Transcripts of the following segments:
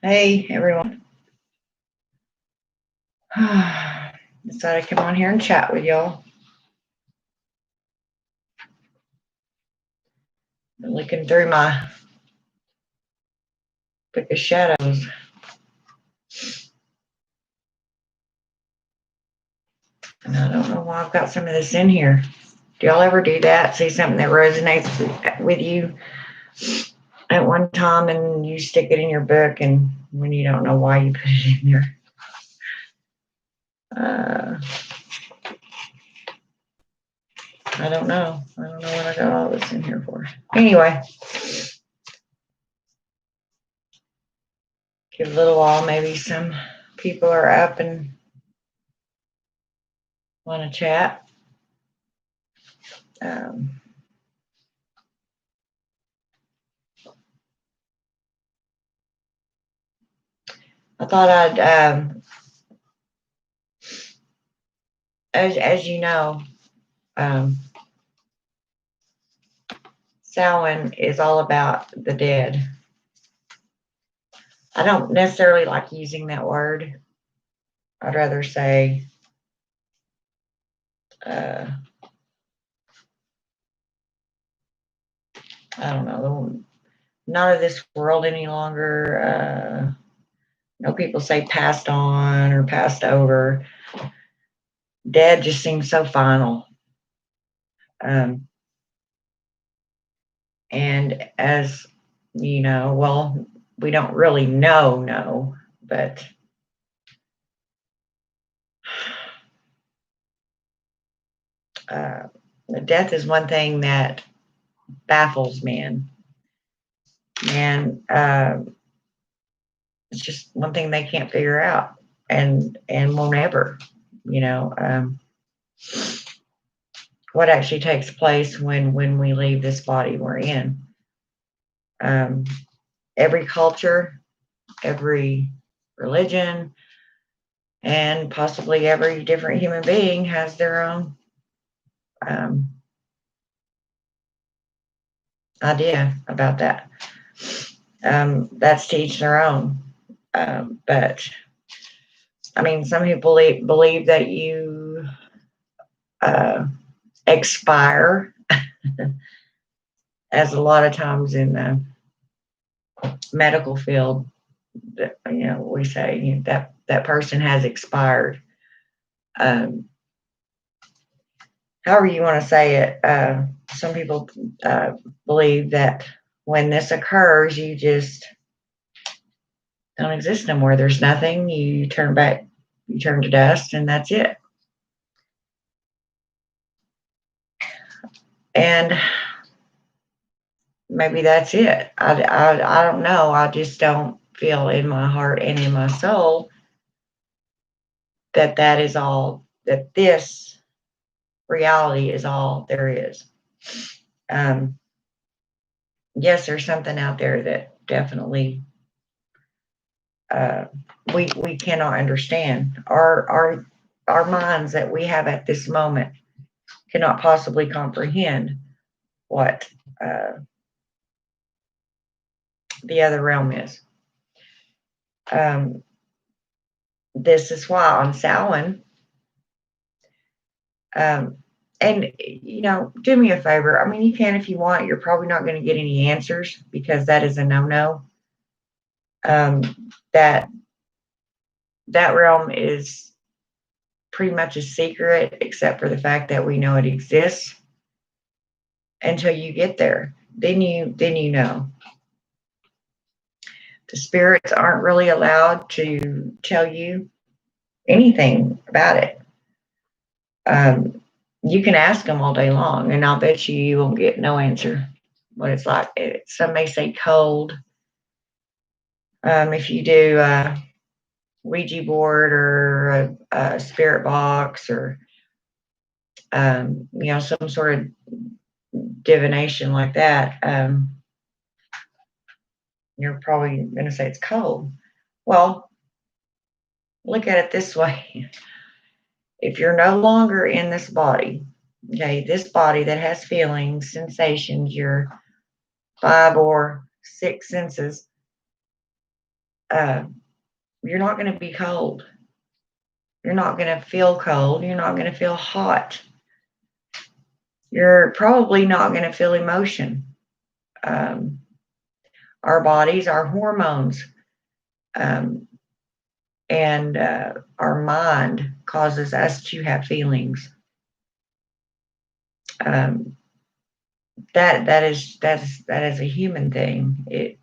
Hey, everyone. Decided to come on here and chat with y'all. Been looking through my book of shadows. And I don't know why I've got some of this in here. Do y'all ever do that? See something that resonates with you at one time and you stick it in your book and when you don't know why you put it in there. I don't know. I don't know what I got all this in here for. Anyway. Give a little while, maybe some people are up and want to chat. I thought I'd, as you know, Samhain is all about the dead. I don't necessarily like using that word. I'd rather say I don't know, not of this world any longer. People say passed on or passed over. Dead just seems so final. And as you know, well, we don't really know, but death is one thing that baffles man. And it's just one thing they can't figure out and won't ever, what actually takes place when we leave this body we're in. Every culture, every religion, and possibly every different human being has their own idea about that. That's to each their own. But I mean, some people believe that you expire, as a lot of times in the medical field, we say that person has expired. However you want to say it, some people believe that when this occurs, you just don't exist no more. There's nothing. You turn to dust, and that's it. And maybe that's it. I don't know. I just don't feel in my heart and in my soul that is all, that this reality is all there is. Yes, there's something out there that definitely we cannot understand. Our minds that we have at this moment cannot possibly comprehend what the other realm is. This is why on Samhain, and do me a favor. I mean, you can if you want. You're probably not going to get any answers because that is a no-no. That realm is pretty much a secret, except for the fact that we know it exists. Until you get there, then you know. The spirits aren't really allowed to tell you anything about it. You can ask them all day long, and I'll bet you won't get no answer. What it's like. Some may say cold. If you do a Ouija board or a spirit box or some sort of divination like that, you're probably going to say it's cold. Well, look at it this way. If you're no longer in this body, okay, this body that has feelings, sensations, your 5 or 6 senses, you're not going to be cold. You're not going to feel cold. You're not going to feel hot. You're probably not going to feel emotion. Um, our bodies, our hormones, um, and our mind causes us to have feelings. Um, that is a human thing. It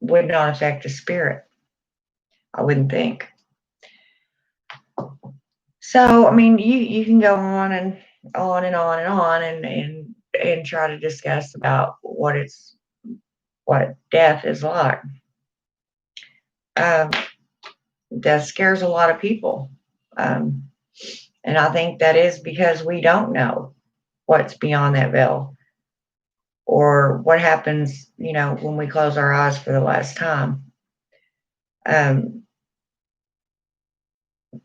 would not affect the spirit, I wouldn't think. So, I mean, you can go on and on and on and on and try to discuss about what death is like. Um, Death scares a lot of people, um, and I think that is because we don't know what's beyond that veil or what happens, when we close our eyes for the last time. Um,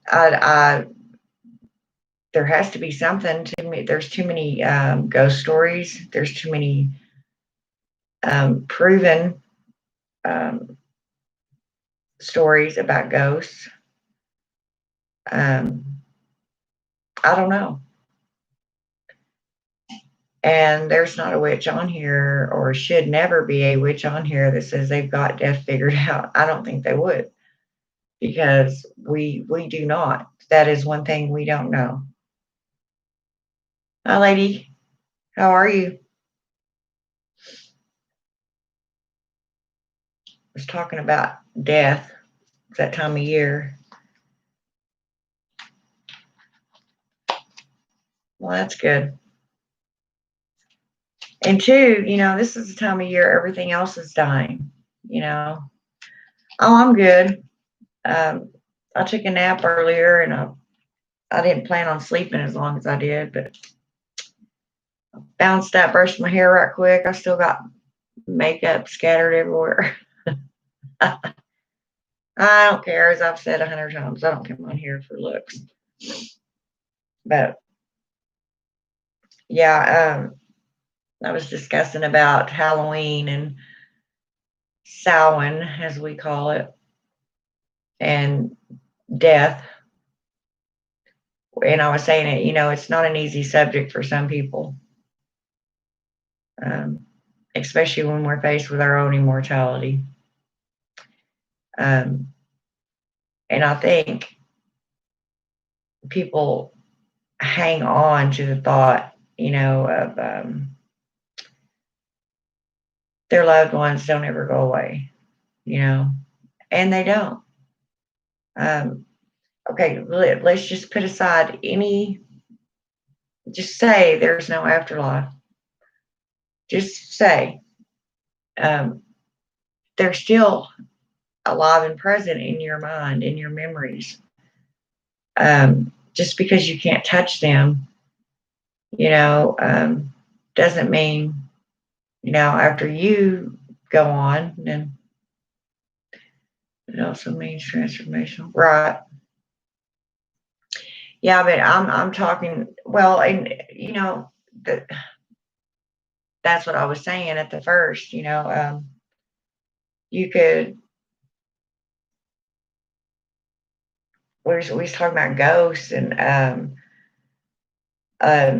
I there has to be something to me. There's too many ghost stories. There's too many proven um, stories about ghosts. Um, I don't know. And there's not a witch on here, or should never be a witch on here that says they've got death figured out. I don't think they would, because we do not. That is one thing we don't know. Hi, lady. How are you? I was talking about death. It's that time of year. Well, that's good. And two, this is the time of year everything else is dying. Oh, I'm good. Um, I took a nap earlier, and I didn't plan on sleeping as long as I did, but bounced out, brushed my hair right quick. I still got makeup scattered everywhere. I don't care, as I've said 100 times. I don't come on here for looks. But yeah, I was discussing about Halloween and Samhain, as we call it, and death. And I was saying it's not an easy subject for some people, um, especially when we're faced with our own immortality. Um, and I think people hang on to the thought, of their loved ones don't ever go away, and they don't. Um, okay, let's just put aside just say there's no afterlife. Just say um, they're still alive and present in your mind, in your memories. Just because you can't touch them, doesn't mean, after you go on, then it also means transformational. Right. Yeah, but I'm talking, well, and that that's what I was saying at the first, you could we was talking about ghosts, and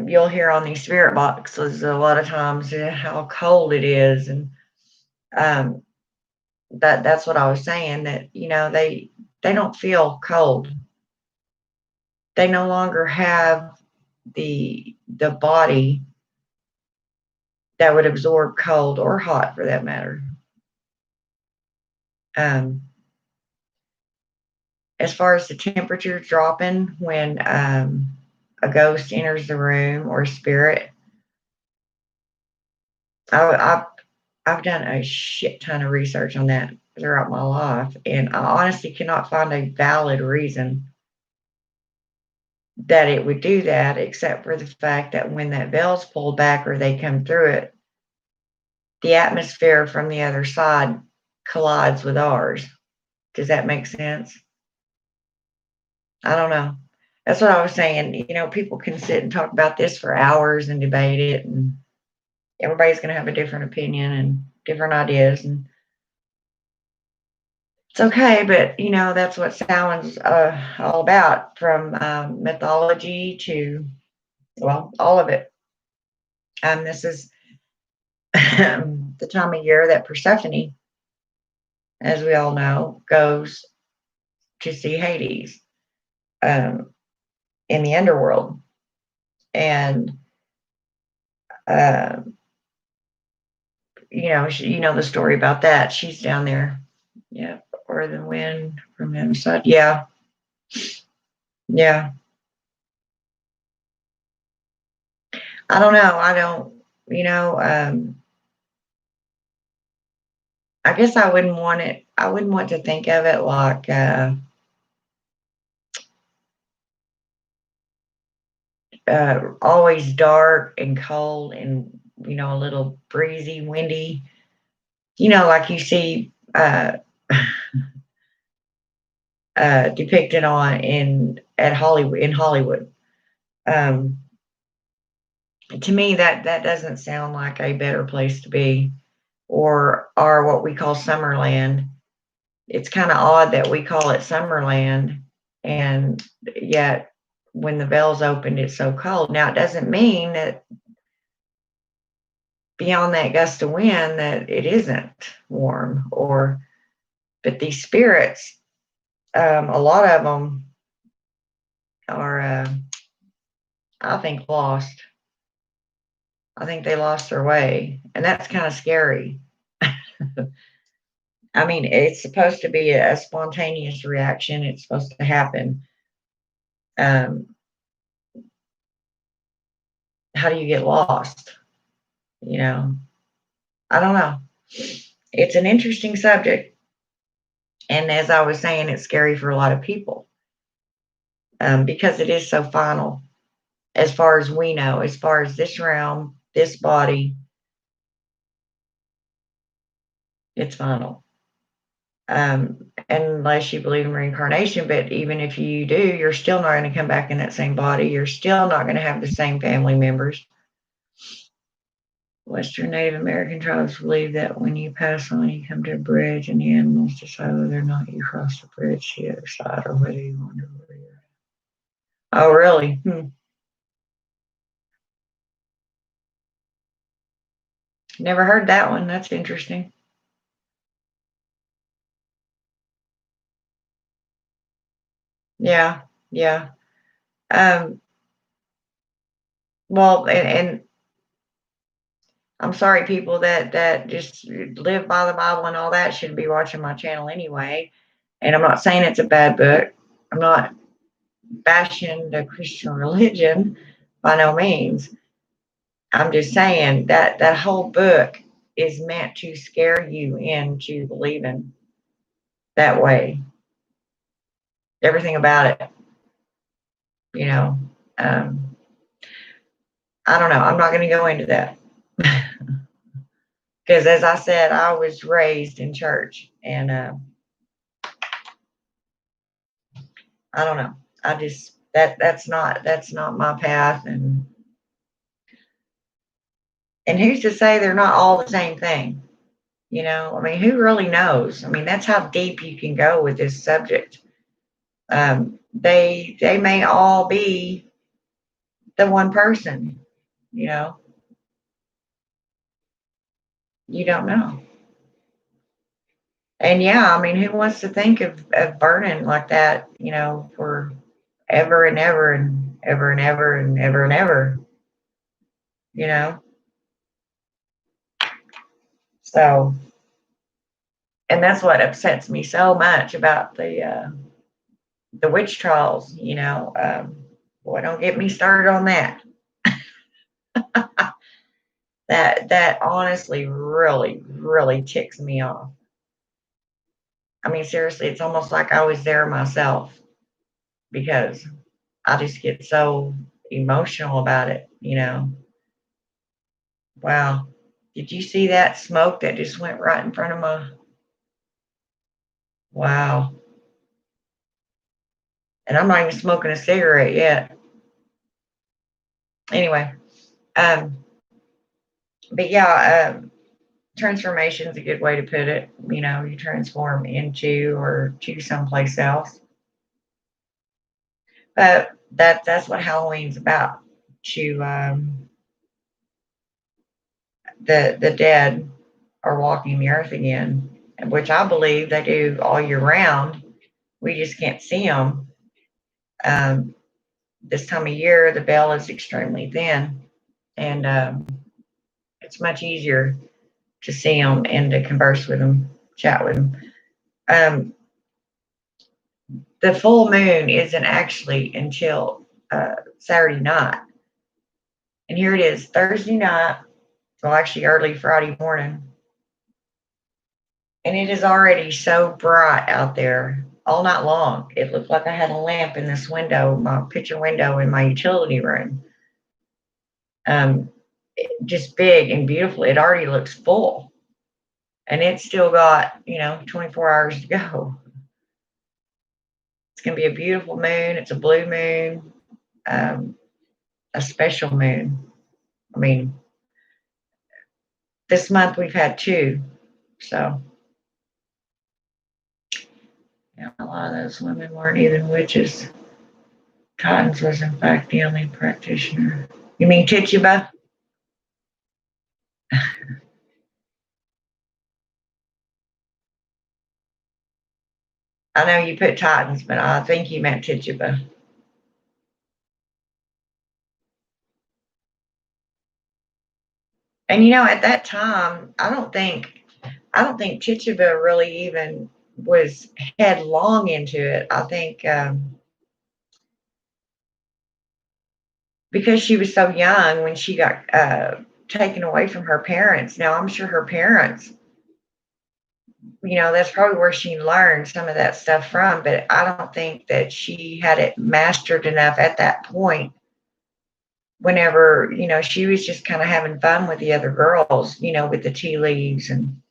you'll hear on these spirit boxes a lot of times how cold it is, and um, that's what I was saying, that they don't feel cold. They no longer have the body that would absorb cold or hot, for that matter. Um, as far as the temperature dropping when a ghost enters the room, or a spirit, I've done a shit ton of research on that throughout my life, and I honestly cannot find a valid reason that it would do that, except for the fact that when that veil's pulled back or they come through it, the atmosphere from the other side collides with ours. Does that make sense? I don't know. That's what I was saying. People can sit and talk about this for hours and debate it, and everybody's going to have a different opinion and different ideas. And It's okay, but that's what Samhain's all about, from mythology to, well, all of it. This is the time of year that Persephone, as we all know, goes to see Hades, um, in the underworld. And, uh, you know the story about that. She's down there. Yeah. Or the wind from the other side. Yeah. Yeah. I don't know. I don't, you know, I guess I wouldn't want to think of it like, always dark and cold and, a little breezy, windy, like you see, depicted in Hollywood. Um, to me, that doesn't sound like a better place to be, or what we call Summerland. It's kind of odd that we call it Summerland, and yet when the bells opened, it's so cold. Now, it doesn't mean that beyond that gust of wind that it isn't warm, but these spirits, a lot of them are, I think, lost. I think they lost their way, and that's kind of scary. I mean, it's supposed to be a spontaneous reaction. It's supposed to happen. Um, how do you get lost? You know, I don't know. It's an interesting subject, and as I was saying, it's scary for a lot of people, because it is so final, as far as we know, as far as this realm, this body, it's final. Unless you believe in reincarnation, but even if you do, you're still not going to come back in that same body. You're still not going to have the same family members. Western Native American tribes believe that when you pass on, you come to a bridge, and the animals decide whether or not you cross the bridge to the other side, or whether you wander where you're at. Oh, really? Never heard that one. That's interesting. Yeah, yeah. Um, well, and I'm sorry, people that just live by the Bible and all that should be watching my channel anyway. And I'm not saying it's a bad book. I'm not bashing the Christian religion by no means. I'm just saying that that whole book is meant to scare you into believing that way. Everything about it, you know. Um, I don't know. I'm not going to go into that. Because as I said, I was raised in church, and I don't know. I just that's not my path, and who's to say they're not all the same thing? I mean, who really knows? I mean, that's how deep you can go with this subject. They may all be the one person. You know, you don't know. And yeah, I mean, who wants to think of burning like that? For ever and ever and ever and ever and ever and ever. You know, so. And that's what upsets me so much about the witch trials. Boy, don't get me started on that. That honestly really, really ticks me off. I mean, seriously, it's almost like I was there myself, because I just get so emotional about it. Wow. Did you see that smoke that just went right in front of my? Wow. And I'm not even smoking a cigarette yet. Anyway, um, but yeah, transformation is a good way to put it. You transform into or to someplace else. But that's what Halloween's about. To the dead are walking the earth again, which I believe they do all year round. We just can't see them. Um, this time of year, the veil is extremely thin, and it's much easier to see them and to converse with them, chat with them. Um, the full moon isn't actually until Saturday night. And here it is, Thursday night, well, actually early Friday morning. And it is already so bright out there all night long. It looked like I had a lamp in this window, my picture window in my utility room. Um, just big and beautiful. It already looks full. And it's still got, 24 hours to go. It's going to be a beautiful moon. It's a blue moon, a special moon. I mean, this month we've had two. So, a lot of those women weren't even witches. Titans was, in fact, the only practitioner. You mean Tituba? I know you put Titans, but I think you meant Tituba. And at that time, I don't think Tituba really even was headlong into it. I think because she was so young when she got taken away from her parents. Now I'm sure her parents, that's probably where she learned some of that stuff from. But I don't think that she had it mastered enough at that point. Whenever she was just kind of having fun with the other girls, with the tea leaves and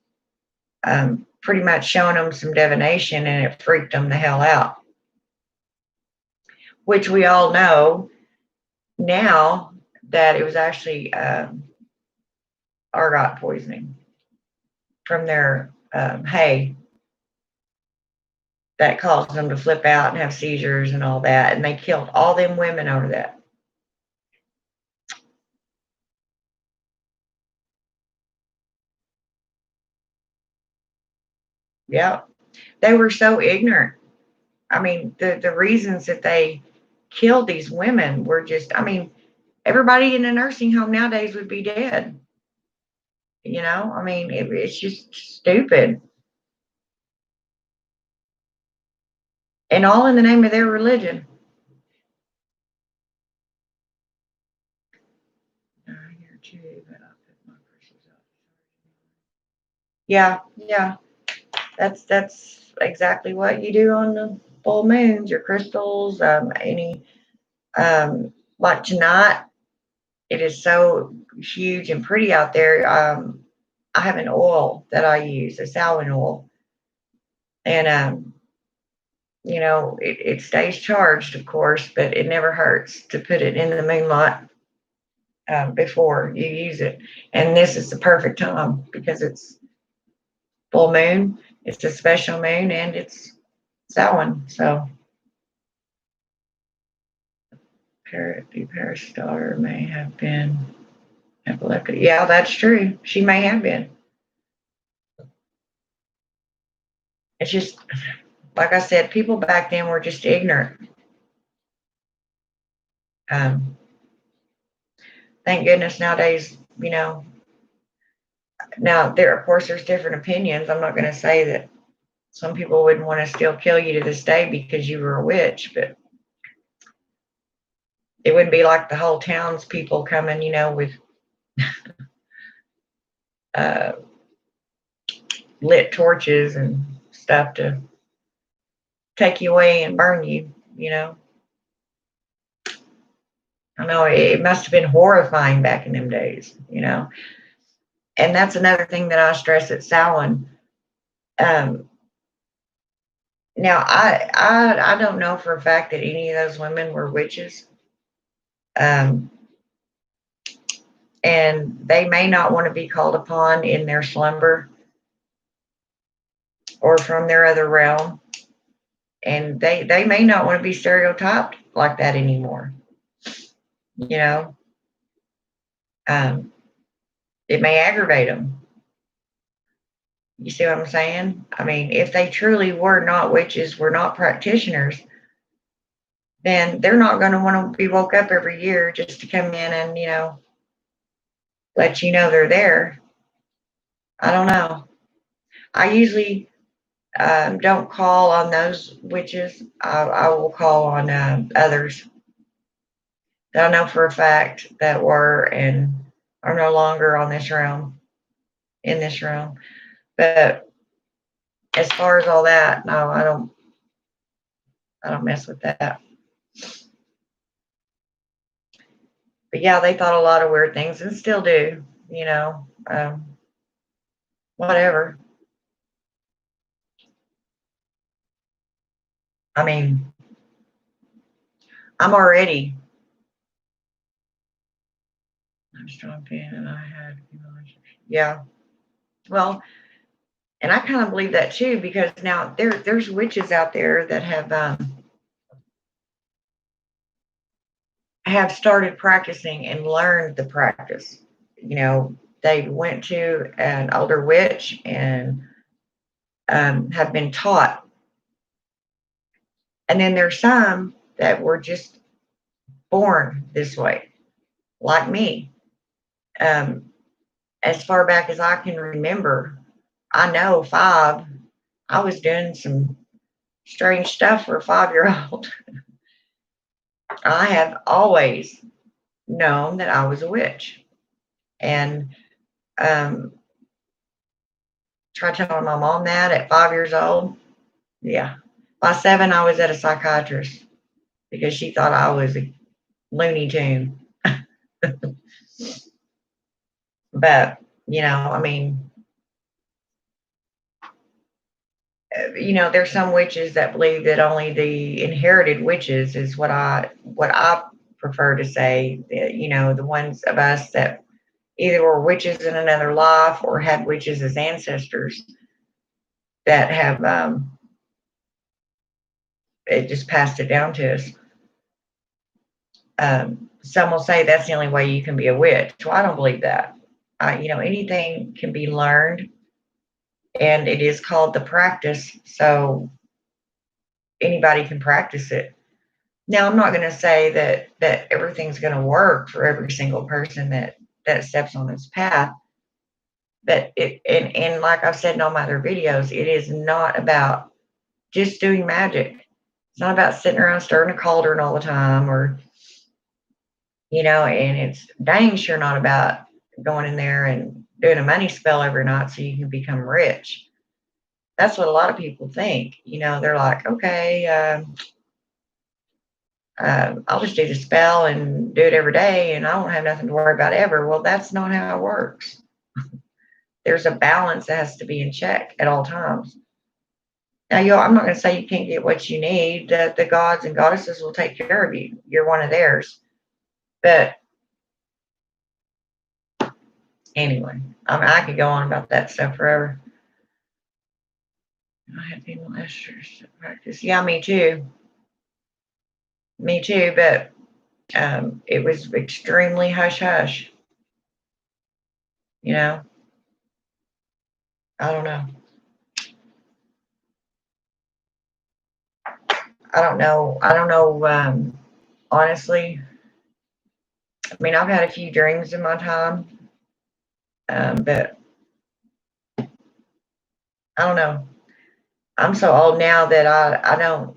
pretty much showing them some divination, and it freaked them the hell out. Which we all know now that it was actually argot poisoning from their hay that caused them to flip out and have seizures and all that, and they killed all them women over that. Yeah, they were so ignorant. I mean, the reasons that they killed these women were just, I mean, everybody in a nursing home nowadays would be dead. I mean, it's just stupid. And all in the name of their religion. Here too, but I'll put my crystals up. Yeah, yeah. That's exactly what you do on the full moons. Your crystals, like tonight, it is so huge and pretty out there. I have an oil that I use, a Samhain oil, and it stays charged, of course, but it never hurts to put it in the moonlight before you use it. And this is the perfect time because it's full moon, it's a special moon, and it's Samhain. So, the Paris daughter may have been epileptic. Yeah, that's true. She may have been. It's just, like I said, people back then were just ignorant. Um, thank goodness nowadays, now there, of course, there's different opinions. I'm not going to say that some people wouldn't want to still kill you to this day because you were a witch, but it wouldn't be like the whole town's people coming, with uh, lit torches and stuff to take you away and burn you. I know it must have been horrifying back in them days. And that's another thing that I stress at Samhain. Um, now I don't know for a fact that any of those women were witches. Um, and they may not want to be called upon in their slumber or from their other realm. And they may not want to be stereotyped like that anymore. You know, it may aggravate them. You see what I'm saying? I mean, if they truly were not witches, were not practitioners, then they're not going to want to be woke up every year just to come in and, let you know they're there. I don't know. I usually don't call on those witches. I will call on others that I know for a fact that were and are no longer on this realm, in this realm. But as far as all that, no, I don't mess with that. But yeah, they thought a lot of weird things and still do, whatever. I mean, I'm already. I'm strong fan and I had, yeah. Well, and I kind of believe that too because now there's witches out there that have started practicing and learned the practice. They went to an older witch and have been taught. And then there's some that were just born this way, like me. As far back as I can remember, I know 5, I was doing some strange stuff for a 5-year-old. I have always known that I was a witch. And tried telling my mom that at 5 years old. Yeah. By 7, I was at a psychiatrist because she thought I was a Looney Tune. But, I mean, there's some witches that believe that only the inherited witches is what I prefer to say. The ones of us that either were witches in another life or had witches as ancestors that have it just passed it down to us. Some will say that's the only way you can be a witch. Well, I don't believe that. Anything can be learned, and it is called the practice. So anybody can practice it. Now, I'm not going to say that everything's going to work for every single person that steps on this path. But and like I've said in all my other videos, it is not about just doing magic. It's not about sitting around stirring a cauldron all the time and it's dang sure not about going in there and doing a money spell every night so you can become rich. That's what a lot of people think. They're like, okay, I'll just do the spell and do it every day and I won't have nothing to worry about ever. Well, that's not how it works. There's a balance that has to be in check at all times. Now, I'm not going to say you can't get what you need. The gods and goddesses will take care of you. You're one of theirs. But anyway, I could go on about that stuff forever. I had female esters to practice. Yeah, me too. Me too, but it was extremely hush-hush. I don't know. I don't know, honestly. I mean, I've had a few dreams in my time, but I don't know. I'm so old now that I don't,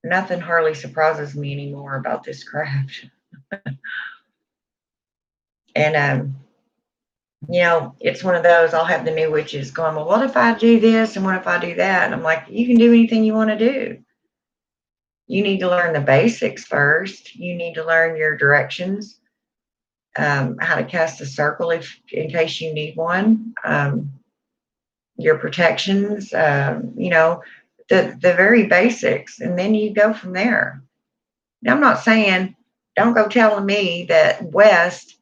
nothing hardly surprises me anymore about this craft. And, it's one of those, I'll have the new witches going, well, what if I do this and what if I do that? And I'm like, you can do anything you want to do. You need to learn the basics first. You need to learn your directions, how to cast a circle in case you need one, your protections, the very basics, and then you go from there. Now, I'm not saying don't go telling me that West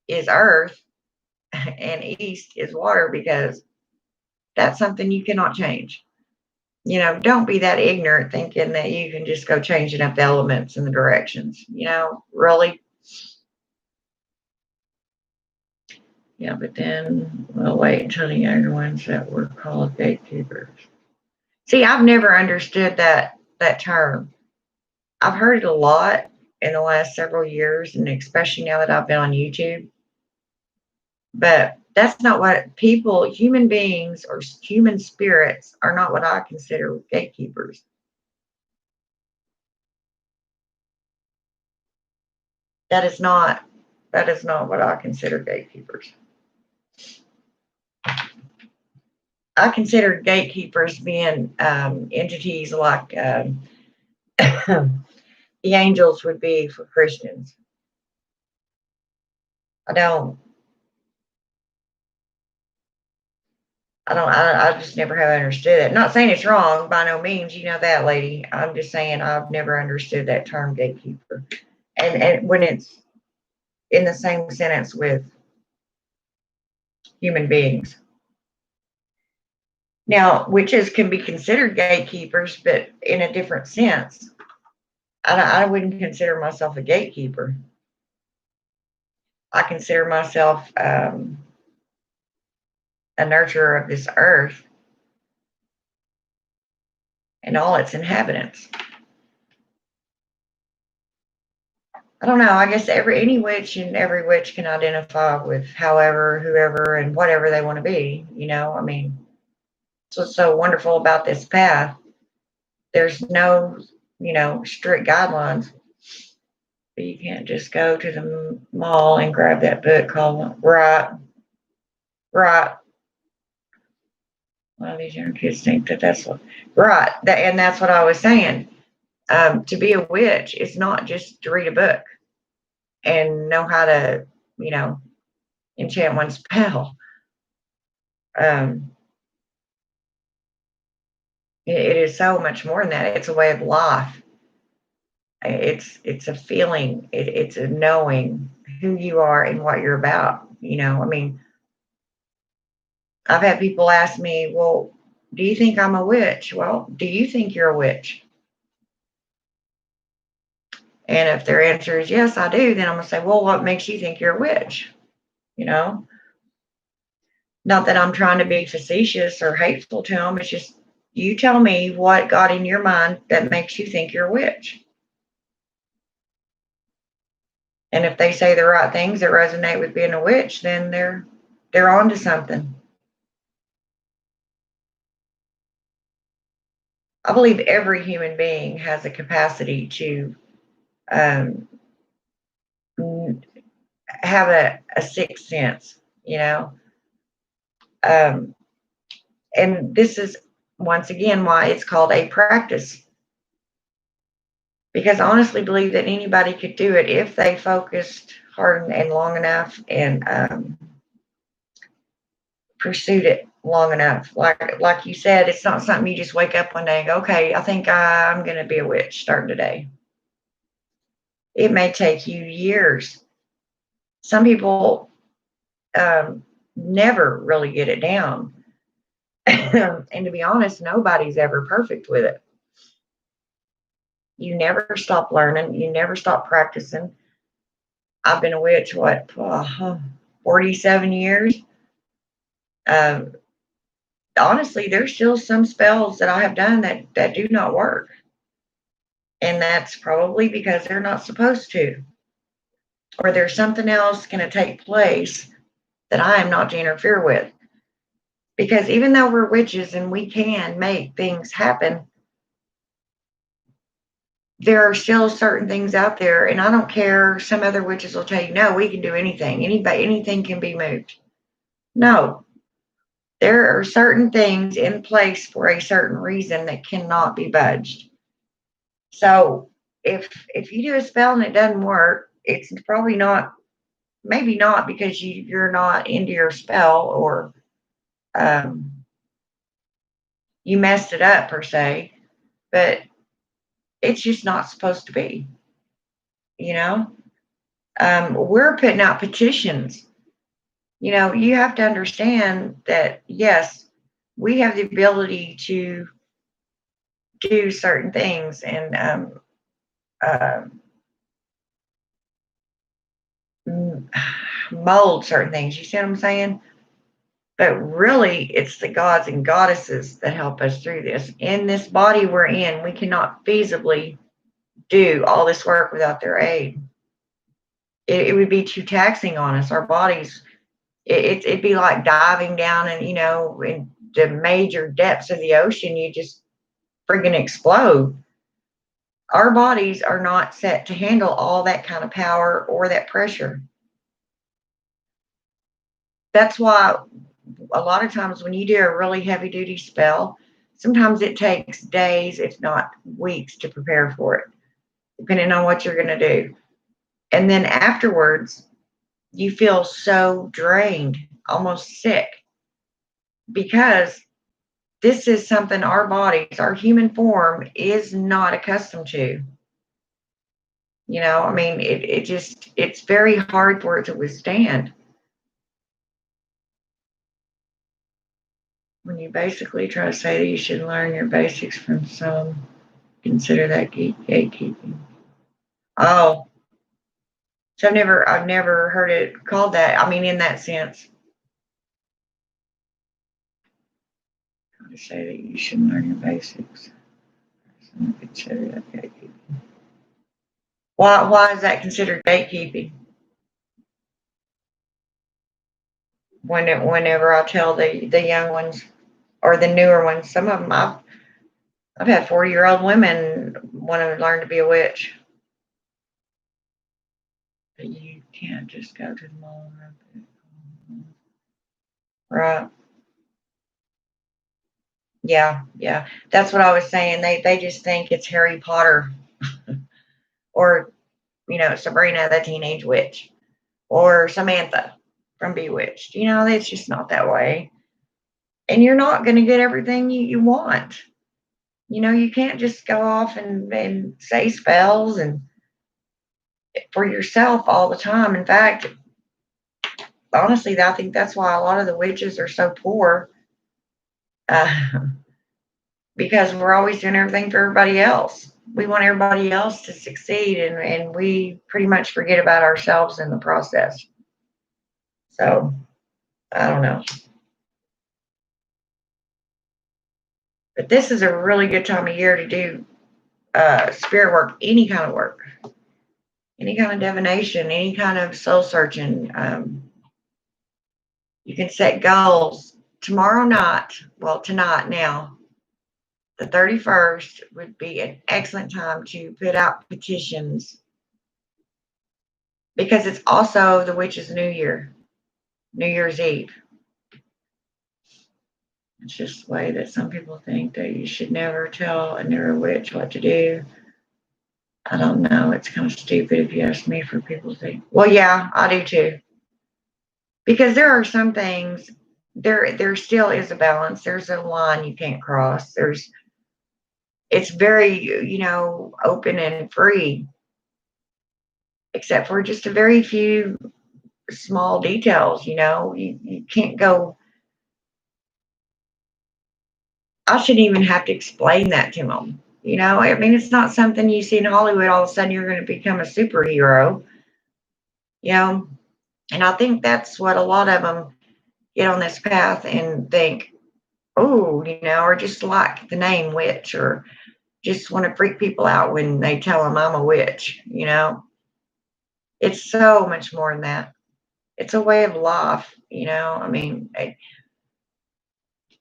is Earth and east is water, because that's something you cannot change. Don't be that ignorant thinking that you can just go changing up the elements and the directions. Really? Yeah, but then we'll wait until the younger ones that were called gatekeepers. See, I've never understood that term. I've heard it a lot in the last several years, and especially now that I've been on YouTube. But that's not what people, human beings, or human spirits are not what I consider gatekeepers. That is not that is not what I consider gatekeepers. I consider gatekeepers being entities like the angels would be for Christians. I don't. I just never have understood it. Not saying it's wrong by no means, you know that, lady. I'm just saying I've never understood that term gatekeeper. And when it's in the same sentence with human beings. Now, witches can be considered gatekeepers, but in a different sense. I wouldn't consider myself a gatekeeper. I consider myself a nurturer of this earth and all its inhabitants. I don't know. I guess any witch and every witch can identify with however, whoever, and whatever they want to be. I mean, that's what's so wonderful about this path. There's no, strict guidelines. But you can't just go to the mall and grab that book called right. A lot of these young kids think that that's right. And that's what I was saying. To be a witch is not just to read a book and know how to, you know, enchant one spell. Um, it is so much more than that. It's a way of life. It's a feeling. It's a knowing who you are and what you're about. I mean, I've had people ask me, "Well, do you think I'm a witch?" Well, do you think you're a witch? And if their answer is yes, I do, then I'm gonna say, "Well, what makes you think you're a witch?" You know, not that I'm trying to be facetious or hateful to them. It's just you tell me what got in your mind that makes you think you're a witch. And if they say the right things that resonate with being a witch, then they're on to something. I believe every human being has a capacity to um, have a sixth sense, you know. Um, and this is once again why it's called a practice. Because I honestly believe that anybody could do it if they focused hard and long enough and pursued it long enough. Like you said, it's not something you just wake up one day and go, okay, I think I'm going to be a witch starting today. It may take you years. Some people never really get it down. And to be honest, nobody's ever perfect with it. You never stop learning. You never stop practicing. I've been a witch, 47 years. Um, Honestly, there's still some spells that I have done that do not work. And that's probably because they're not supposed to. Or there's something else going to take place that I am not to interfere with. Because even though we're witches and we can make things happen, there are still certain things out there, and I don't care. Some other witches will tell you, no, we can do anything. Anything can be moved. No, there are certain things in place for a certain reason that cannot be budged. So if you do a spell and it doesn't work, it's probably not, maybe not because you're not into your spell, or um, you messed it up per se, but it's just not supposed to be. You know, we're putting out petitions You have to understand that, yes, we have the ability to do certain things and uh, mold certain things. You see what I'm saying? But really, it's the gods and goddesses that help us through this. In this body we're in, we cannot feasibly do all this work without their aid. It would be too taxing on us. Our bodies, it'd be like diving down and, in the major depths of the ocean, you just friggin' explode. Our bodies are not set to handle all that kind of power or that pressure. That's why a lot of times when you do a really heavy duty spell, sometimes it takes days, if not weeks, to prepare for it, depending on what you're going to do. And then afterwards, you feel so drained, almost sick, because this is something our bodies, our human form, is not accustomed to. I mean, it's very hard for it to withstand. When you basically try to say that you should learn your basics from some, consider that gatekeeping. Oh, so I've never heard it called that. I mean, in that sense, to say that you should learn your basics. Some consider that gatekeeping. Why is that considered gatekeeping? Whenever I tell the young ones or the newer ones, some of them I've had 40-year-old women want to learn to be a witch. But you can't just go to the mall and right. Yeah. That's what I was saying. They just think it's Harry Potter or, Sabrina the Teenage Witch or Samantha from Bewitched. It's just not that way. And you're not going to get everything you want. You can't just go off and say spells and for yourself all the time. In fact, honestly, I think that's why a lot of the witches are so poor, uh, because we're always doing everything for everybody else. We want everybody else to succeed, and we pretty much forget about ourselves in the process. So, I don't know. But this is a really good time of year to do spirit work, any kind of work, any kind of divination, any kind of soul searching. You can set goals. Tomorrow night, well, tonight now, the 31st would be an excellent time to put out petitions because it's also the witch's New Year, New Year's Eve. It's just the way that some people think that you should never tell a newer witch what to do. I don't know. It's kind of stupid if you ask me for people to think. Well, yeah, I do too. Because there are some things, there still is a balance. There's a line you can't cross. It's very, open and free, except for just a very few small details, you can't go. I shouldn't even have to explain that to them. I mean, it's not something you see in Hollywood. All of a sudden, you're going to become a superhero. You know, and I think that's what a lot of them get on this path and think, oh, or just like the name witch, or just want to freak people out when they tell them I'm a witch. It's so much more than that. It's a way of life. I mean,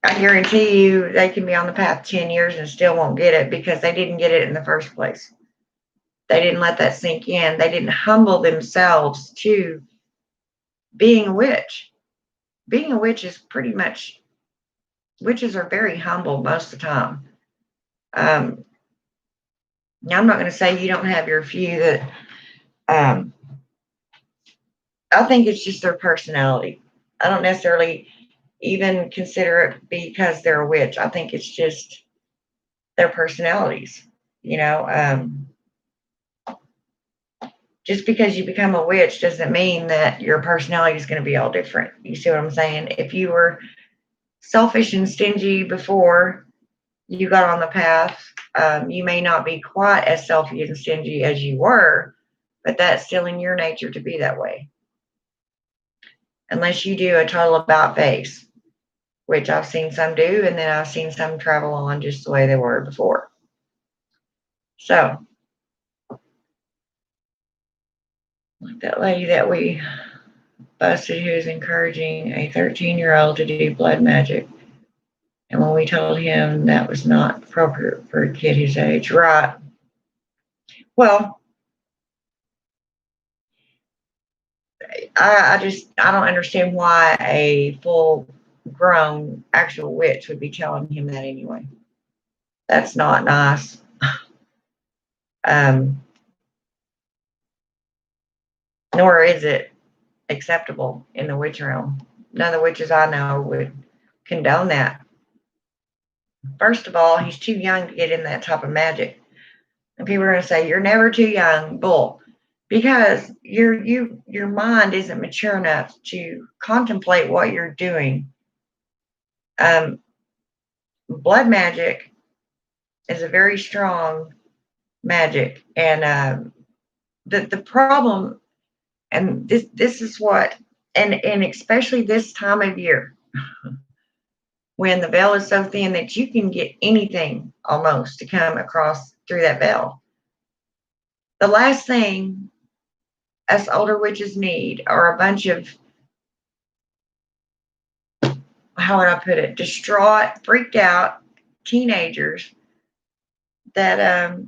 I guarantee you they can be on the path 10 years and still won't get it because they didn't get it in the first place. They didn't let that sink in. They didn't humble themselves to being a witch. Being a witch is pretty much, witches are very humble most of the time. Now, I'm not going to say you don't have your few that, um, I think it's just their personality. I don't necessarily even consider it because they're a witch. I think it's just their personalities, you know. Just because you become a witch doesn't mean that your personality is going to be all different. You see what I'm saying? If you were selfish and stingy before you got on the path, you may not be quite as selfish and stingy as you were, but that's still in your nature to be that way. Unless you do a total about face, which I've seen some do, and then I've seen some travel on just the way they were before. So, like that lady that we busted who was encouraging a 13-year-old to do blood magic. And when we told him that was not appropriate for a kid his age, right? Well, I don't understand why a full grown actual witch would be telling him that anyway. That's not nice. Nor is it acceptable in the witch realm. None of the witches I know would condone that. First of all, he's too young to get in that type of magic. And people are going to say, you're never too young. Bull. Because your mind isn't mature enough to contemplate what you're doing. Blood magic is a very strong magic. And the problem, and this is what, and especially this time of year, when the veil is so thin that you can get anything almost to come across through that veil. The last thing us older witches need are a bunch of, how would I put it, distraught, freaked out teenagers that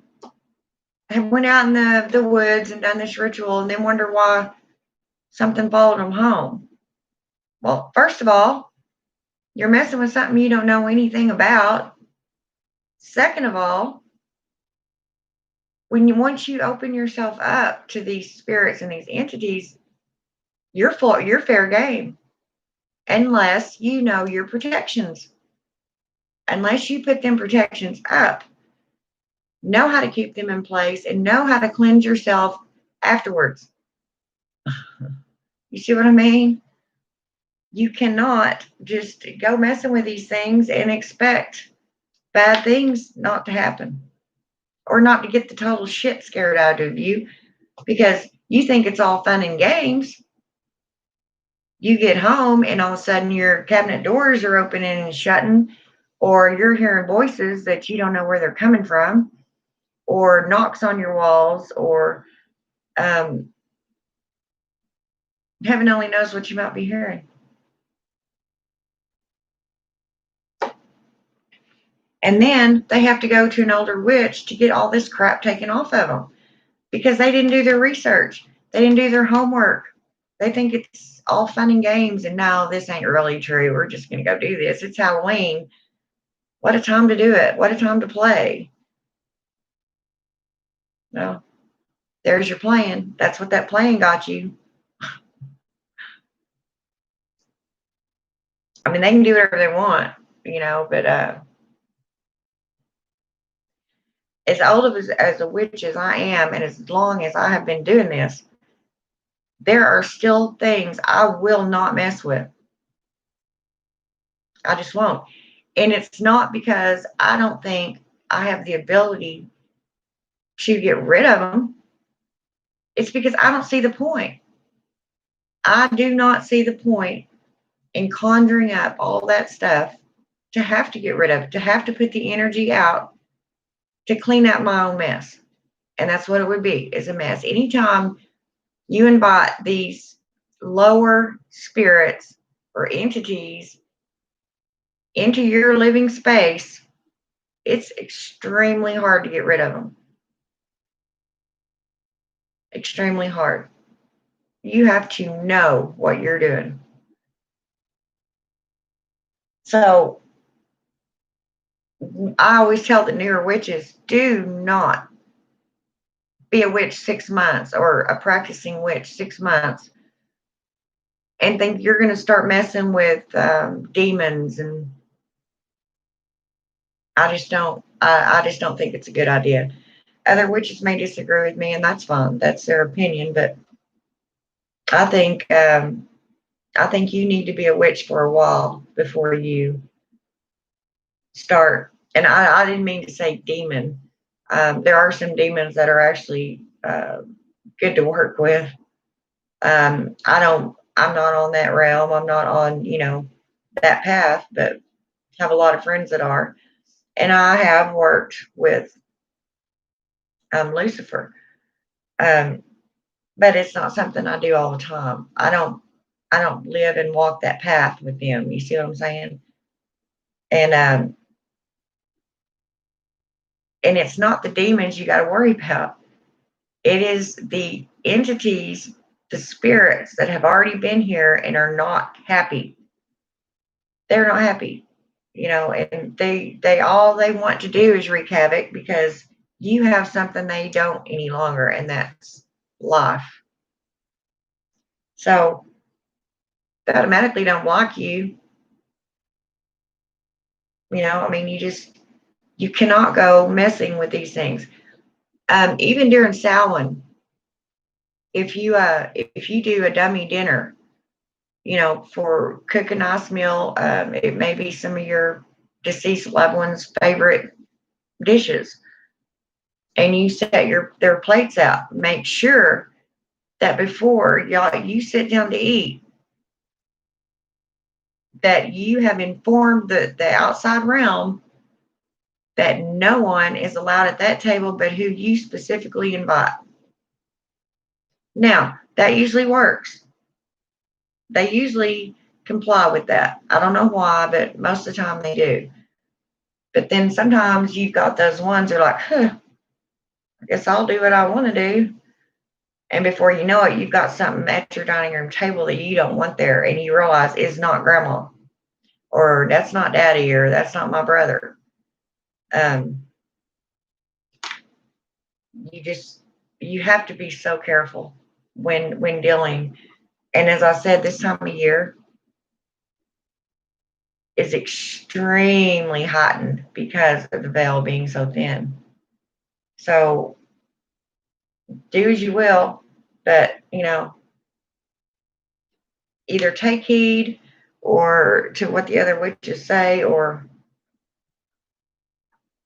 have went out in the woods and done this ritual and then wonder why something followed them home. Well, first of all, you're messing with something you don't know anything about. Second of all, once you open yourself up to these spirits and these entities, you're fair game, unless you know your protections. Unless you put them protections up, know how to keep them in place, and know how to cleanse yourself afterwards. You see what I mean? You cannot just go messing with these things and expect bad things not to happen, or not to get the total shit scared out of you because you think it's all fun and games. You get home and all of a sudden your cabinet doors are opening and shutting, or you're hearing voices that you don't know where they're coming from, or knocks on your walls, or heaven only knows what you might be hearing. And then they have to go to an older witch to get all this crap taken off of them because they didn't do their research. They didn't do their homework. They think it's all fun and games, and no, this ain't really true. We're just going to go do this. It's Halloween. What a time to do it. What a time to play. Well, there's your plan. That's what that plan got you. I mean, they can do whatever they want, but as old as a witch as I am, and as long as I have been doing this, there are still things I will not mess with. I just won't. And it's not because I don't think I have the ability to get rid of them. It's because I don't see the point. I do not see the point in conjuring up all that stuff to have to get rid of it, to have to put the energy out to clean out my own mess. And that's what it would be, is a mess. Anytime you invite these lower spirits or entities into your living space, it's extremely hard to get rid of them. Extremely hard. You have to know what you're doing. So I always tell the newer witches, do not be a witch 6 months or a practicing witch 6 months and think you're going to start messing with demons. And I just don't think it's a good idea. Other witches may disagree with me, and that's fine. That's their opinion. But I think I think you need to be a witch for a while before you start. And I didn't mean to say demon. There are some demons that are actually good to work with. I don't. I'm not on that realm. I'm not on that path, but have a lot of friends that are. And I have worked with Lucifer, um, but it's not something I do all the time. I don't live and walk that path with them. You see what I'm saying? And and it's not the demons you got to worry about. It is the entities, the spirits that have already been here and are not happy. They're not happy, and they all they want to do is wreak havoc because you have something they don't any longer, and that's life. So they automatically don't like you. I mean, you cannot go messing with these things. Even during Samhain, if you do a dummy dinner, for cook a nice meal, it may be some of your deceased loved ones' favorite dishes, and you set their plates out. Make sure that before you sit down to eat, that you have informed the outside realm that no one is allowed at that table but who you specifically invite. Now, that usually works. They usually comply with that. I don't know why, but most of the time they do. But then sometimes you've got those ones that are like, I guess I'll do what I want to do. And before you know it, you've got something at your dining room table that you don't want there, and you realize it's not grandma, or that's not daddy, or that's not my brother. Um, you have to be so careful when dealing. And as I said, this time of year is extremely heightened because of the veil being so thin. So do as you will, but either take heed or to what the other witches say, or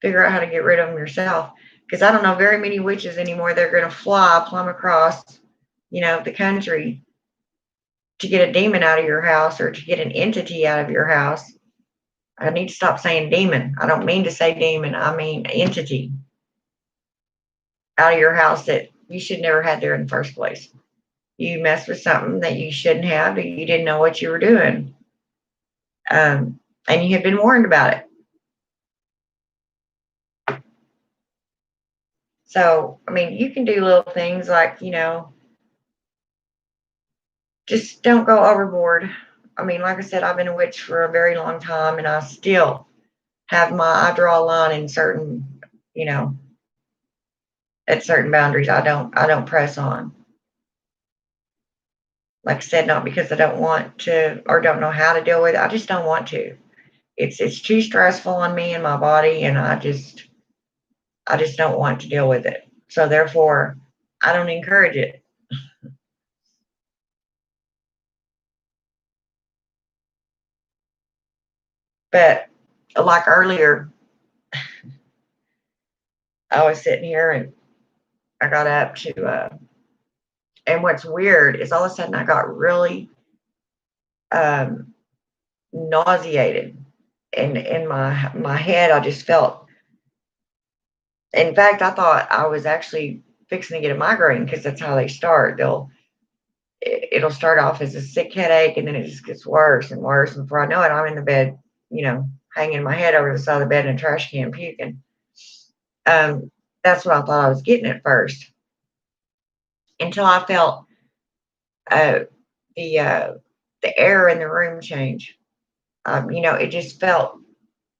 figure out how to get rid of them yourself. Because I don't know very many witches anymore. They're going to fly plumb across, the country to get a demon out of your house or to get an entity out of your house. I need to stop saying demon. I don't mean to say demon. I mean entity out of your house that you should never have there in the first place. You messed with something that you shouldn't have, and you didn't know what you were doing. And you have been warned about it. So, I mean, you can do little things like, just don't go overboard. I mean, like I said, I've been a witch for a very long time, and I still I draw a line in certain, at certain boundaries. I don't press on. Like I said, not because I don't want to or don't know how to deal with it. I just don't want to. It's too stressful on me and my body, and I just don't want to deal with it. So therefore, I don't encourage it. But like earlier, I was sitting here and I got up and what's weird is all of a sudden I got really um, nauseated, and in my head I just felt. In fact, I thought I was actually fixing to get a migraine because that's how they start. It'll start off as a sick headache, and then it just gets worse and worse. And before I know it, I'm in the bed, hanging my head over the side of the bed in a trash can puking. That's what I thought I was getting at first, until I felt uh, the uh, the air in the room change. It just felt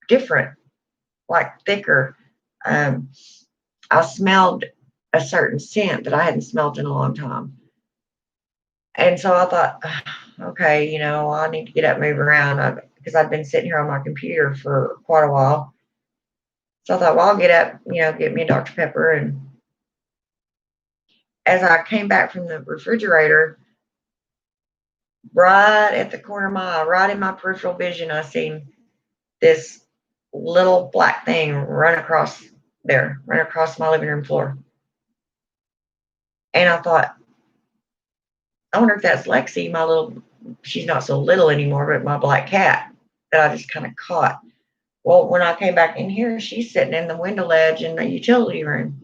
different, like thicker. Um, I smelled a certain scent that I hadn't smelled in a long time. And so I thought, okay, I need to get up, move around because I'd been sitting here on my computer for quite a while. So I thought, well, I'll get up, get me a Dr. Pepper and as I came back from the refrigerator, right at the corner of my eye, right in my peripheral vision, I seen this little black thing run across my living room floor. And I thought, I wonder if that's Lexi, she's not so little anymore, but my black cat that I just kind of caught. Well, when I came back in here, she's sitting in the window ledge in the utility room.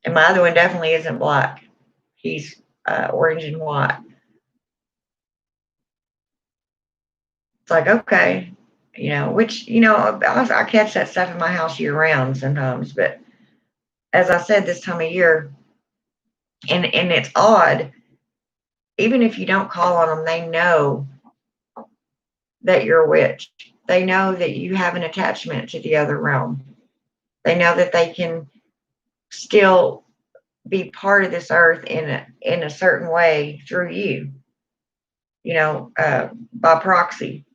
And my other one definitely isn't black. He's orange and white. It's like, okay, which, I catch that stuff in my house year round sometimes. But as I said, this time of year, and it's odd, even if you don't call on them, they know that you're a witch. They know that you have an attachment to the other realm. They know that they can still be part of this earth in a certain way through you, by proxy.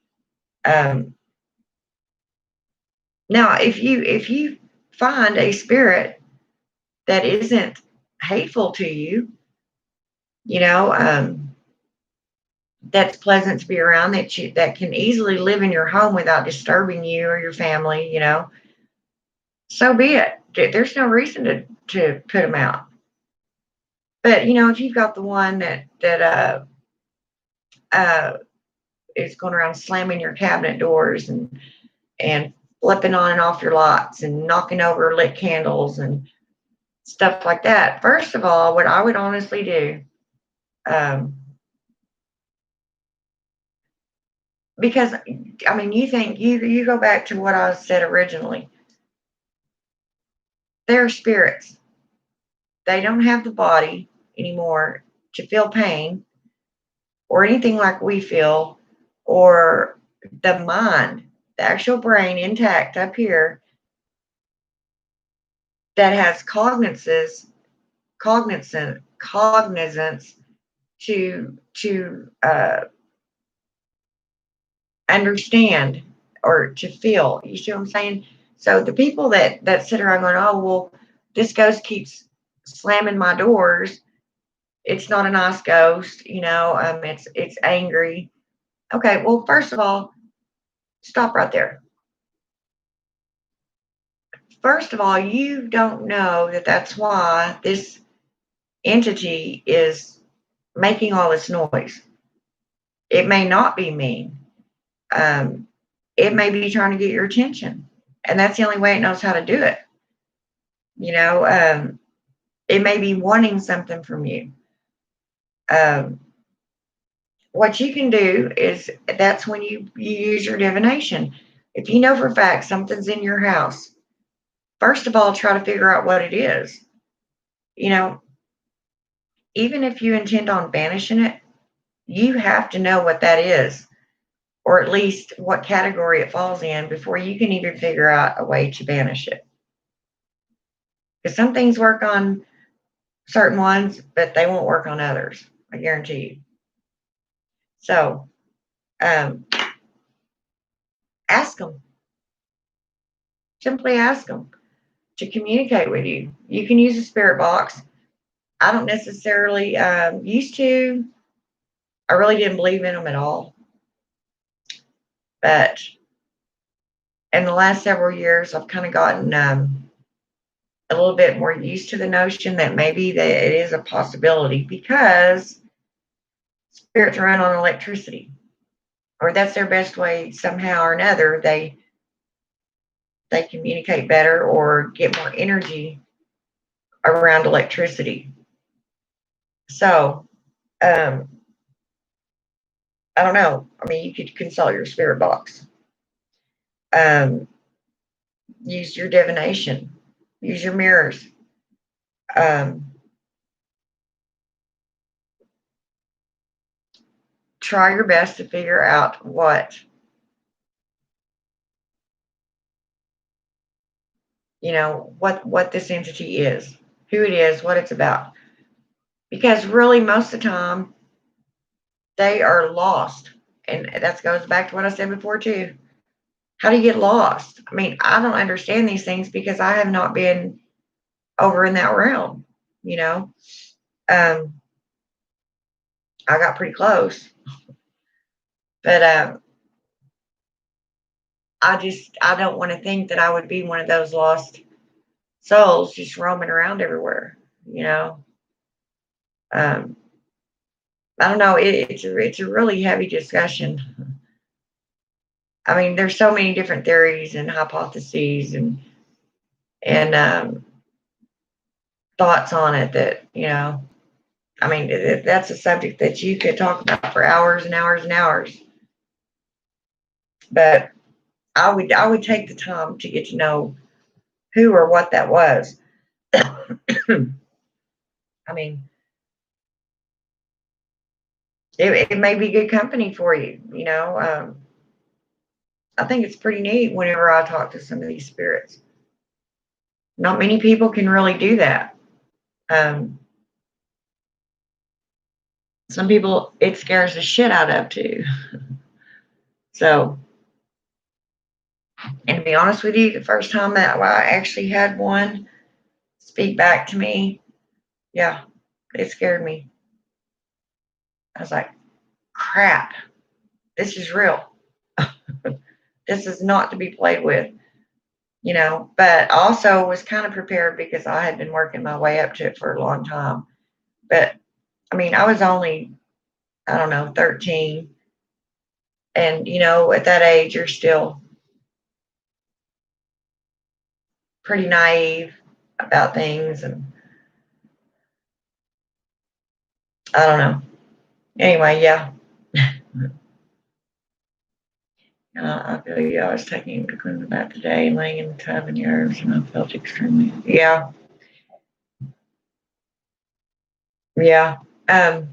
Um, Now, if you find a spirit that isn't hateful to you, you know, um, that's pleasant to be around, that can easily live in your home without disturbing you or your family, so be it. There's no reason to put them out. But if you've got the one that uh, is going around slamming your cabinet doors and flipping on and off your lights and knocking over lit candles and stuff like that. First of all, what I would honestly do, um, because I mean, you go back to what I said originally. They're spirits. They don't have the body anymore to feel pain or anything like we feel, or the mind, the actual brain intact up here that has cognizance to understand or to feel. You see what I'm saying? So the people that sit around going, oh well, this ghost keeps slamming my doors. It's not a nice ghost, it's angry. Okay, well, first of all, stop right there. First of all, you don't know that that's why this entity is making all this noise. It may not be mean. Um, it may be trying to get your attention, and that's the only way it knows how to do it. You know, um, it may be wanting something from you. Um, what you can do is that's when you use your divination. If you know for a fact something's in your house, first of all, try to figure out what it is. You know, even if you intend on banishing it, you have to know what that is, or at least what category it falls in before you can even figure out a way to banish it. Because some things work on certain ones, but they won't work on others. I guarantee you. So um, ask them. Simply ask them to communicate with you. You can use a spirit box. I don't necessarily used to. I really didn't believe in them at all. But in the last several years, I've kind of gotten a little bit more used to the notion that maybe that it is a possibility because spirits run on electricity, or that's their best way somehow or another. They communicate better or get more energy around electricity. So um, I don't know. I mean, you could consult your spirit box. Um, use your divination. Use your mirrors. Um, try your best to figure out what this entity is, who it is, what it's about. Because really, most of the time, they are lost. And that goes back to what I said before, too. How do you get lost? I mean, I don't understand these things because I have not been over in that realm. you know. Um, I got pretty close, but I don't want to think that I would be one of those lost souls just roaming around everywhere, you know. Um, I don't know. It's a really heavy discussion. I mean, there's so many different theories and hypotheses and thoughts on it that I mean, that's a subject that you could talk about for hours and hours and hours. But I would take the time to get to know who or what that was. I mean, it may be good company for you. I think it's pretty neat whenever I talk to some of these spirits. Not many people can really do that. Um, some people it scares the shit out of too. So, and to be honest with you, the first time that I actually had one speak back to me, yeah, it scared me. I was like, crap, this is real. This is not to be played with, but also was kind of prepared because I had been working my way up to it for a long time. But I mean, I was only, I don't know, 13. And, at that age, you're still pretty naive about things. And I don't know. Anyway, yeah. I feel you. I was taking him to clean the bath today and laying in the tub in the herbs, and I felt extremely, yeah, yeah. Um,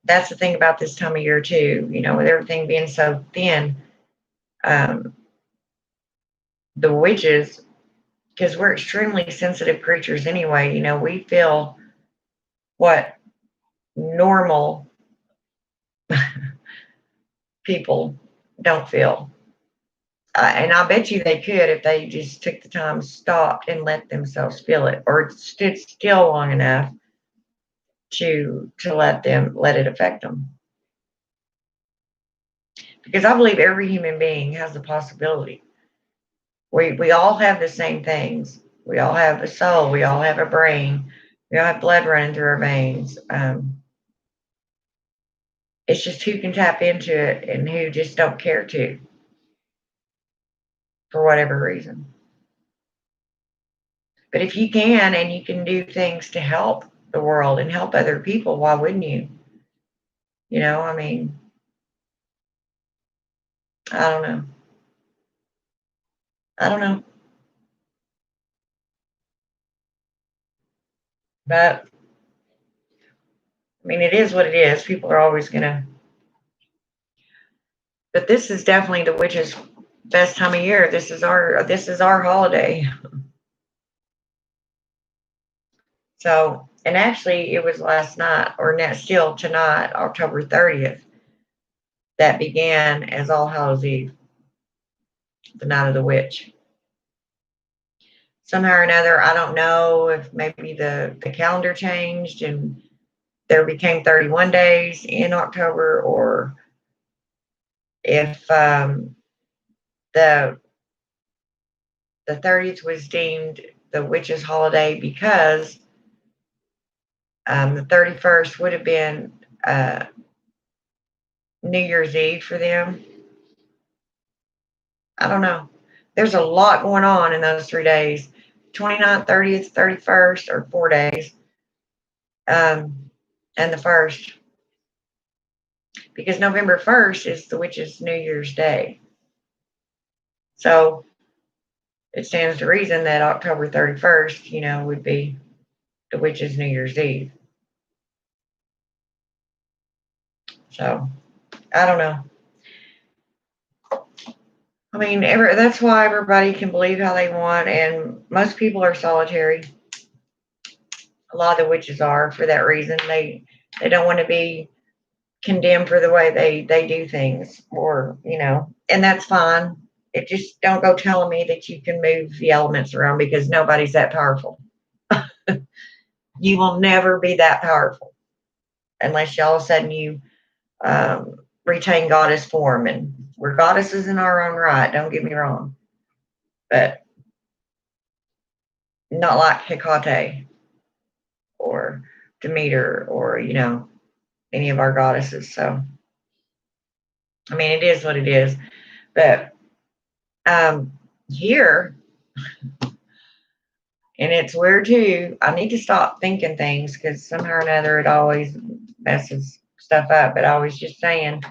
that's the thing about this time of year too. With everything being so thin, um, the witches, because we're extremely sensitive creatures anyway. We feel what normal people don't feel. And I bet you they could if they just took the time, stopped, and let themselves feel it, or stood still long enough to let it affect them. Because I believe every human being has the possibility. We all have the same things. We all have a soul. We all have a brain. We all have blood running through our veins. It's just who can tap into it and who just don't care to, for whatever reason. But if you can and you can do things to help the world and help other people, why wouldn't you? I mean, I don't know. I don't know. But I mean, it is what it is. People are always gonna. But this is definitely the witches' best time of year. This is our holiday. So, and actually, it was last night, or still tonight, October 30th, that began as All Hallows Eve, the night of the witch. Somehow or another, I don't know if maybe the calendar changed and there became 31 days in October, or if the the 30th was deemed the witches' holiday because the 31st would have been New Year's Eve for them. I don't know. There's a lot going on in those 3 days. 29th, 30th, 31st, or 4 days. And the first. Because November 1st is the witch's New Year's Day. So it stands to reason that October 31st, would be the witch's New Year's Eve. So I don't know. I mean, that's why everybody can believe how they want, and most people are solitary. A lot of the witches are for that reason. They don't want to be condemned for the way they do things, or and that's fine. It just don't go telling me that you can move the elements around because nobody's that powerful. You will never be that powerful unless all of a sudden you retain goddess form. And we're goddesses in our own right, don't get me wrong. But not like Hecate or Demeter or, any of our goddesses. So, I mean, it is what it is. But here, and it's weird too, I need to stop thinking things because somehow or another it always messes stuff up. But I was just saying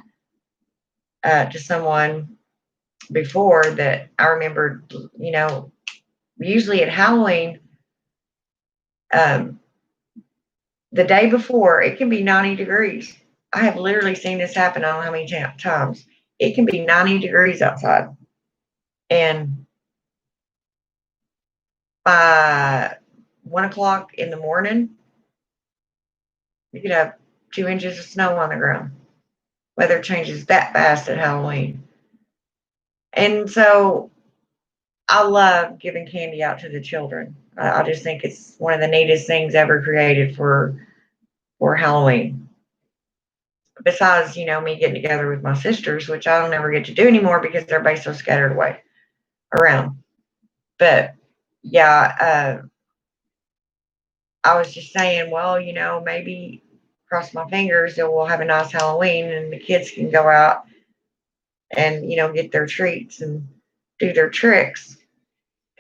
to someone before that I remembered, usually at Halloween, um, the day before, it can be 90 degrees. I have literally seen this happen I don't know how many times. It can be 90 degrees outside. And by 1 o'clock in the morning, you could have 2 inches of snow on the ground. Weather changes that fast at Halloween. And so I love giving candy out to the children. I just think it's one of the neatest things ever created for Halloween. Besides, me getting together with my sisters, which I don't ever get to do anymore because everybody's so scattered away around. But yeah, I was just saying, well, maybe cross my fingers that we'll have a nice Halloween and the kids can go out and, get their treats and do their tricks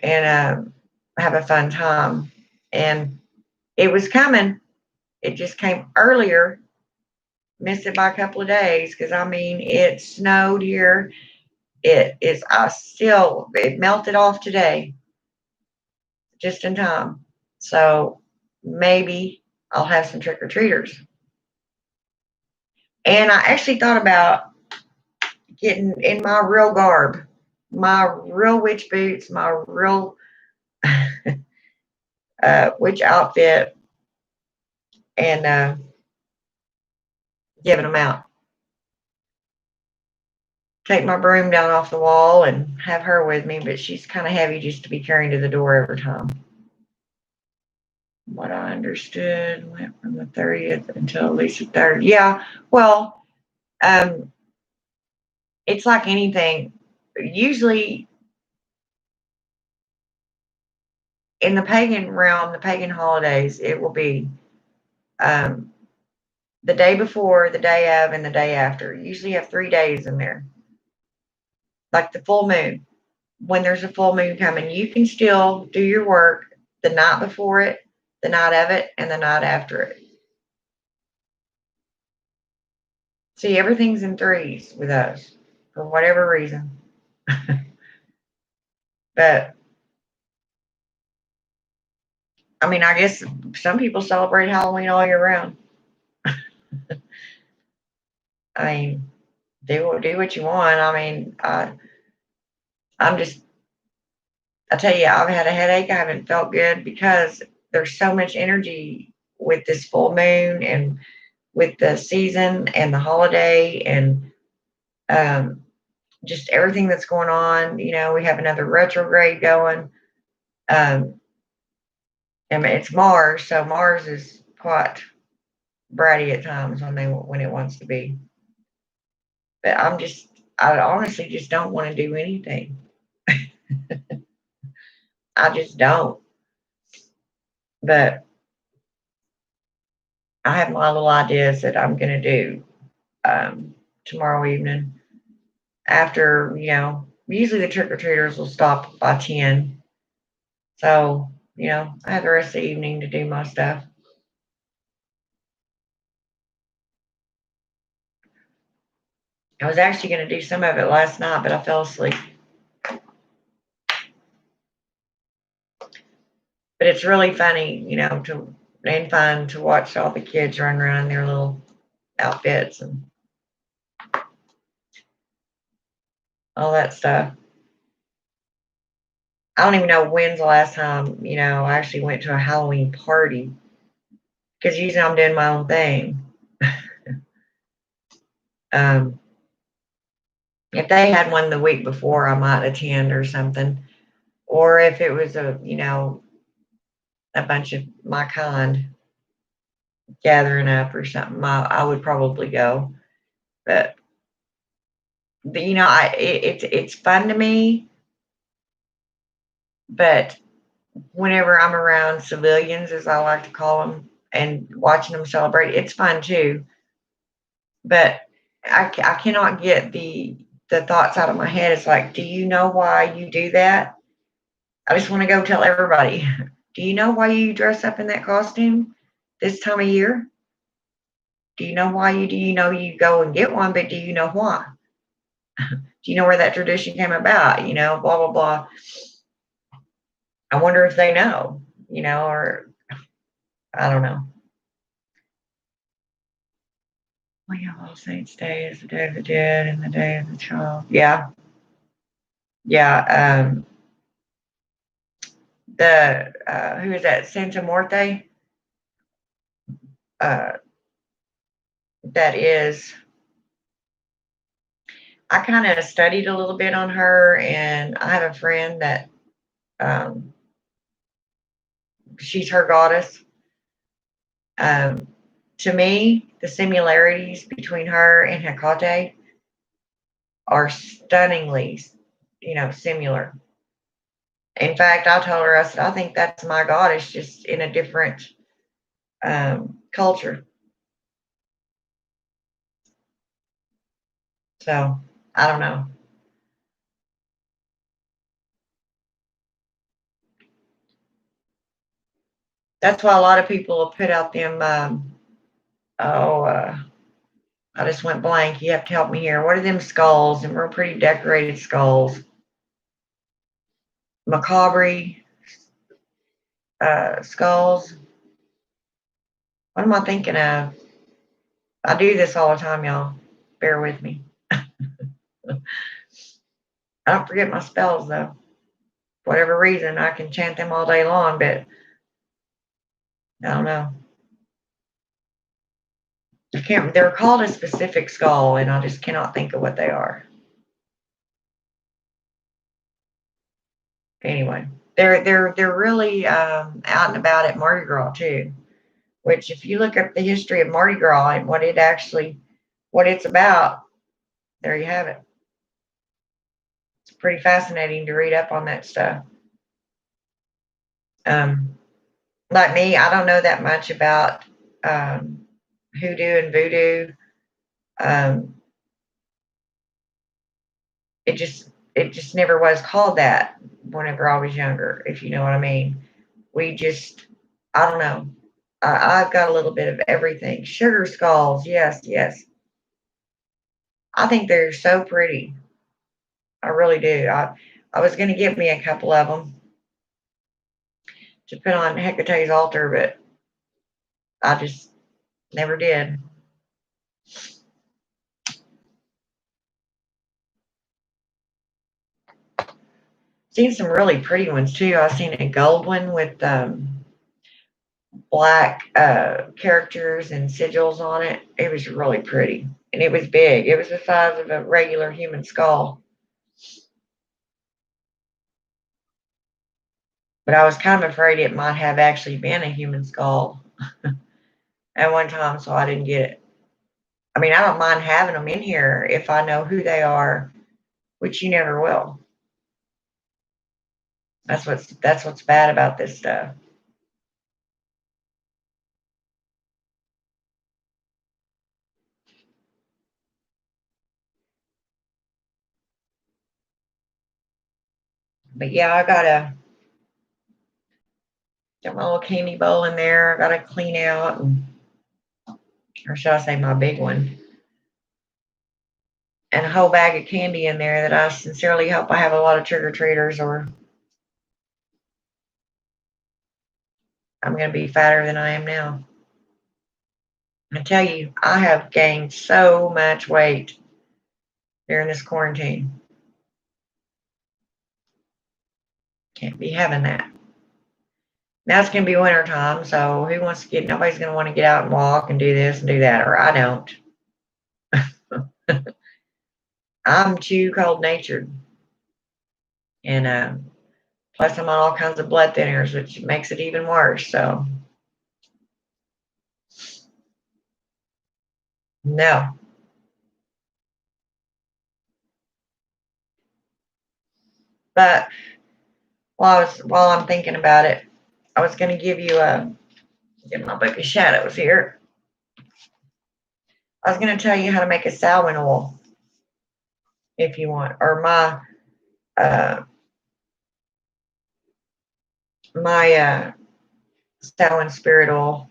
and have a fun time. And it was coming. It just came earlier. Missed it by a couple of days because I mean it snowed here. It melted off today just in time. So maybe I'll have some trick or treaters. And I actually thought about getting in my real garb, my real witch boots, my real witch outfit, and giving them out. Take my broom down off the wall and have her with me, but she's kind of heavy just to be carrying to the door every time. What I understood went from the 30th until at least the 3rd. Yeah, well, it's like anything. Usually in the pagan realm, the pagan holidays, it will be um, the day before, the day of, and the day after. Usually you have 3 days in there. Like the full moon. When there's a full moon coming, you can still do your work the night before it, the night of it, and the night after it. See, everything's in threes with us for whatever reason. But I mean, I guess some people celebrate Halloween all year round. I mean, do what you want. I mean, I'm just, I tell you, I've had a headache. I haven't felt good because there's so much energy with this full moon and with the season and the holiday and um, just everything that's going on. We have another retrograde going. I mean, it's Mars, so Mars is quite bratty at times when it wants to be. But I honestly just don't want to do anything. I just don't. But I have my little ideas that I'm going to do tomorrow evening. After, usually the trick or treaters will stop by 10. So, I have the rest of the evening to do my stuff. I was actually going to do some of it last night, but I fell asleep. But it's really funny, and fun to watch all the kids run around in their little outfits and all that stuff. I don't even know when's the last time, I actually went to a Halloween party because usually I'm doing my own thing. If they had one the week before, I might attend or something. Or if it was a a bunch of my kind gathering up or something, I would probably go. But it's fun to me. But whenever I'm around civilians, as I like to call them, and watching them celebrate, it's fun too. But I cannot get the thoughts out of my head. It's like, do you know why you do that? I just want to go tell everybody. Do you know why you dress up in that costume this time of year? Do you know why you do? You know you go and get one, but do you know why? Do you know where that tradition came about? Blah blah blah. I wonder if they know. Or I don't know. Well, yeah, All Saints Day is the Day of the Dead and the Day of the Child. Yeah, yeah. The who is that? Santa Muerte. Uh, that is. I kind of studied a little bit on her, and I have a friend that um, she's her goddess. Um, to me, the similarities between her and Hecate are stunningly, similar. In fact, I told her, I said, I think that's my goddess, just in a different culture. So I don't know. That's why a lot of people will put out them. Oh, I just went blank. You have to help me here. What are them skulls? And real pretty decorated skulls. Macabre skulls. What am I thinking of? I do this all the time, y'all. Bear with me. I don't forget my spells though. For whatever reason, I can chant them all day long, but I don't know. I can't. They're called a specific skull, and I just cannot think of what they are. Anyway, they're really out and about at Mardi Gras too. Which, if you look up the history of Mardi Gras and what it's about, there you have it. It's pretty fascinating to read up on that stuff. Um, like me, I don't know that much about um, hoodoo and voodoo. Um, it just never was called that whenever I was younger, if you know what I mean. We just, I don't know. I've got a little bit of everything. Sugar skulls, yes, yes. I think they're so pretty. I really do. I was going to get me a couple of them to put on Hecate's altar, but I just never did. Seen some really pretty ones too. I've seen a gold one with black characters and sigils on it. It was really pretty. And it was big. It was the size of a regular human skull. But I was kind of afraid it might have actually been a human skull at one time, so I didn't get it. I mean, I don't mind having them in here if I know who they are, which you never will. That's what's bad about this stuff. But yeah, got my little candy bowl in there. I gotta clean out, or should I say my big one, and a whole bag of candy in there that I sincerely hope I have a lot of trick or treaters, or I'm gonna be fatter than I am now. I tell you, I have gained so much weight during this quarantine. Can't be having that. Now it's gonna be winter time, so nobody's gonna want to get out and walk and do this and do that, or I don't. I'm too cold natured. And Plus, I'm on all kinds of blood thinners, which makes it even worse. So, no. But while I'm thinking about it, I was going to give you get my book of shadows here. I was going to tell you how to make a Samhain oil if you want, or uh, my Samhain spirit oil.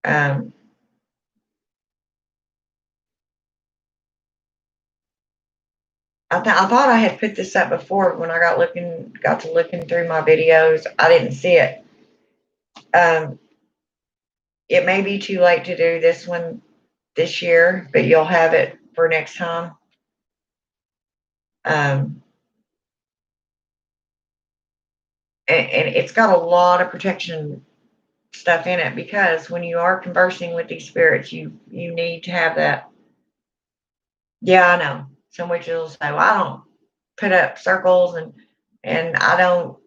Um, I thought I had put this up before when I got to looking through my videos. I didn't see it. Um, it may be too late to do this one this year, but you'll have it for next time. Um, and it's got a lot of protection stuff in it because when you are conversing with these spirits, you need to have that. Yeah, I know. Some witches will say, "Well, I don't put up circles and I don't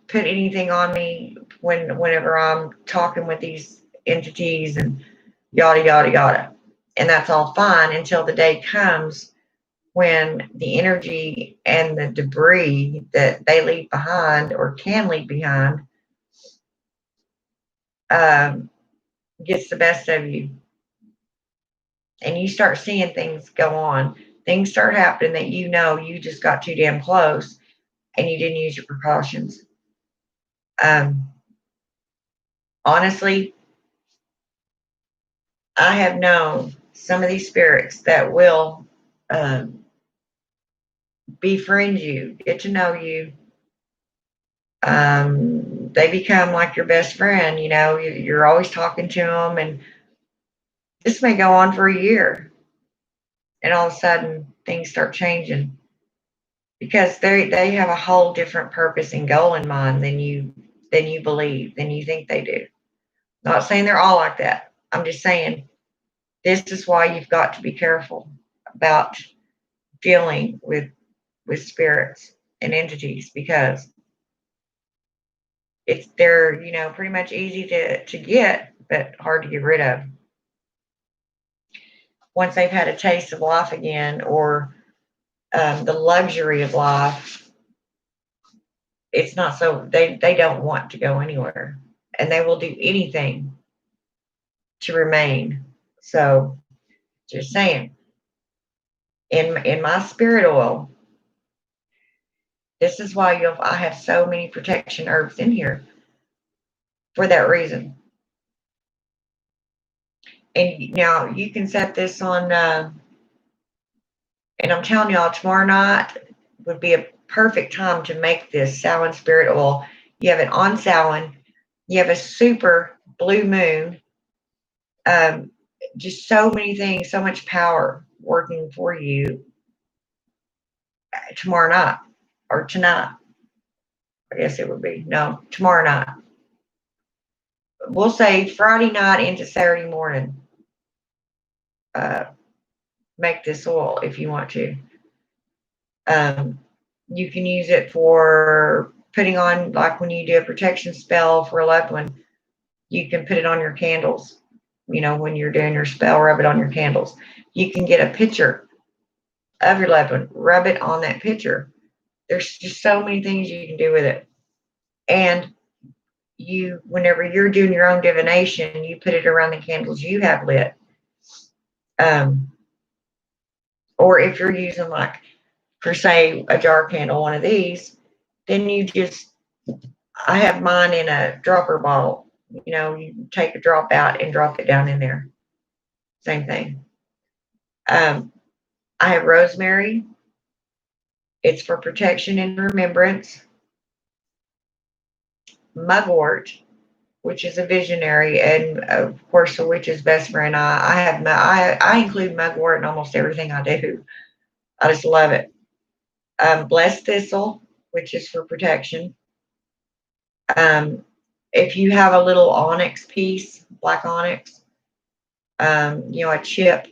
put anything on me whenever I'm talking with these entities and yada yada yada." And that's all fine until the day comes when the energy and the debris that they leave behind or can leave behind um, gets the best of you. And you start seeing things go on. Things start happening that you just got too damn close and you didn't use your precautions. Um, Honestly, I have known some of these spirits that will befriend you, get to know you. They become like your best friend. You're always talking to them, and this may go on for a year, and all of a sudden things start changing because they have a whole different purpose and goal in mind than you believe, than you think they do. Not saying they're all like that. I'm just saying this is why you've got to be careful about dealing with spirits and entities because they're pretty much easy to get but hard to get rid of once they've had a taste of life again or the luxury of life. It's not so they don't want to go anywhere and they will do anything to remain. So just saying, in my spirit oil, this is why I have so many protection herbs in here for that reason. And now you can set this on, and I'm telling y'all, tomorrow night would be a perfect time to make this Samhain spirit oil. You have it on Samhain. You have a super blue moon. Um, just so many things, so much power working for you tomorrow night or tonight. I guess it would be. No, tomorrow night. We'll say Friday night into Saturday morning. Uh, make this oil if you want to. Um, you can use it for putting on, like when you do a protection spell for a loved one, you can put it on your candles. When you're doing your spell, rub it on your candles. You can get a picture of your loved one, rub it on that picture. There's just so many things you can do with it. And whenever you're doing your own divination, you put it around the candles you have lit. Or if you're using like for say a jar candle, one of these, then I have mine in a dropper bottle. You take a drop out and drop it down in there. Same thing. I have rosemary. It's for protection and remembrance. Mugwort, which is a visionary, and of course the witch's best friend. I include mugwort in almost everything I do. I just love it. Blessed thistle, which is for protection. Um, if you have a little onyx piece, black onyx, a chip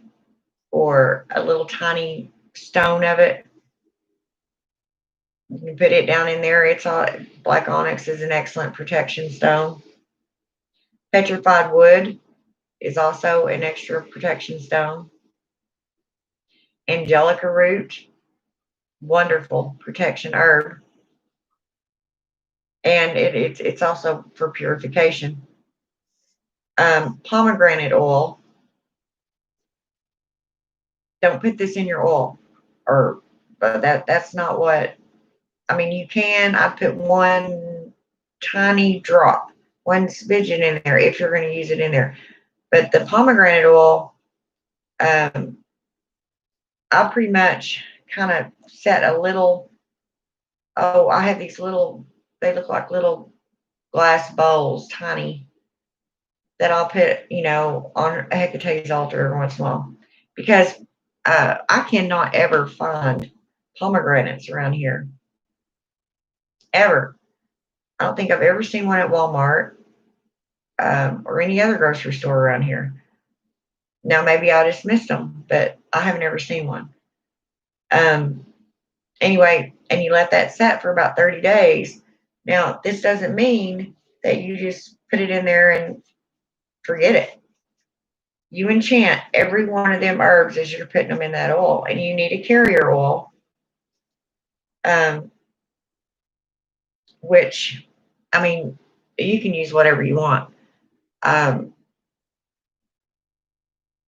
or a little tiny stone of it. You can put it down in there. It's all black onyx is an excellent protection stone. Petrified wood is also an extra protection stone. Angelica root, wonderful protection herb. And it's also for purification. Pomegranate oil. Don't put this in your oil, but that's not what. I mean, you can. I put one tiny drop, one smidgen in there if you're going to use it in there. But the pomegranate oil, I pretty much kind of set a little. Oh, I have these little. They look like little glass bowls, tiny, that I'll put, on a Hecate's altar every once in a while, because I cannot ever find pomegranates around here, ever. I don't think I've ever seen one at Walmart or any other grocery store around here. Now, maybe I just missed them, but I haven't ever seen one. Anyway, and you let that set for about 30 days. Now, this doesn't mean that you just put it in there and forget it. You enchant every one of them herbs as you're putting them in that oil, and you need a carrier oil, which, I mean, you can use whatever you want.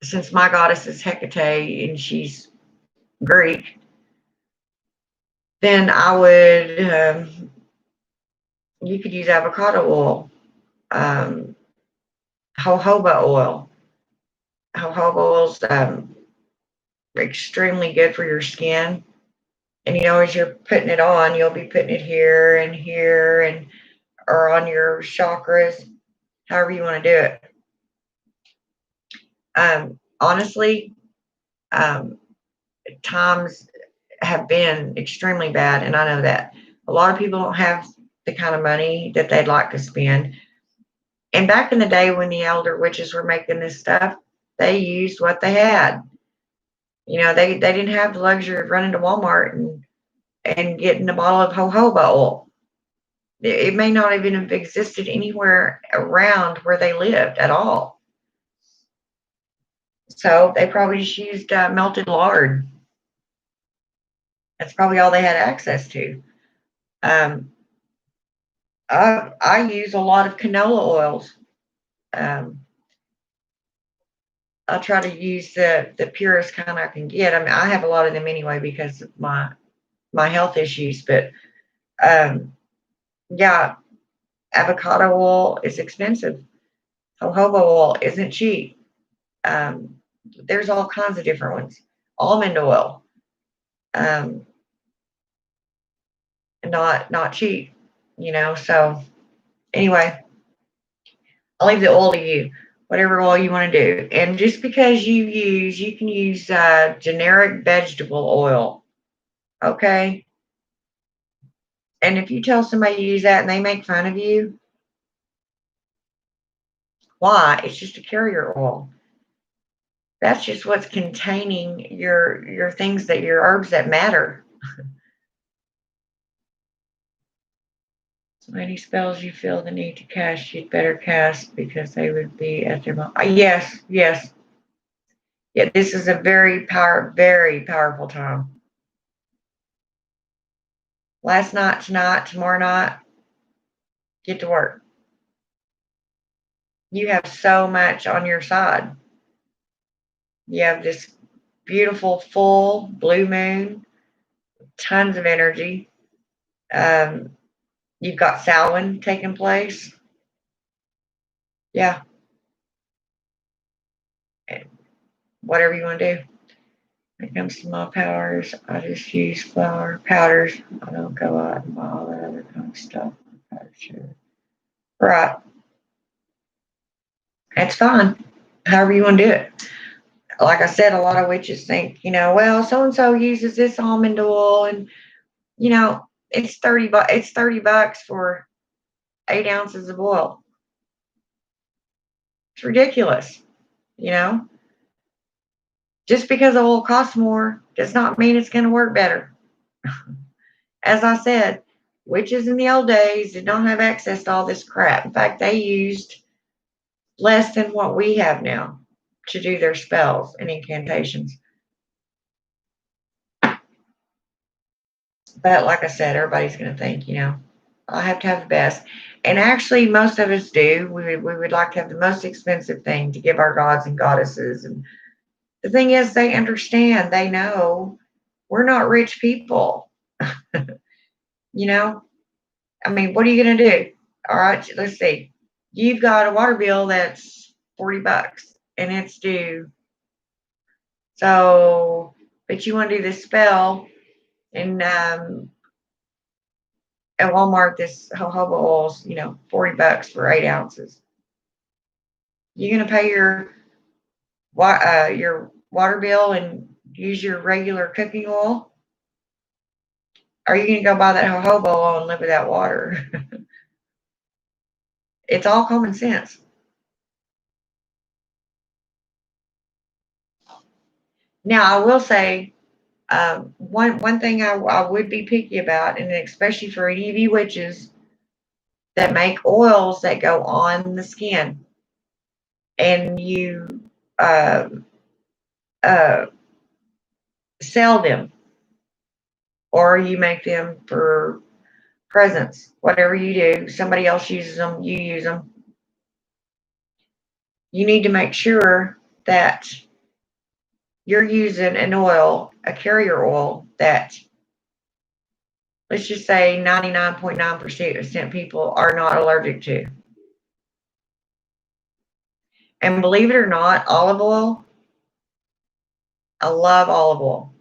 Since my goddess is Hecate and she's Greek, then I would, you could use avocado oil, jojoba oil. Jojoba oil's extremely good for your skin. And as you're putting it on, you'll be putting it here and or on your chakras, however you want to do it. Honestly, times have been extremely bad, and I know that. A lot of people don't have the kind of money that they'd like to spend. And back in the day when the elder witches were making this stuff, they used what they had. They didn't have the luxury of running to Walmart and getting a bottle of jojoba oil. It may not even have existed anywhere around where they lived at all. So they probably just used melted lard. That's probably all they had access to. I use a lot of canola oils. I try to use the purest kind I can get. I mean, I have a lot of them anyway because of my health issues. But yeah, avocado oil is expensive. Jojoba oil isn't cheap. There's all kinds of different ones. Almond oil, not cheap. So anyway, I'll leave the oil to you. Whatever oil you want to do. And just because you can use generic vegetable oil. Okay. And if you tell somebody to use that and they make fun of you, why? It's just a carrier oil. That's just what's containing your things, that your herbs that matter. So any spells you feel the need to cast, you'd better cast because they would be at their moment. Yes. Yeah, this is a very powerful time. Last night, tonight, tomorrow night, get to work. You have so much on your side. You have this beautiful full blue moon, tons of energy. You've got Samhain taking place. Yeah. Whatever you want to do. When it comes to my powers, I just use flower powders. I don't go out and buy all that other kind of stuff. Right. That's fine. However you want to do it. Like I said, a lot of witches think, well, so and so uses this almond oil, and it's $30 for 8 ounces of oil. It's ridiculous. Just because oil costs more does not mean it's going to work better. As I said, witches in the old days did not have access to all this crap. In fact, they used less than what we have now to do their spells and incantations. But like I said, everybody's going to think, I have to have the best. And actually, most of us do. We would like to have the most expensive thing to give our gods and goddesses. And the thing is, they understand, they know we're not rich people. you know, I mean, what are you going to do? All right, let's see. You've got a water bill that's $40 and it's due. So, but you want to do this spell and at Walmart, this jojoba oil's, $40 for 8 ounces. You're gonna pay your water bill and use your regular cooking oil, or are you gonna go buy that jojoba oil and live without water? It's all common sense. Now, I will say one thing I would be picky about, and especially for any of you witches that make oils that go on the skin, and you uh, uh, sell them or you make them for presents, whatever you do, somebody else uses them, you use them. You need to make sure that you're using an oil, a carrier oil that, let's just say 99.9% people are not allergic to. And believe it or not, olive oil, I love olive oil,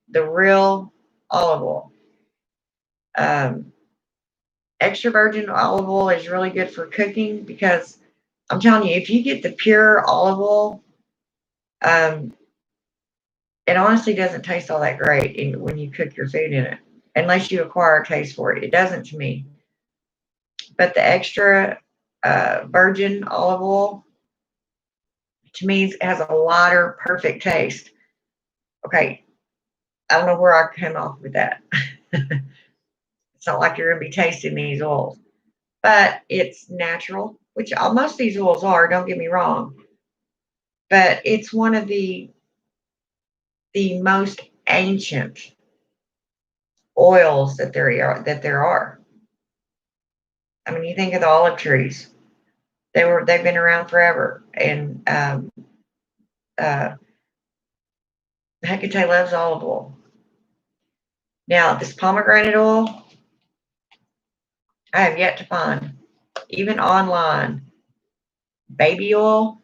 the real olive oil. Um, Extra virgin olive oil is really good for cooking because I'm telling you, if you get the pure olive oil, um, it honestly doesn't taste all that great when you cook your food in it, unless you acquire a taste for it. It doesn't to me. But the extra virgin olive oil, to me, has a lighter, perfect taste. Okay, I don't know where I came off with that. It's not like you're going to be tasting these oils, but it's natural, which most of these oils are. Don't get me wrong, but it's one of the most ancient oils that there are. I mean, you think of the olive trees; they've been around forever, and uh, Hecate loves olive oil. Now, this pomegranate oil, I have yet to find, even online. Baby oil.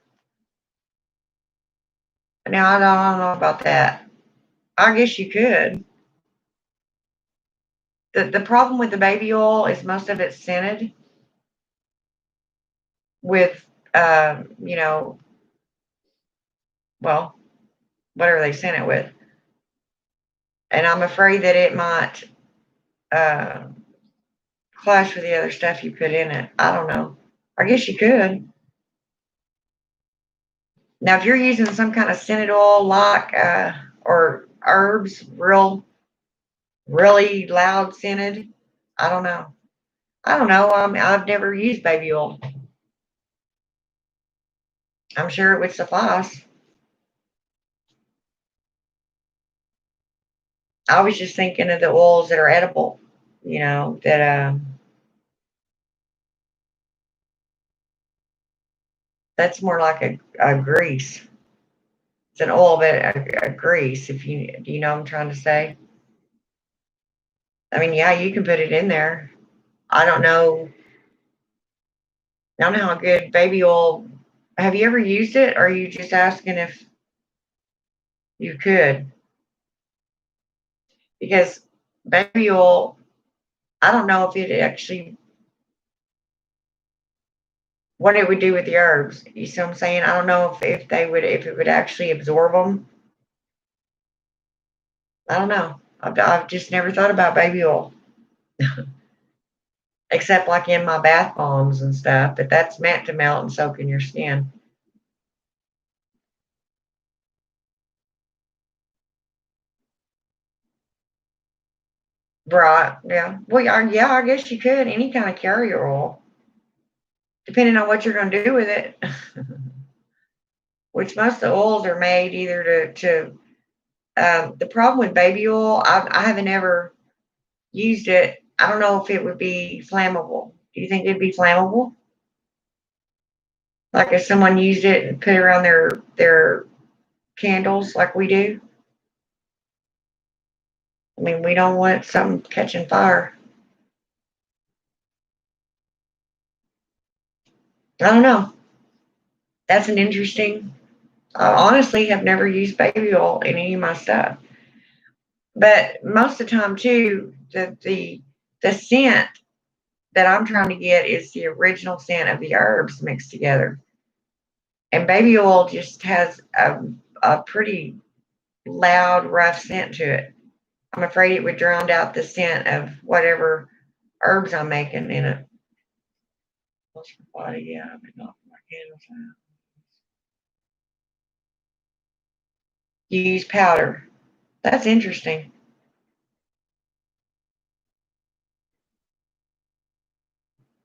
Now, I don't know about that. I guess you could. The problem with the baby oil is most of it's scented with, you know, well, whatever they scent it with. And I'm afraid that it might uh, clash with the other stuff you put in it. I don't know. I guess you could. Now, if you're using some kind of scented oil like or herbs, really loud scented, I don't know. I don't know. I've never used baby oil. I'm sure it would suffice. I was just thinking of the oils that are edible, that that's more like a grease. It's an oil, but a grease. If you do, you know what I'm trying to say? I mean, yeah, you can put it in there. I don't know. I don't know how good baby oil. Have you ever used it, or are you just asking if you could? Because baby oil, I don't know if it actually what it would do with the herbs. You see what I'm saying? I don't know if it would actually absorb them. I don't know. I've just never thought about baby oil, except like in my bath bombs and stuff. But that's meant to melt and soak in your skin. Right. Yeah. Well, yeah, I guess you could. Any kind of carrier oil, depending on what you're going to do with it. Which most of the oils are made either to the problem with baby oil, I haven't ever used it. I don't know if it would be flammable. Do you think it'd be flammable? Like if someone used it and put it around their candles like we do? I mean, we don't want something catching fire. I don't know. That's an interesting. I honestly have never used baby oil in any of my stuff, but most of the time too, the scent that I'm trying to get is the original scent of the herbs mixed together. And baby oil just has a pretty loud, rough scent to it. I'm afraid it would drown out the scent of whatever herbs I'm making in it. What's my body? Yeah, I've been off my candles now. You use powder. That's interesting.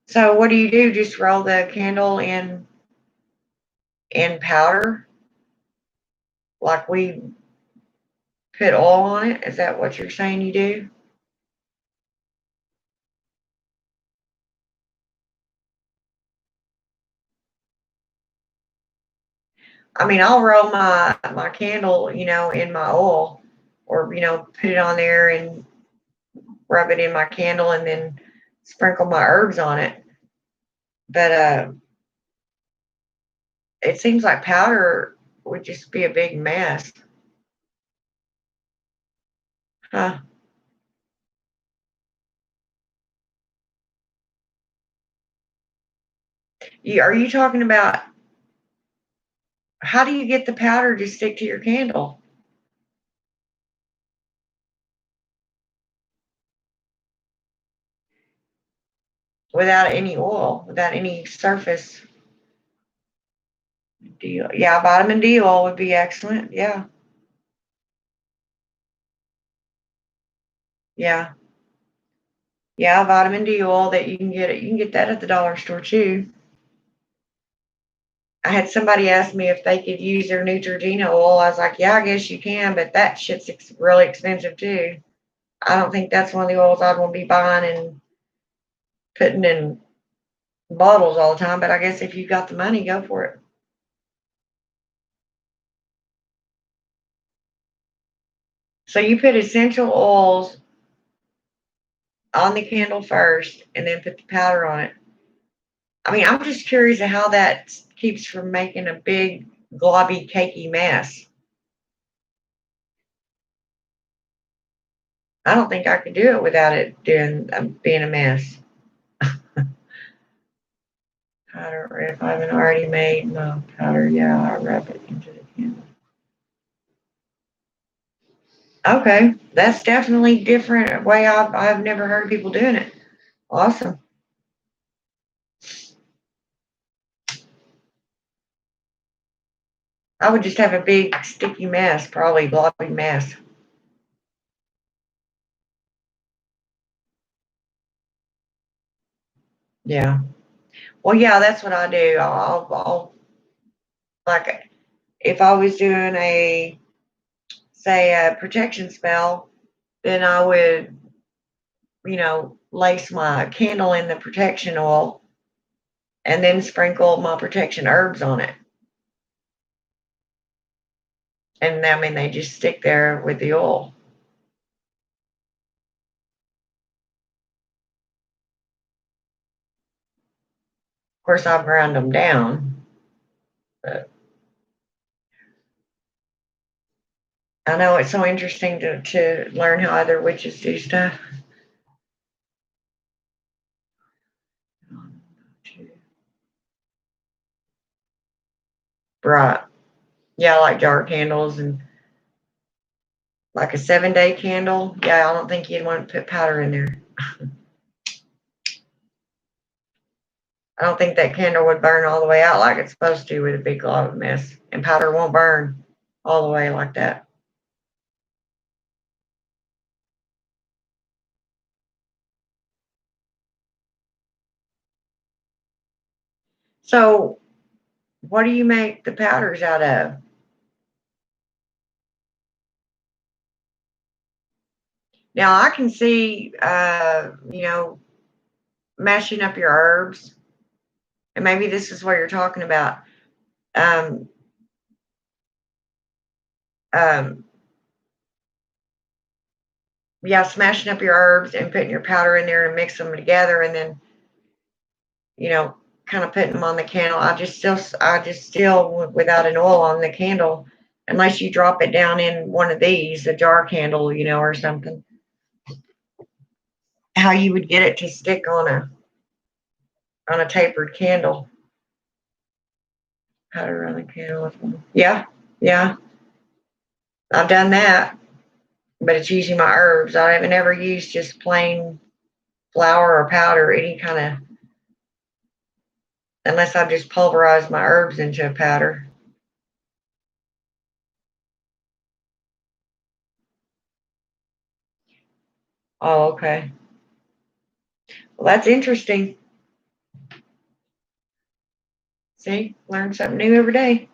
So what do you do? Just roll the candle in powder, like we put oil on it? Is that what you're saying you do? I mean, I'll roll my candle, in my oil, or put it on there and rub it in my candle, and then sprinkle my herbs on it. But it seems like powder would just be a big mess. Huh? Are you talking about how do you get the powder to stick to your candle without any oil, without any surface deal? Yeah, vitamin D oil would be excellent. Yeah, yeah, yeah. Vitamin D oil that you can get it. You can get that at the dollar store too. I had somebody ask me if they could use their Neutrogena oil. I was like, yeah, I guess you can, but that shit's really expensive too. I don't think that's one of the oils I'd want to be buying and putting in bottles all the time. But I guess if you got the money, go for it. So you put essential oils on the candle first and then put the powder on it. I mean, I'm just curious of how that keeps from making a big, globby, cakey mess. I don't think I could do it without it being a mess. Powder, if I haven't already made my powder, yeah, I rub it into the candle. Okay, that's definitely different way I've never heard people doing it. Awesome. I would just have a big sticky mess, probably gloppy mess. Yeah. Well, yeah, that's what I do. I'll like if I was doing a say a protection spell, then I would lace my candle in the protection oil and then sprinkle my protection herbs on it. And I mean they just stick there with the oil. Of course, I've ground them down, but I know it's so interesting to learn how other witches do stuff. Right. Yeah, I like jar candles and like a 7-day candle. Yeah, I don't think you'd want to put powder in there. I don't think that candle would burn all the way out like it's supposed to with a big glob of mess. And powder won't burn all the way like that. So, what do you make the powders out of? Now, I can see, mashing up your herbs, and maybe this is what you're talking about. Um, um, yeah, smashing up your herbs and putting your powder in there and mix them together, and then you know, kind of putting them on the candle. I just still without an oil on the candle, unless you drop it down in one of these, a jar candle, or something. How you would get it to stick on a tapered candle. Powder on the candle. Yeah, yeah, I've done that, but it's usually my herbs. I haven't ever used just plain flour or powder, any kind of, unless I just pulverize my herbs into a powder. Oh, okay. Well, that's interesting. See, learn something new every day.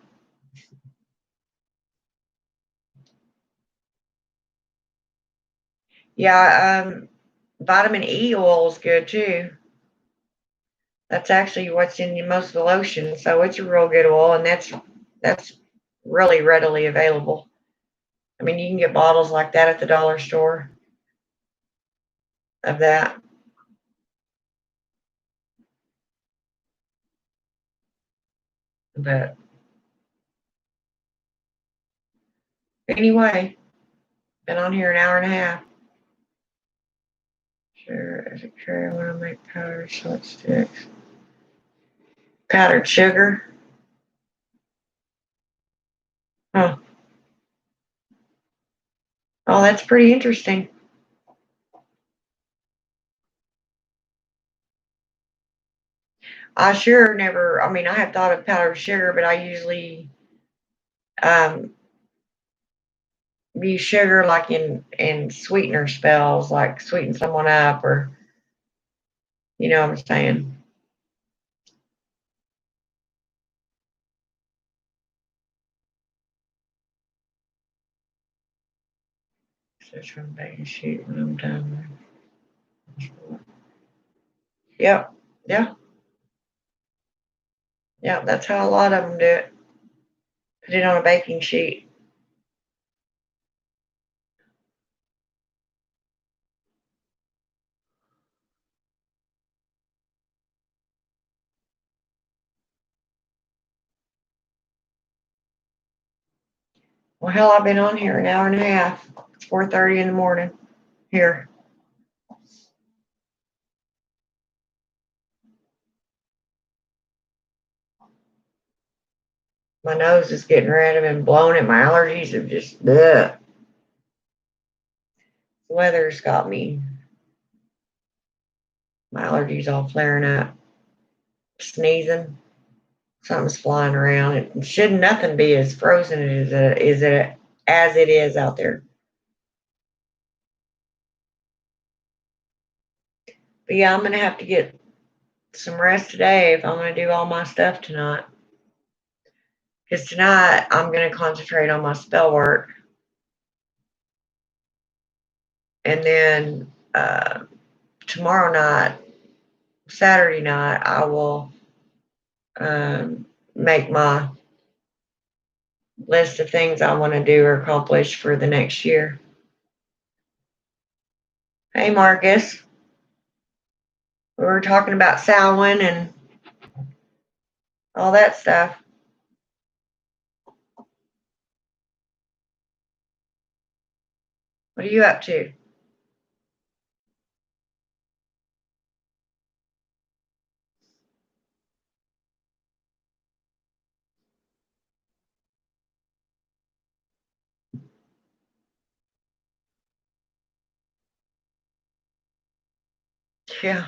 Yeah, vitamin E oil is good too. That's actually what's in most of the lotion, so it's a real good oil, and that's really readily available. I mean, you can get bottles like that at the dollar store of that. But anyway, been on here an hour and a half. Sure, as a carrier, I want to make powdered short sticks. Powdered sugar. Oh, oh, that's pretty interesting. I sure never. I mean, I have thought of powdered sugar, but I usually um, use sugar like in sweetener spells, like sweeten someone up, or you know what I'm saying. Search from baking sheet when I'm done. Yep, yeah, yeah. That's how a lot of them do it. Put it on a baking sheet. Well, hell, I've been on here an hour and a half. It's 4:30 in the morning here. My nose is getting red. I've been blowing it. My allergies have just, ugh. The weather's got me. My allergies all flaring up. Sneezing. Something's flying around. It should nothing be as frozen as it is out there. But yeah, I'm gonna have to get some rest today if I'm gonna do all my stuff tonight. Because tonight I'm gonna concentrate on my spell work, and then tomorrow night, Saturday night, I will make my list of things I want to do or accomplish for the next year. Hey, Marcus, we were talking about Samhain and all that stuff. What are you up to? Yeah.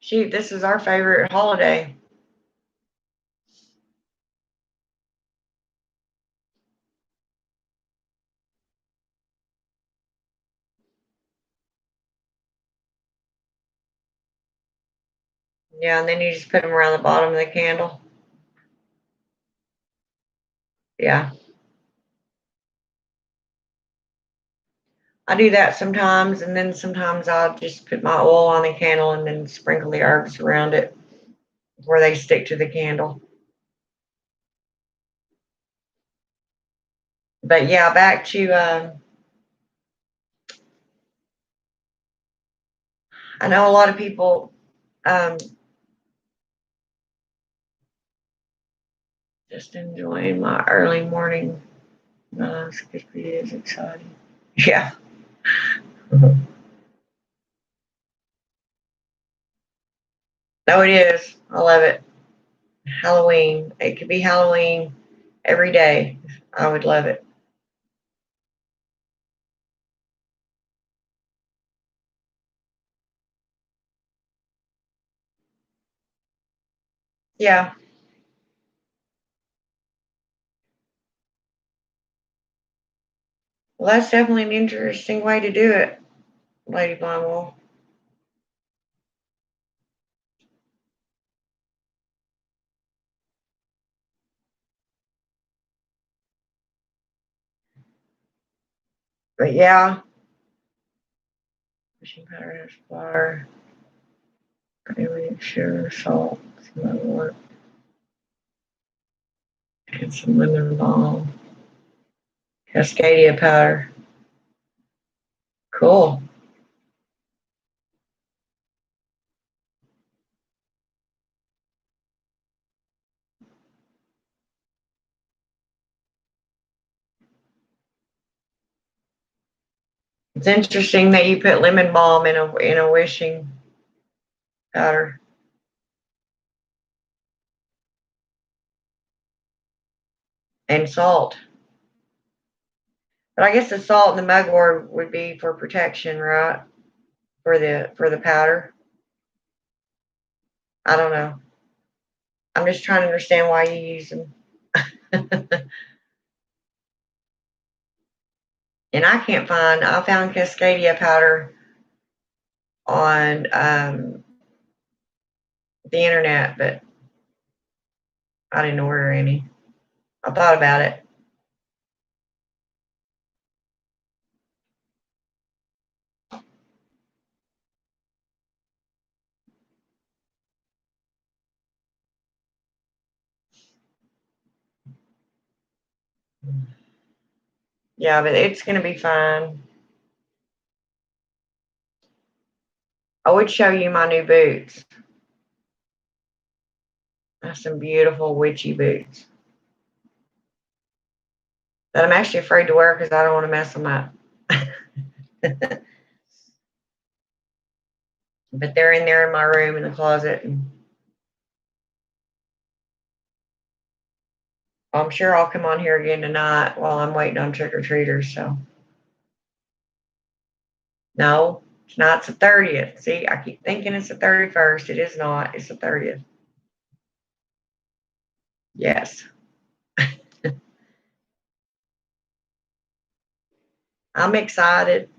Shoot, this is our favorite holiday. Yeah, and then you just put them around the bottom of the candle. Yeah. I do that sometimes, and then sometimes I'll just put my oil on the candle and then sprinkle the herbs around it where they stick to the candle. But yeah, back to I know a lot of people um, just enjoying my early morning. It's good for you. It's exciting. Yeah. No, it is. I love it. Halloween. It could be Halloween every day. I would love it. Yeah. Well, that's definitely an interesting way to do it, Lady Blindwell. But yeah, fishing powder has flour, alien sugar, salt, some other one, and some lemon balm. Cascadia powder. Cool. It's interesting that you put lemon balm in a wishing powder and salt. But I guess the salt and the mugwort would be for protection, right? For the powder. I don't know. I'm just trying to understand why you use them. And I can't find. I found Cascadia powder on the internet, but I didn't order any. I thought about it. Yeah, but it's gonna be fine. I would show you my new boots. I have some beautiful witchy boots that I'm actually afraid to wear because I don't want to mess them up. But they're in there in my room in the closet, and I'm sure I'll come on here again tonight while I'm waiting on trick or treaters. So no, it's not. It's the 30th. See, I keep thinking it's the 31st. It is not. It's the 30th. Yes, I'm excited.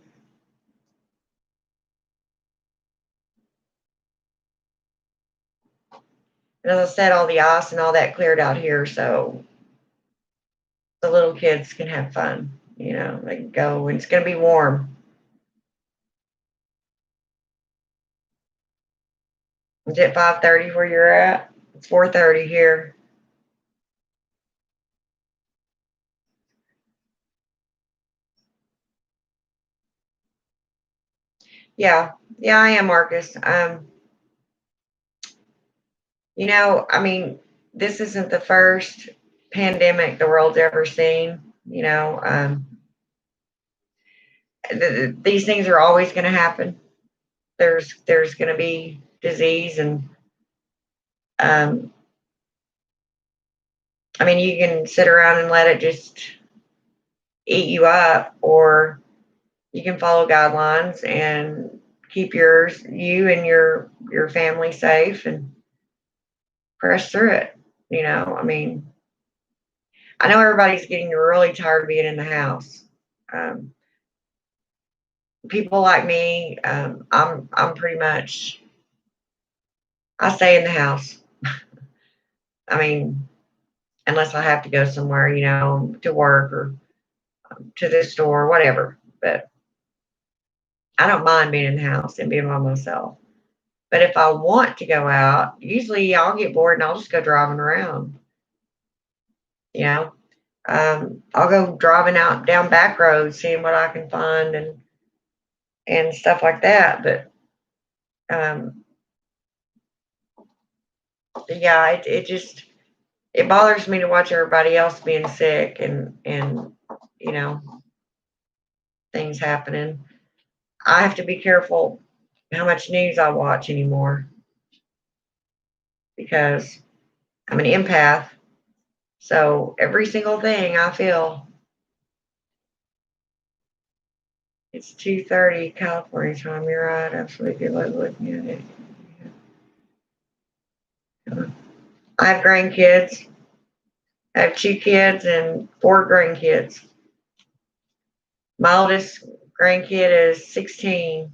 And as I said, all the ice and all that cleared out here, so the little kids can have fun. You know, they can go, and it's going to be warm. Is it 5:30 where you're at? It's 4:30 here. Yeah, yeah, I am, Marcus. I mean, this isn't the first pandemic the world's ever seen. These things are always going to happen. There's going to be disease, and um, I mean, you can sit around and let it just eat you up, or you can follow guidelines and keep you and your family safe and press through it. I mean, I know everybody's getting really tired of being in the house. Um, People like me, I'm pretty much I stay in the house. I mean, unless I have to go somewhere, to work or to the store, whatever. But I don't mind being in the house and being by myself. But if I want to go out, usually I'll get bored and I'll just go driving around. You know, I'll go driving out down back roads, seeing what I can find and stuff like that. But um, yeah, it just it bothers me to watch everybody else being sick and you know things happening. I have to be careful how much news I watch anymore because I'm an empath. So every single thing I feel. It's 2:30 California time. You're right. Absolutely. Looking at it. I have grandkids. I have 2 kids and 4 grandkids. My oldest grandkid is 16.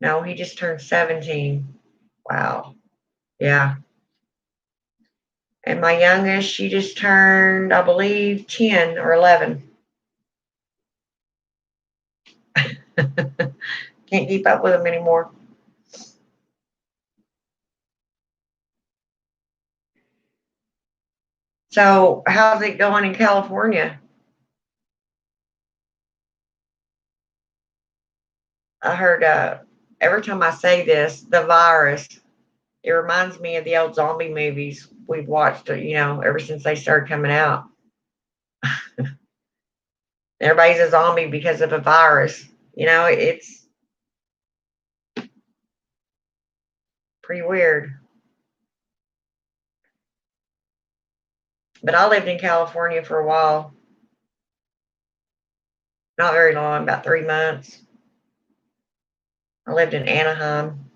No, he just turned 17. Wow. Yeah. And my youngest, she just turned, I believe, 10 or 11. Can't keep up with them anymore. So, how's it going in California? I heard every time I say this, the virus, it reminds me of the old zombie movies we've watched, ever since they started coming out. Everybody's a zombie because of a virus. It's pretty weird. But I lived in California for a while. Not very long, about 3 months. I lived in Anaheim.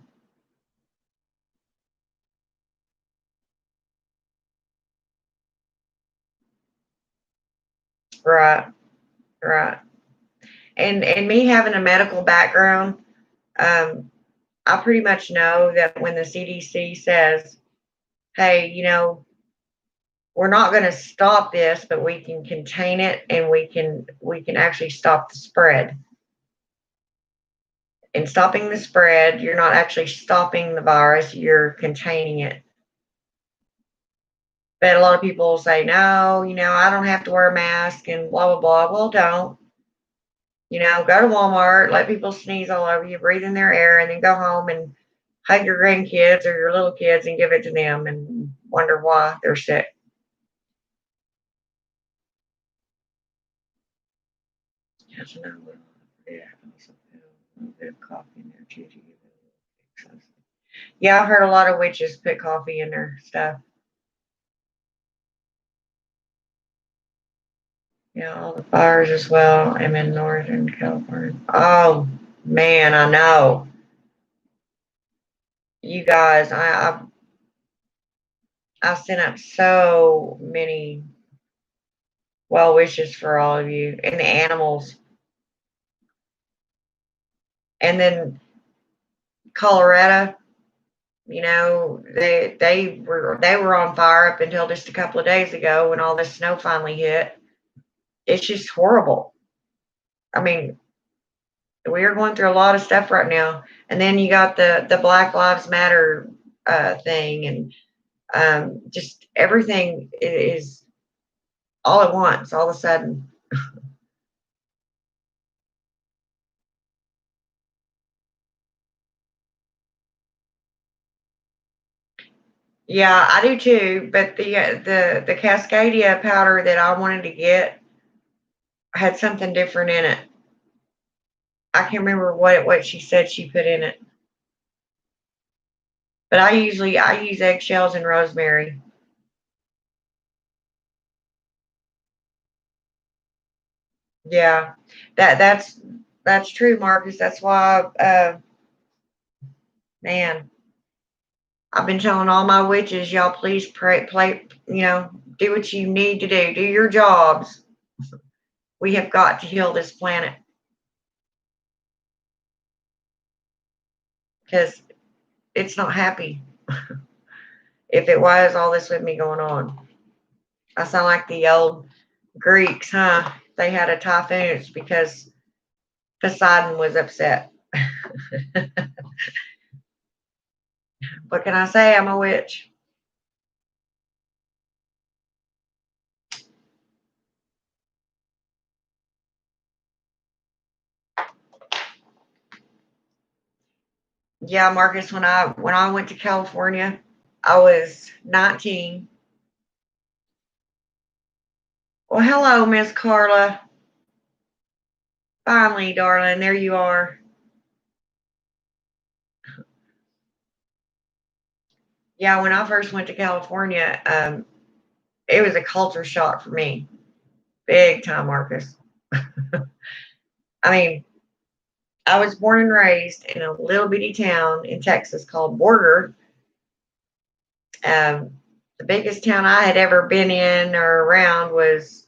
Right, right. And me having a medical background, um, I pretty much know that when the CDC says, "Hey, we're not going to stop this, but we can contain it, and we can actually stop the spread." In stopping the spread, you're not actually stopping the virus, you're containing it. But a lot of people say, no, I don't have to wear a mask and blah, blah, blah. Well, don't. Go to Walmart, let people sneeze all over you, breathe in their air, and then go home and hug your grandkids or your little kids and give it to them and wonder why they're sick. Yes, no, yeah, also a little bit of coffee in there too to give it a little kick. Yeah, I've heard a lot of witches put coffee in their stuff. Yeah, all the fires as well. I'm in Northern California. Oh man, I know. You guys, I've sent up so many well wishes for all of you and the animals. And then Colorado, they were on fire up until just a couple of days ago when all this snow finally hit. It's just horrible. I mean, we are going through a lot of stuff right now. And then you got the Black Lives Matter thing, and just everything is all at once, all of a sudden. Yeah, I do too. But the Cascadia powder that I wanted to get had something different in it. I can't remember what she said she put in it. But I use eggshells and rosemary. Yeah, that's true, Marcus. That's why, man, I've been telling all my witches, y'all please pray, play, do what you need to do. Do your jobs. We have got to heal this planet because it's not happy. If it was, all this would be going on. I sound like the old Greeks, huh? They had a typhoon. It's because Poseidon was upset. What can I say? I'm a witch. Yeah, Marcus, when I went to California, I was 19. Well, hello, Miss Carla. Finally, darling, there you are. Yeah, when I first went to California, it was a culture shock for me. Big time, Marcus. I mean, I was born and raised in a little bitty town in Texas called Borger. Um, the biggest town I had ever been in or around was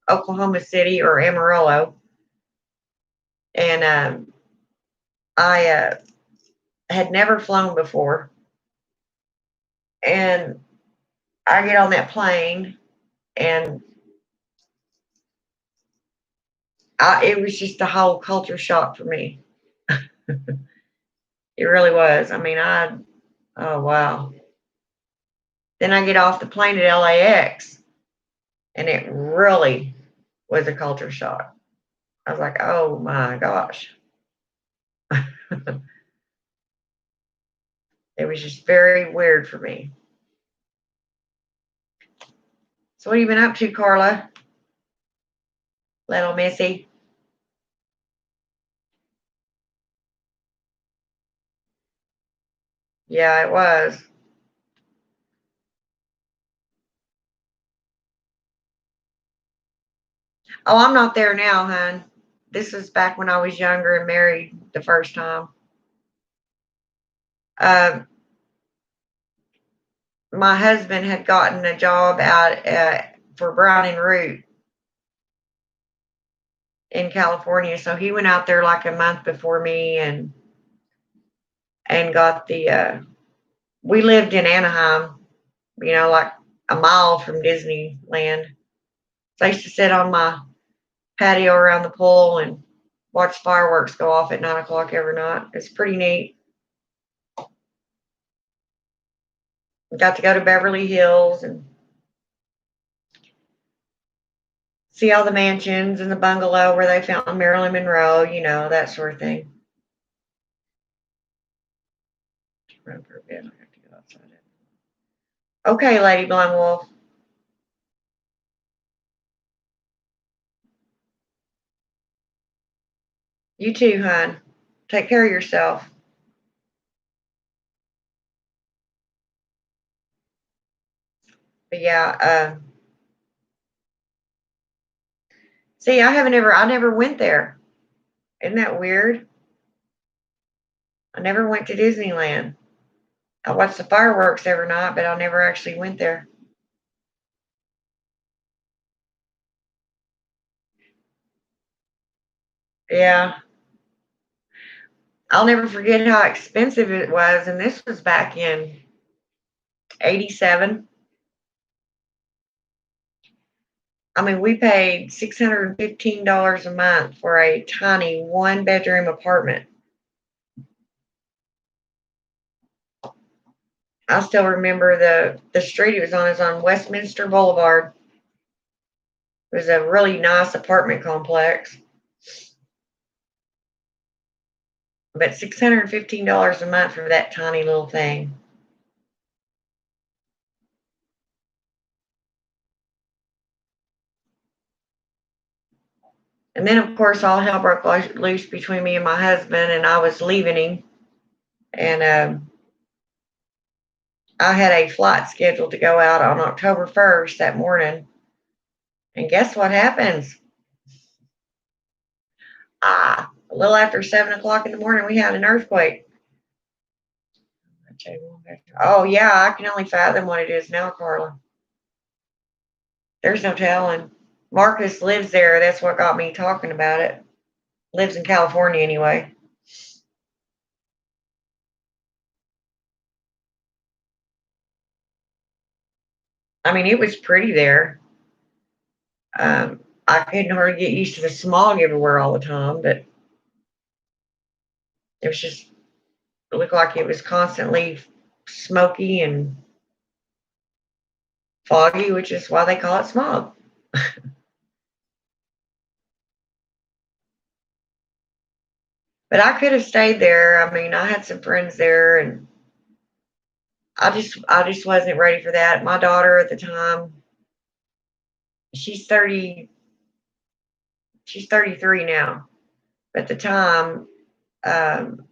Oklahoma City or Amarillo. And I had never flown before. And I get on that plane, and it was just a whole culture shock for me. It really was. I mean, oh, wow. Then I get off the plane at LAX, and it really was a culture shock. I was like, oh my gosh. It was just very weird for me. So, what have you been up to, Carla? Little Missy? Yeah, it was. Oh, I'm not there now, hon. This is back when I was younger and married the first time. Um, my husband had gotten a job out for Brown and Root in California, so he went out there like a month before me and got the. We lived in Anaheim, like a mile from Disneyland. So I used to sit on my patio around the pool and watch fireworks go off at 9 o'clock every night. It's pretty neat. Got to go to Beverly Hills and see all the mansions and the bungalow where they found Marilyn Monroe, that sort of thing. Run for a bit. I have to go outside. Okay, Lady Blind Wolf. You too, hon. Take care of yourself. But yeah, see, I never went there. Isn't that weird? I never went to Disneyland. I watched the fireworks every night, but I never actually went there. Yeah, I'll never forget how expensive it was, and this was back in '87. I mean, we paid $615 a month for a tiny one-bedroom apartment. I still remember the street it was on. Is on Westminster Boulevard. It was a really nice apartment complex, but $615 a month for that tiny little thing. And then, of course, all hell broke loose between me and my husband, and I was leaving him. And I had a flight scheduled to go out on October 1st that morning. And guess what happens? A little after 7 o'clock in the morning, we had an earthquake. Oh, yeah, I can only fathom what it is now, Carla. There's no telling. Marcus lives there. That's what got me talking about it. Lives in California anyway. I mean, it was pretty there. I couldn't hardly get used to the smog everywhere all the time, but it was just it looked like it was constantly smoky and foggy, which is why they call it smog. But I could have stayed there. I mean, I had some friends there, and I just wasn't ready for that. My daughter at the time, she's 30, she's 33 now. But at the time, um,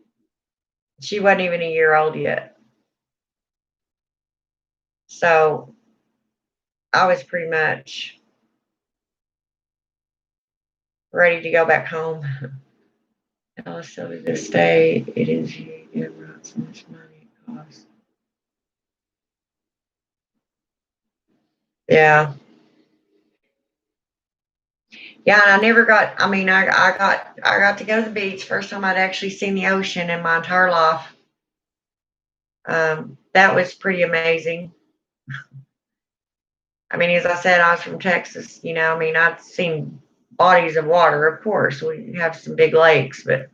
she wasn't even a year old yet. So I was pretty much ready to go back home. Also, to this day, it is you get around so much money it costs. Yeah. Yeah, and I never got I mean, I got to go to the beach. First time I'd actually seen the ocean in my entire life. That was pretty amazing. I mean, as I said, I was from Texas, I mean, I'd seen bodies of water, of course. We have some big lakes, but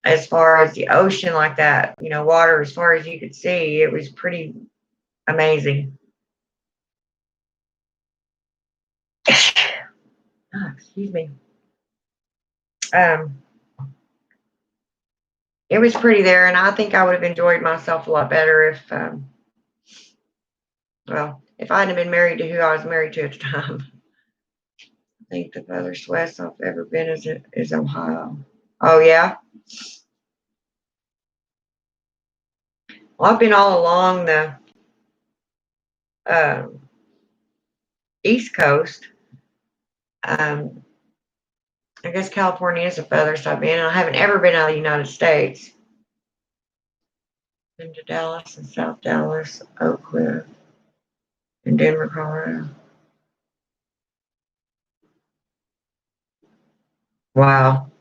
as far as the ocean like that, water as far as you could see, it was pretty amazing. Oh, excuse me. Um, it was pretty there, and I think I would have enjoyed myself a lot better if I hadn't been married to who I was married to at the time. I think the furthest west I've ever been is Ohio. Oh yeah. Well, I've been all along the uh, East Coast. Um, I guess California is the furthest I've been. I haven't ever been out of the United States. Been to Dallas and South Dallas, Oak Cliff, and Denver, Colorado. Wow.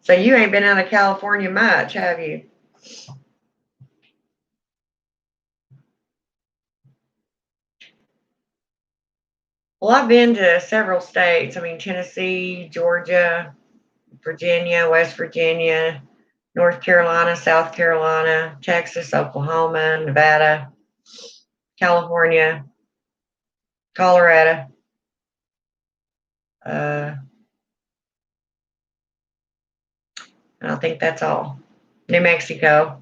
So you ain't been out of California much, have you? Well, I've been to several states. I mean, Tennessee, Georgia, Virginia, West Virginia, North Carolina, South Carolina, Texas, Oklahoma, Nevada, California, Colorado. Uh, and I think that's all. New Mexico.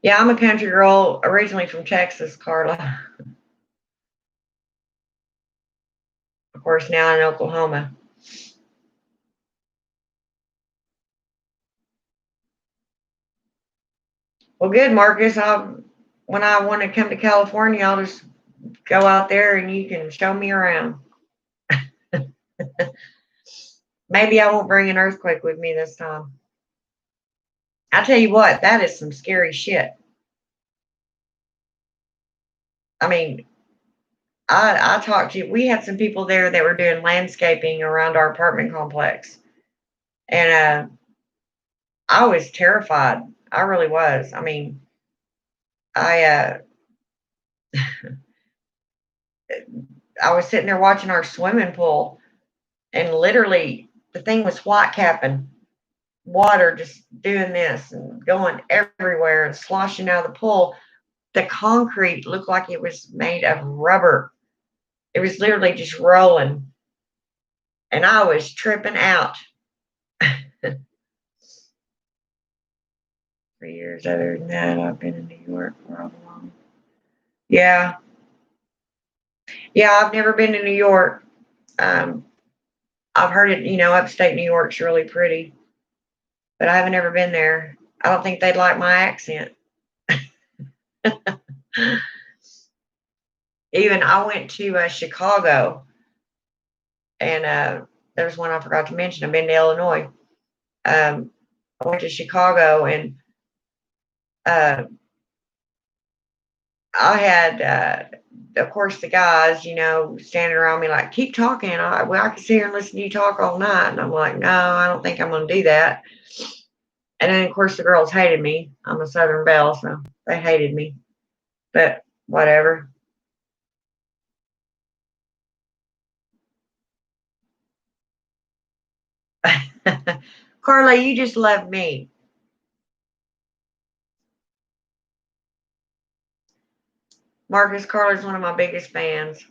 Yeah, I'm a country girl originally from Texas, Carla. Of course, now in Oklahoma. Well, good, Marcus. When I want to come to California, I'll just go out there and you can show me around. Maybe I won't bring an earthquake with me this time. I tell you what, that is some scary shit. I mean, I talked to we had some people there that were doing landscaping around our apartment complex, and I was terrified. I really was. I mean, I I was sitting there watching our swimming pool, and literally the thing was white capping, water just doing this and going everywhere and sloshing out of the pool. The concrete looked like it was made of rubber. It was literally just rolling, and I was tripping out. For years. Other than that, I've been in New York for a long. Yeah, yeah. I've never been to New York. Um, I've heard it. Upstate New York's really pretty, but I haven't ever been there. I don't think they'd like my accent. Even I went to Chicago, and there's one I forgot to mention. I've been to Illinois. Um, I went to Chicago, and uh, I had, of course, the guys, standing around me like, keep talking. I can sit here and listen to you talk all night. And I'm like, no, I don't think I'm going to do that. And then, of course, the girls hated me. I'm a Southern Belle, so they hated me. But whatever. Carla, you just love me. Marcus, Carla's one of my biggest fans.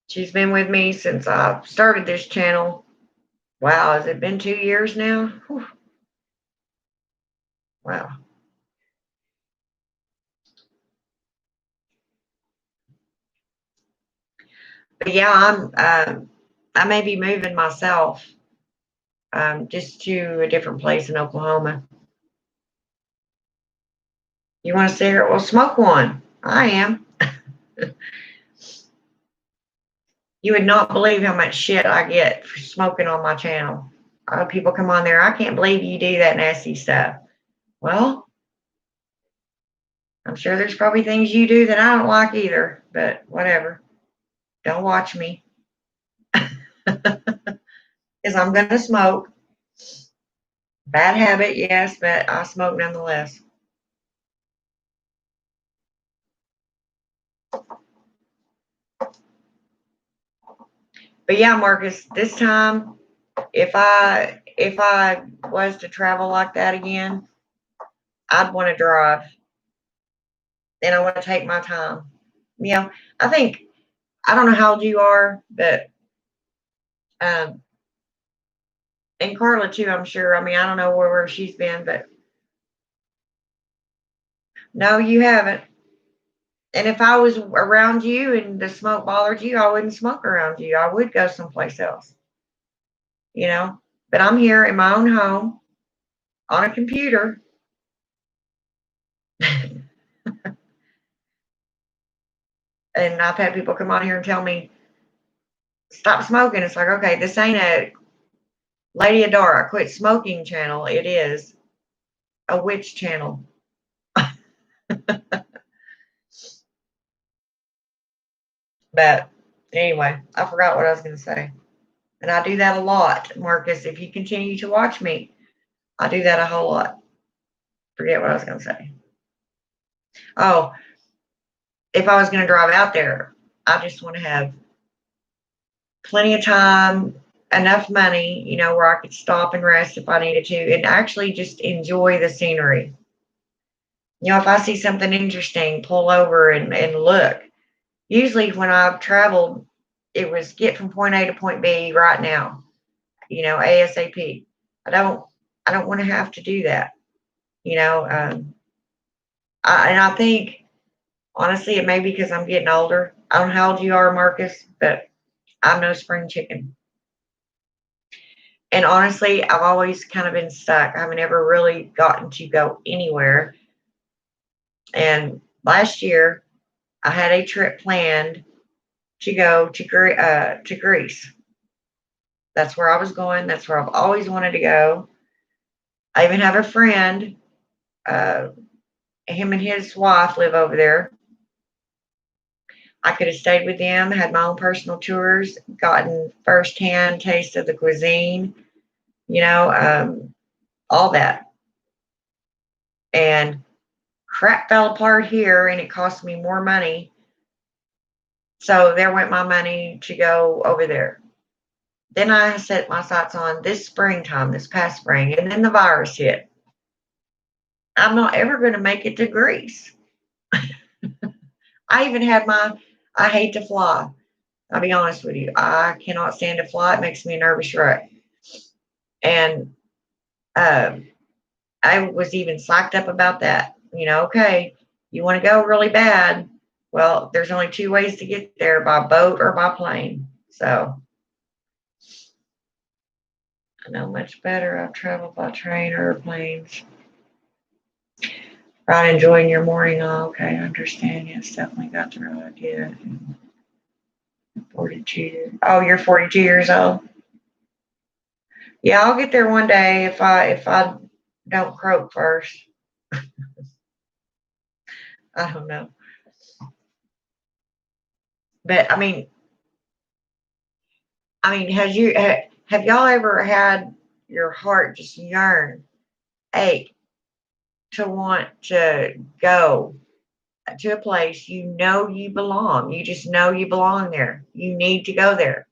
She's been with me since I started this channel. Wow, has it been 2 years now? Whew. Wow. But yeah, I may be moving myself, just to a different place in Oklahoma. You want a cigarette? Well, smoke one. I am. You would not believe how much shit I get for smoking on my channel. People come on there, I can't believe you do that nasty stuff. Well, I'm sure there's probably things you do that I don't like either, but whatever. Don't watch me. Because I'm going to smoke. Bad habit, yes, but I smoke nonetheless. But yeah, Marcus, this time, if I was to travel like that again, I'd want to drive and I want to take my time. You know, I think I don't know how old you are, but um, and Carla too. I'm sure. I mean, I don't know where she's been, but no, you haven't. And if I was around you and the smoke bothered you, I wouldn't smoke around you. I would go someplace else. You know, but I'm here in my own home on a computer. And I've had people come on here and tell me, stop smoking. It's like, okay, this ain't a Lady Adara quit smoking channel. It is a witch channel. But anyway, I forgot what I was going to say. And I do that a lot, Marcus. If you continue to watch me, I do that a whole lot. Forget what I was going to say. Oh, if I was going to drive out there, I just want to have plenty of time, enough money, where I could stop and rest if I needed to, and actually just enjoy the scenery. If I see something interesting, pull over and look. Usually when I've traveled, it was get from point A to point B right now, ASAP. I don't want to have to do that, you know. And I think honestly, it may be because I'm getting older. I don't know how old you are, Marcus, but I'm no spring chicken. And honestly, I've always kind of been stuck. I've never really gotten to go anywhere. And last year, I had a trip planned to go to Greece. That's where I was going. That's where I've always wanted to go. I even have a friend. Uh, him and his wife live over there. I could have stayed with them, had my own personal tours, gotten firsthand taste of the cuisine, all that. And crap fell apart here, and it cost me more money. So there went my money to go over there. Then I set my sights on this springtime, this past spring, and then the virus hit. I'm not ever going to make it to Greece. I even had I hate to fly. I'll be honest with you. I cannot stand to fly. It makes me a nervous wreck. And um, I was even psyched up about that. Okay, you want to go really bad. Well, there's only two ways to get there, by boat or by plane. So I know much better. I've traveled by train or planes. Right, enjoying your morning. Oh, okay, I understand. Yes, definitely got the right idea. 42. Oh, you're 42 years old. Yeah, I'll get there one day if I don't croak first. I don't know, but have y'all ever had your heart just yearn, ache to want to go to a place you know you belong? You just know you belong there. You need to go there.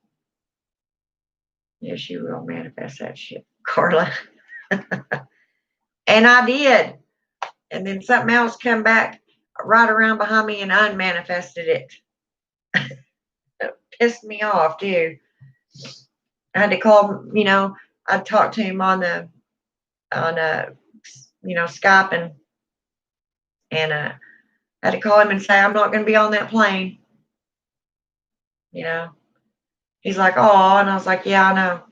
Yes, you will manifest that shit, Carla. And I did. And then something else come back right around behind me and unmanifested it. It pissed me off too. I had to call, I talked to him on Skype and I had to call him and say I'm not going to be on that plane. You know, he's like, oh, and I was like, yeah, I know.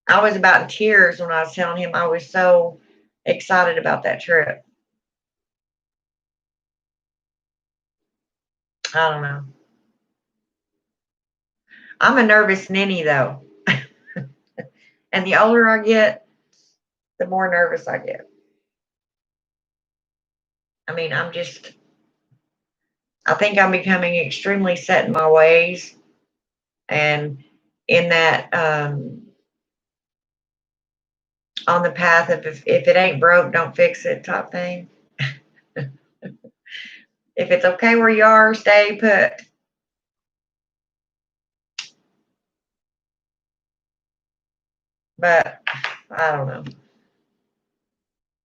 I was about in tears when I was telling him I was so excited about that trip. I don't know. I'm a nervous ninny though, and the older I get, the more nervous I get. I mean, I think I'm becoming extremely set in my ways, and in that on the path of if it ain't broke, don't fix it type thing. If it's okay where you are, stay put. But I don't know.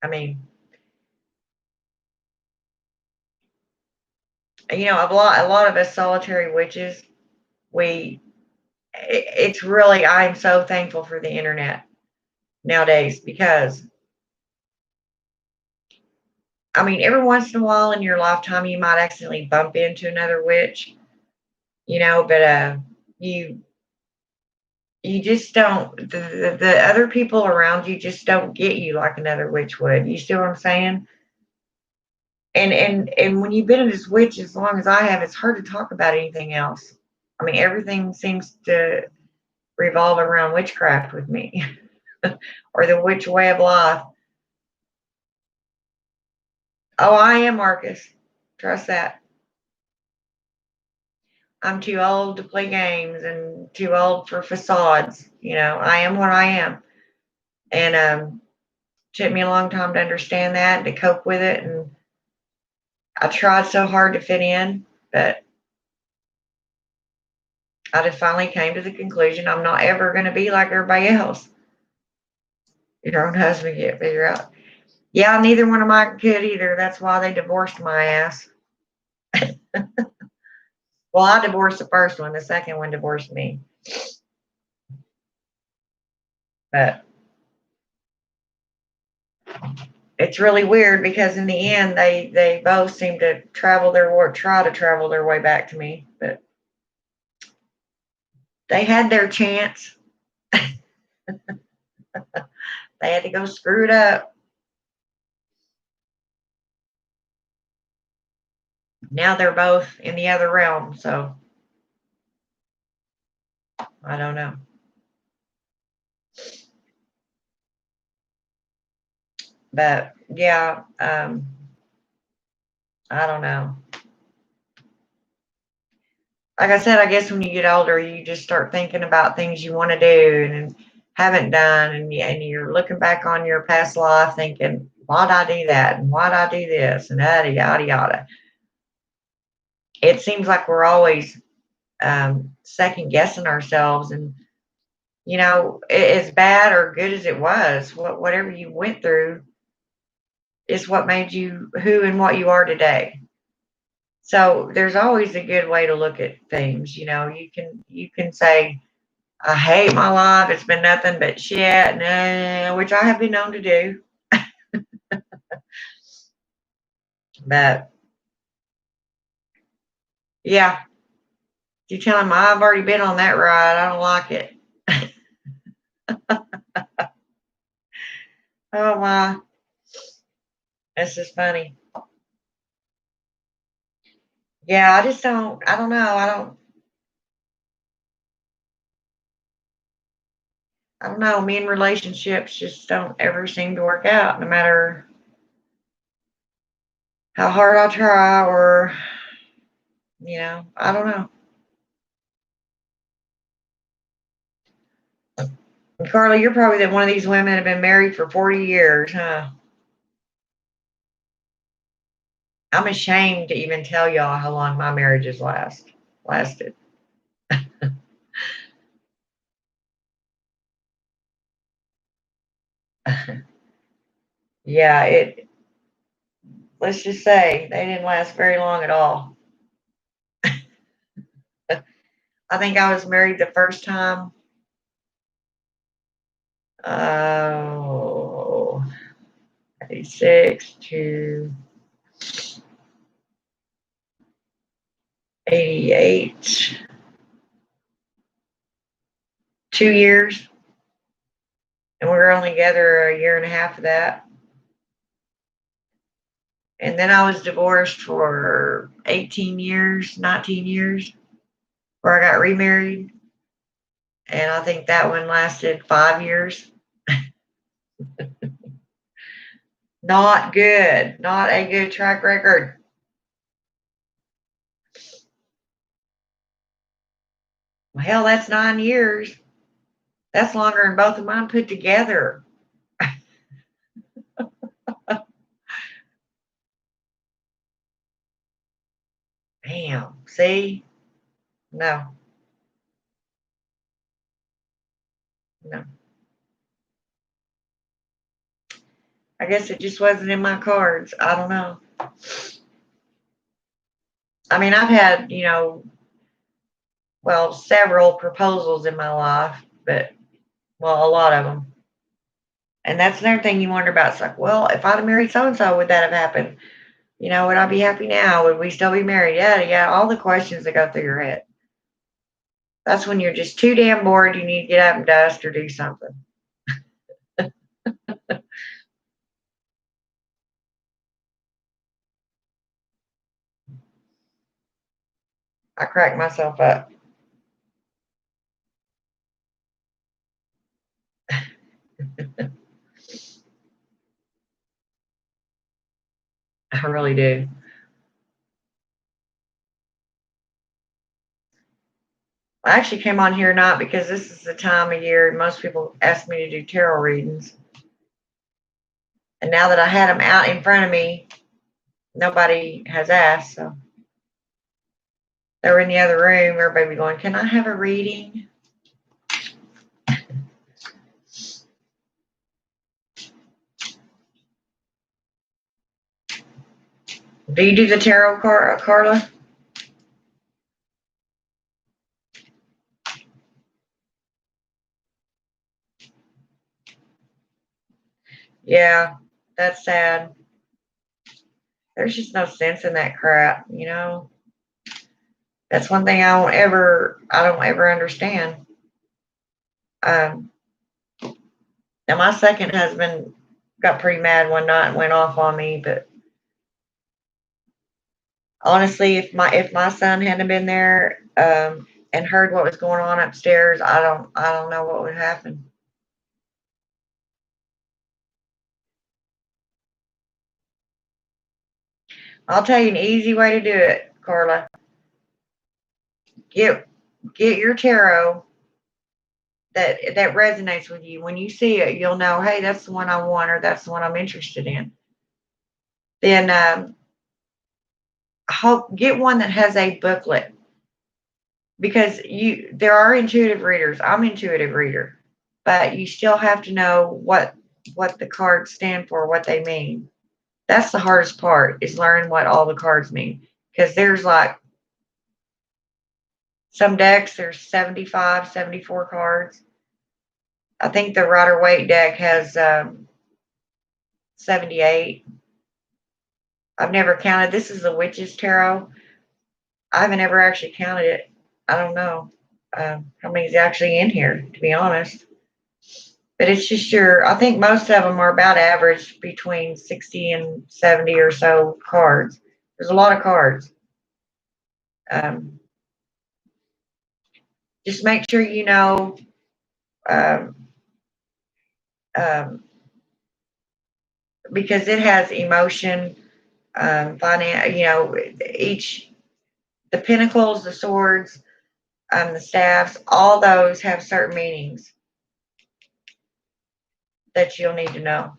I mean, a lot of us solitary witches, we it's really I'm so thankful for the internet nowadays because I mean every once in a while in your lifetime you might accidentally bump into another witch, but you you just don't the other people around you just don't get you like another witch would. You see what I'm saying? And when you've been as witch as long as I have, it's hard to talk about anything else. I mean, everything seems to revolve around witchcraft with me, or the witch way of life. Oh, I am Marcus. Trust that. I'm too old to play games and too old for facades. I am what I am, and took me a long time to understand that and to cope with it. And I tried so hard to fit in, but I just finally came to the conclusion I'm not ever going to be like everybody else. Your own husband can't figure out. Yeah, neither one of mine could either. That's why they divorced my ass. Well, I divorced the first one. The second one divorced me. But it's really weird because in the end, they both seem to try to travel their way back to me. But they had their chance. They had to go screw it up. Now they're both in the other realm. So I don't know. But yeah, I don't know. Like I said, I guess when you get older, you just start thinking about things you want to do and haven't done, and you're looking back on your past life thinking, why'd I do that? And why'd I do this? And yada, yada, yada. It seems like we're always second guessing ourselves. And, as bad or good as it was, whatever you went through is what made you who and what you are today. So there's always a good way to look at things. You can say, I hate my life. It's been nothing but shit, nah, which I have been known to do. But yeah, you tell him I've already been on that ride. I don't like it. Oh my, that's just funny. Yeah, I just don't. I don't know. I don't. I don't know, me and relationships just don't ever seem to work out, no matter how hard I try, or, I don't know. And Carly, you're probably one of these women that have been married for 40 years, huh? I'm ashamed to even tell y'all how long my marriages lasted. Yeah, let's just say they didn't last very long at all. I think I was married the first time, oh, 86 to 88, 2 years, and we were only together a year and a half of that. And then I was divorced for 18 years, 19 years, where I got remarried. And I think that one lasted 5 years. Not good. Not a good track record. Well, hell, that's 9 years. That's longer than both of mine put together. Damn. See? No, no. I guess it just wasn't in my cards. I don't know. I mean, I've had, well, several proposals in my life, but, well, a lot of them. And that's another thing you wonder about. It's like, well, if I'd have married so and so, would that have happened? Would I be happy now? Would we still be married? Yeah, yeah, all the questions that go through your head. That's when you're just too damn bored. You need to get up and dust or do something. I crack myself up. I really do. I actually came on here not because this is the time of year most people ask me to do tarot readings. And now that I had them out in front of me, nobody has asked. So they were in the other room. Everybody be going, "Can I have a reading?" Do you do the tarot, Carla? Yeah, that's sad. There's just no sense in that crap. That's one thing I don't ever understand. Um, Now my second husband got pretty mad one night and went off on me, but honestly, if my son hadn't been there, and heard what was going on upstairs, I don't know what would happen. I'll tell you an easy way to do it, Carla. Get get your tarot that resonates with you. When you see it, you'll know, hey, that's the one I want, or that's the one I'm interested in. Then get one that has a booklet, because there are intuitive readers. I'm an intuitive reader, but you still have to know what the cards stand for, what they mean. That's the hardest part, is learning what all the cards mean, because there's like some decks, there's 75, 74 cards. I think the Rider Waite deck has 78. I've never counted. This is the Witch's Tarot. I haven't ever actually counted it. I don't know how many is actually in here, to be honest. But it's just I think most of them are about average between 60 and 70 or so cards. There's a lot of cards. Um, just make sure you know, um, because it has emotion, finance, the pentacles, the swords, the staffs, all those have certain meanings that you'll need to know.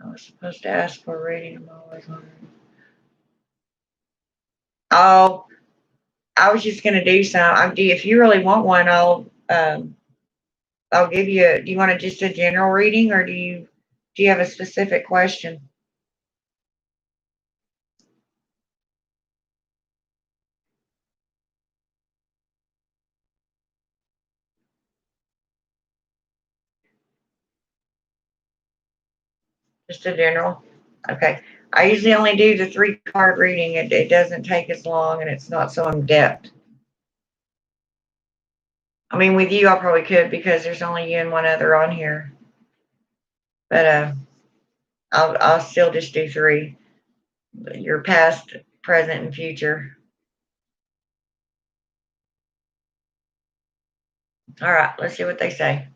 I was supposed to ask for a reading. I'm always wondering. Oh, I was just gonna do some. If you really want one, I'll give you. Do you want just a general reading, or do you have a specific question? Just a general. Okay. I usually only do the 3-card reading. It doesn't take as long, and it's not so in depth. I mean, with you, I probably could because there's only you and one other on here. But I'll still just do 3. Your past, present, and future. All right, let's see what they say.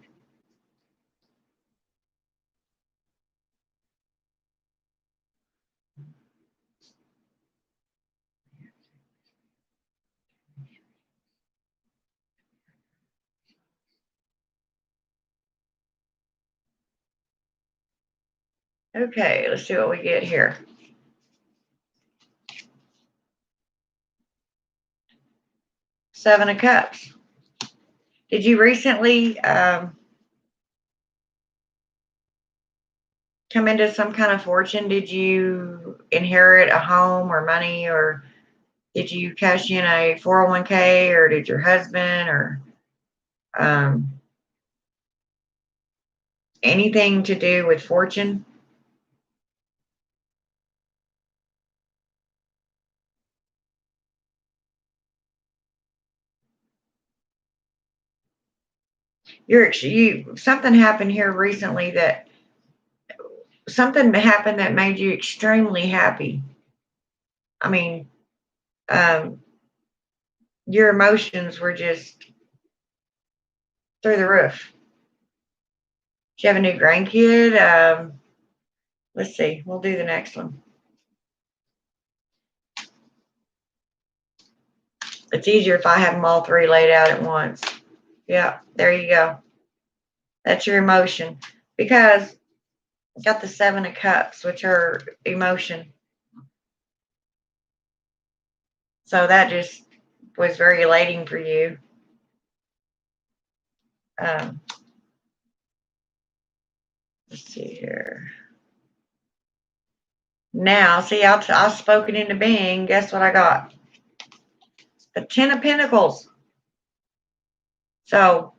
Okay, let's see what we get here. Seven of Cups. Did you recently come into some kind of fortune? Did you inherit a home or money, or did you cash in a 401k, or did your husband, or anything to do with fortune? Something happened here recently that made you extremely happy. I mean, your emotions were just through the roof. Do you have a new grandkid? Let's see. We'll do the next one. It's easier if I have them all 3 laid out at once. Yeah, there you go. That's your emotion. Because I got the 7 of Cups, which are emotion. So that just was very elating for you. Let's see here. Now, see, I've spoken into being. Guess what I got? The 10 of Pentacles. So,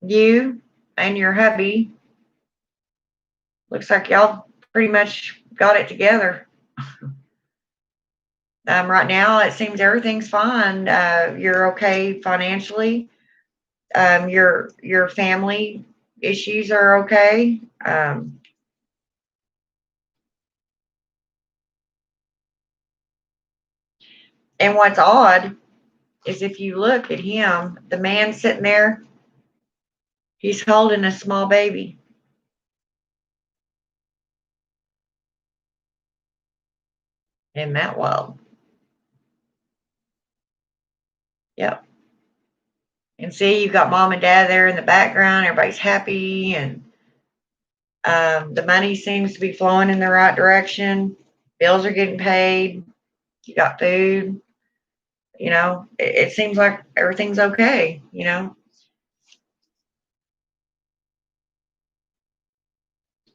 you and your hubby, looks like y'all pretty much got it together. Right now, it seems everything's fine. You're okay financially. Your family issues are okay. And what's odd is if you look at him, the man sitting there, he's holding a small baby. Isn't that wild? Yep. And see, you've got mom and dad there in the background. Everybody's happy, and the money seems to be flowing in the right direction. Bills are getting paid. You got food. It seems like everything's okay.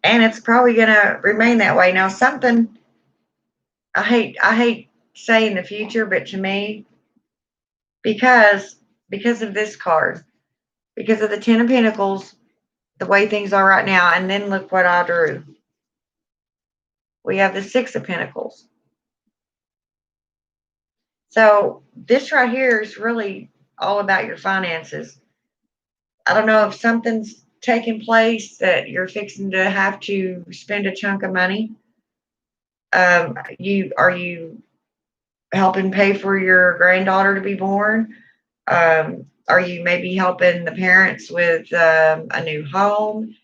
And it's probably going to remain that way. Now, something I hate saying the future, but to me, because of this card, because of the 10 of Pentacles, the way things are right now, and then look what I drew. We have the 6 of Pentacles. So this right here is really all about your finances. I don't know if something's taking place that you're fixing to have to spend a chunk of money. Are you helping pay for your granddaughter to be born? Are you maybe helping the parents with a new home,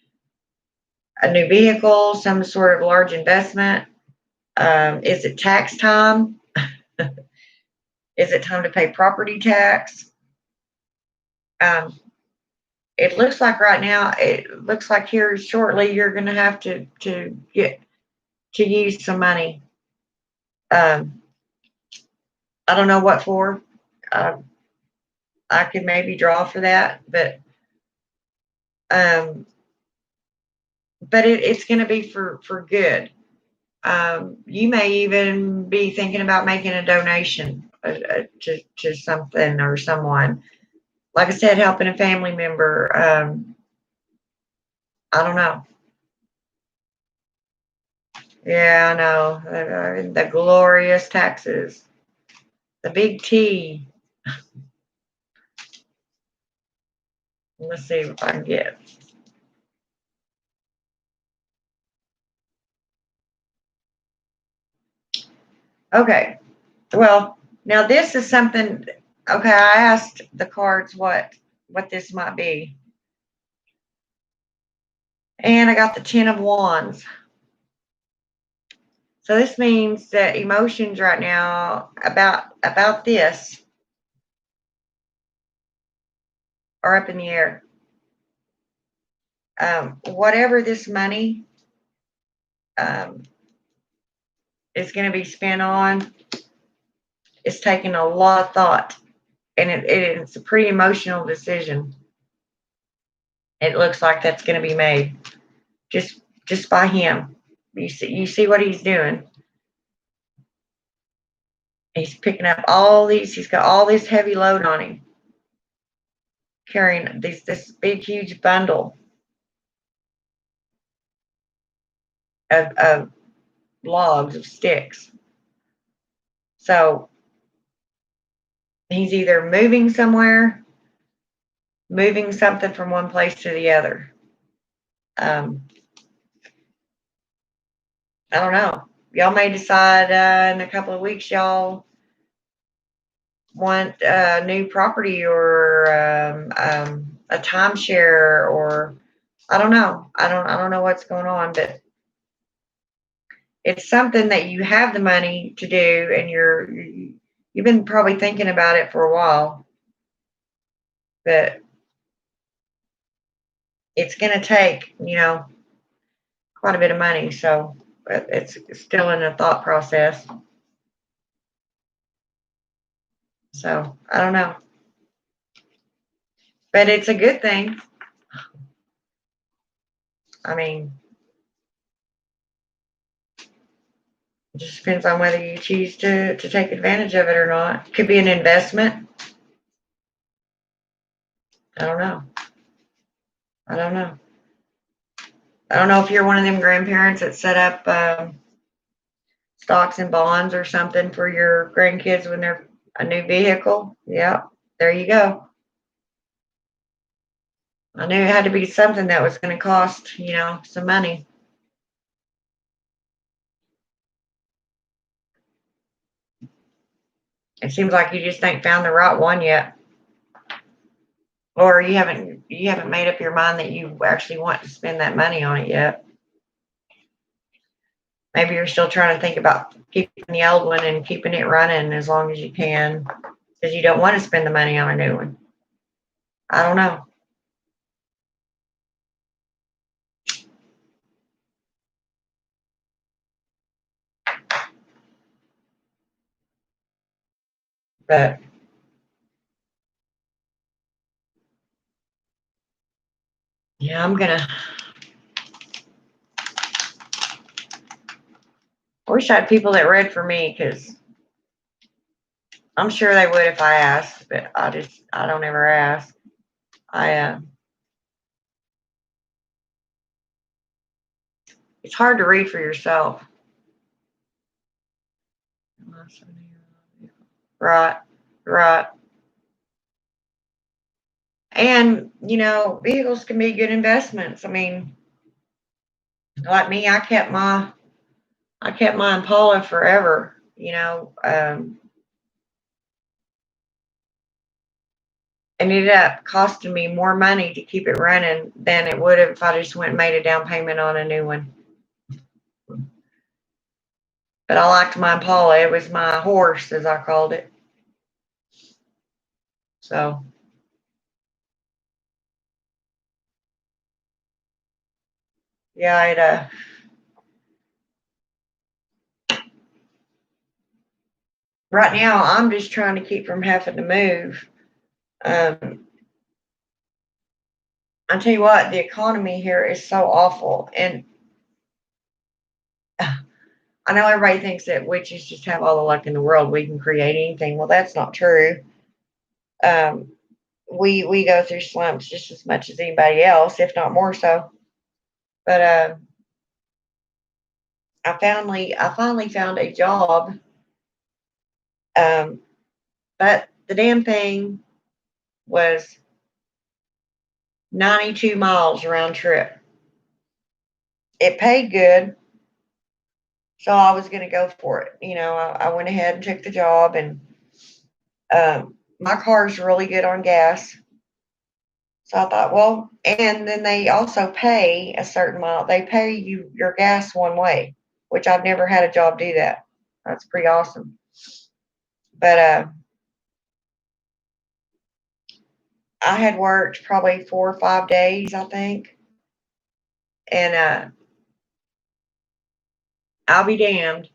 a new vehicle, some sort of large investment? Is it tax time? Is it time to pay property tax? Um, it looks like right now, it looks like here shortly you're going to have to get to use some money. Um, I don't know what for. Uh, I could maybe draw for that, um, but it's going to be for good. You may even be thinking about making a donation to something or someone. Like I said, helping a family member. I don't know. Yeah, I know. The glorious taxes, the big T. Let's see if I can get. Okay. Well, now this is something. Okay, I asked the cards what this might be, and I got the Ten of Wands. So this means that emotions right now about this are up in the air. Whatever this money um, is going to be spent on, it's taking a lot of thought, and it's a pretty emotional decision. It looks like that's going to be made just by him. You see what he's doing. He's picking up all these. He's got all this heavy load on him, carrying this big huge bundle of logs of sticks. So he's either moving somewhere, moving something from one place to the other. Um, I don't know. Y'all may decide in a couple of weeks y'all want a new property or a timeshare, or I don't know. I don't know what's going on, but it's something that you have the money to do, and you've been probably thinking about it for a while, but it's going to take quite a bit of money. So it's still in the thought process. So I don't know, but it's a good thing. I mean, it just depends on whether you choose to take advantage of it or not. Could be an investment. I don't know. I don't know. I don't know if you're one of them grandparents that set up stocks and bonds or something for your grandkids when they're a new vehicle. Yeah, there you go. I knew it had to be something that was going to cost, some money. It seems like you just ain't found the right one yet, or you haven't made up your mind that you actually want to spend that money on it yet. Maybe you're still trying to think about keeping the old one and keeping it running as long as you can because you don't want to spend the money on a new one. I don't know, but yeah, I wish I had people that read for me because I'm sure they would if I asked, but I don't ever ask. I It's hard to read for yourself. Right, right. And vehicles can be good investments. I mean, like me, I kept my Impala forever. and ended up costing me more money to keep it running than it would have if I just went and made a down payment on a new one. But I liked my Impala. It was my horse, as I called it. So, yeah, right now I'm just trying to keep from having to move. Um, I tell you what, the economy here is so awful, and I know everybody thinks that witches just have all the luck in the world. We can create anything. Well, that's not true. Um, we go through slumps just as much as anybody else, if not more so. But I finally found a job. Um, but the damn thing was 92 miles round trip. It paid good, so I was going to go for it. I went ahead and took the job, and my car's really good on gas. So I thought, well, and then they also pay a certain amount. They pay you your gas one way, which I've never had a job do that. That's pretty awesome. But I had worked probably 4 or 5 days, I think, and I'll be damned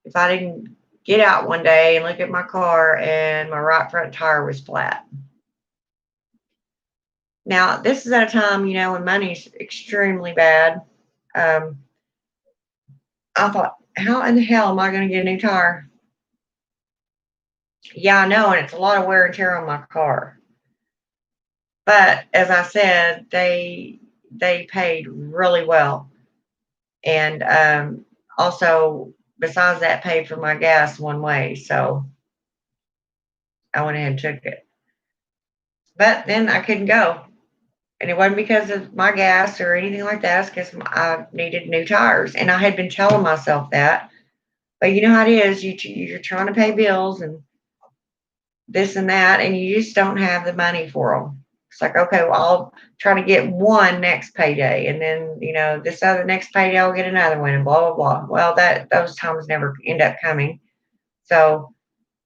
if I didn't get out one day and look at my car and my right front tire was flat. Now, this is at a time, when money's extremely bad. Um, I thought, how in the hell am I going to get a new tire? Yeah, I know, and it's a lot of wear and tear on my car. But as I said, they paid really well, and also besides that, paid for my gas one way. So I went ahead and took it. But then I couldn't go, and it wasn't because of my gas or anything like that. It's because I needed new tires, and I had been telling myself that. But you know how it is. You're trying to pay bills and this and that, and you just don't have the money for them. It's like, okay, well, I'll try to get one next payday, and then this other next payday I'll get another one, and blah blah blah. Well, those times never end up coming. So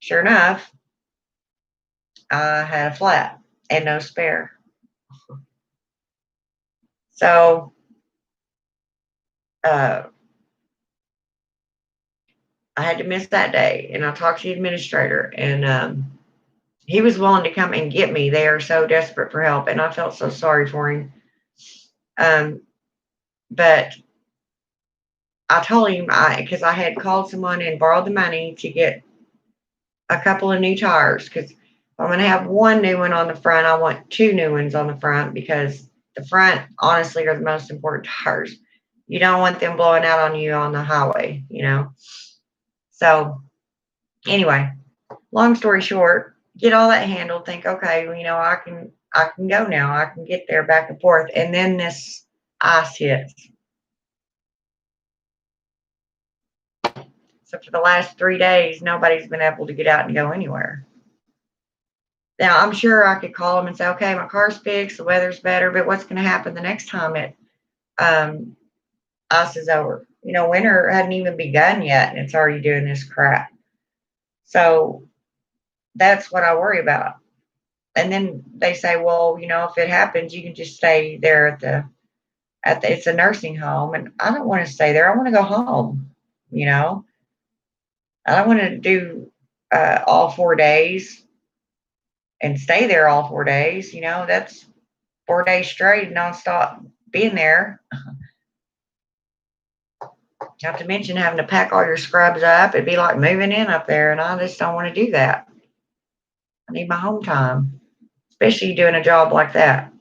sure enough, I had a flat and no spare. So uh, I had to miss that day, and I talked to the administrator, and he was willing to come and get me. They are so desperate for help, and I felt so sorry for him. Um, but I told him because I had called someone and borrowed the money to get a couple of new tires. Because if I'm going to have one new one on the front, I want two new ones on the front because the front, honestly, are the most important tires. You don't want them blowing out on you on the highway. So anyway, long story short, get all that handled. Think, okay, well, I can go now. I can get there back and forth, and then this ice hits. So for the last 3 days, nobody's been able to get out and go anywhere. Now, I'm sure I could call them and say, okay, my car's fixed, the weather's better, but what's going to happen the next time um, ice is over? Winter hadn't even begun yet, and it's already doing this crap. So that's what I worry about. And then they say, well, if it happens, you can just stay there it's a nursing home, and I don't want to stay there. I want to go home. I don't want to do all 4 days and stay there all 4 days. That's 4 days straight, nonstop being there. Not to mention having to pack all your scrubs up. It'd be like moving in up there, and I just don't want to do that. I need my home time, especially doing a job like that.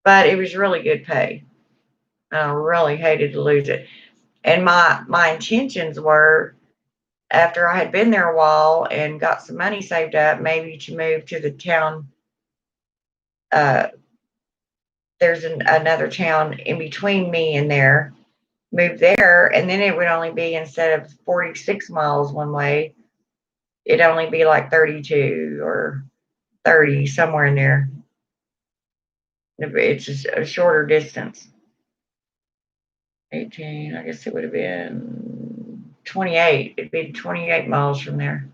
But it was really good pay. I really hated to lose it. And my intentions were, after I had been there a while and got some money saved up, maybe to move to the town. There's another town in between me and there. Move there, and then it would only be, instead of 46 miles one way, it'd only be like 32 or 30, somewhere in there. It's just a shorter distance. 18, I guess it would have been 28. It'd be 28 miles from there.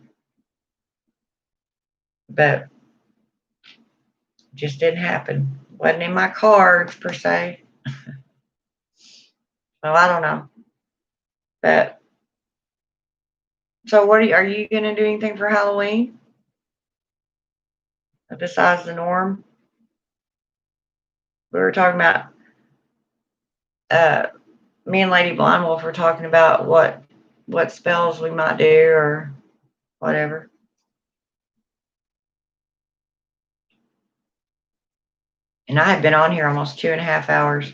But just didn't happen. Wasn't in my cards per se. Well, I don't know. But so are you gonna do anything for Halloween besides the norm? We were talking about uh me and Lady Blind Wolf were talking about what spells we might do or whatever. And I have been on here almost 2.5 hours.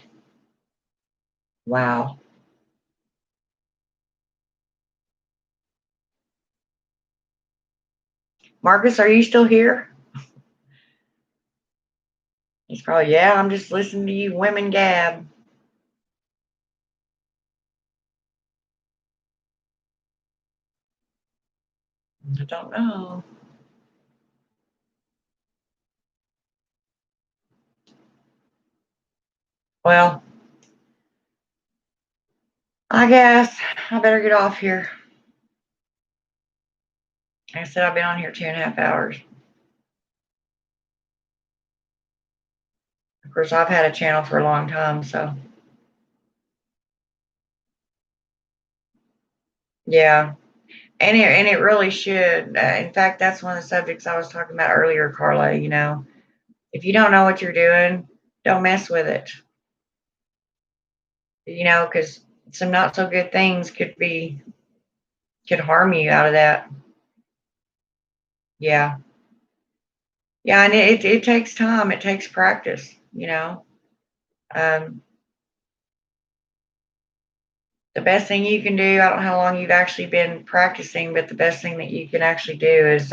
Wow. Marcus, are you still here? He's probably, yeah, I'm just listening to you women gab. I don't know. Well, I guess I better get off here. Like I said, I've been on here 2.5 hours. Of course, I've had a channel for a long time, so yeah. And it really should. In fact, that's one of the subjects I was talking about earlier, Carla. If you don't know what you're doing, don't mess with it. Because some not so good things could harm you out of that. Yeah. Yeah, and it takes time. It takes practice. Um, the best thing you can do, I don't know how long you've actually been practicing, but the best thing that you can actually do is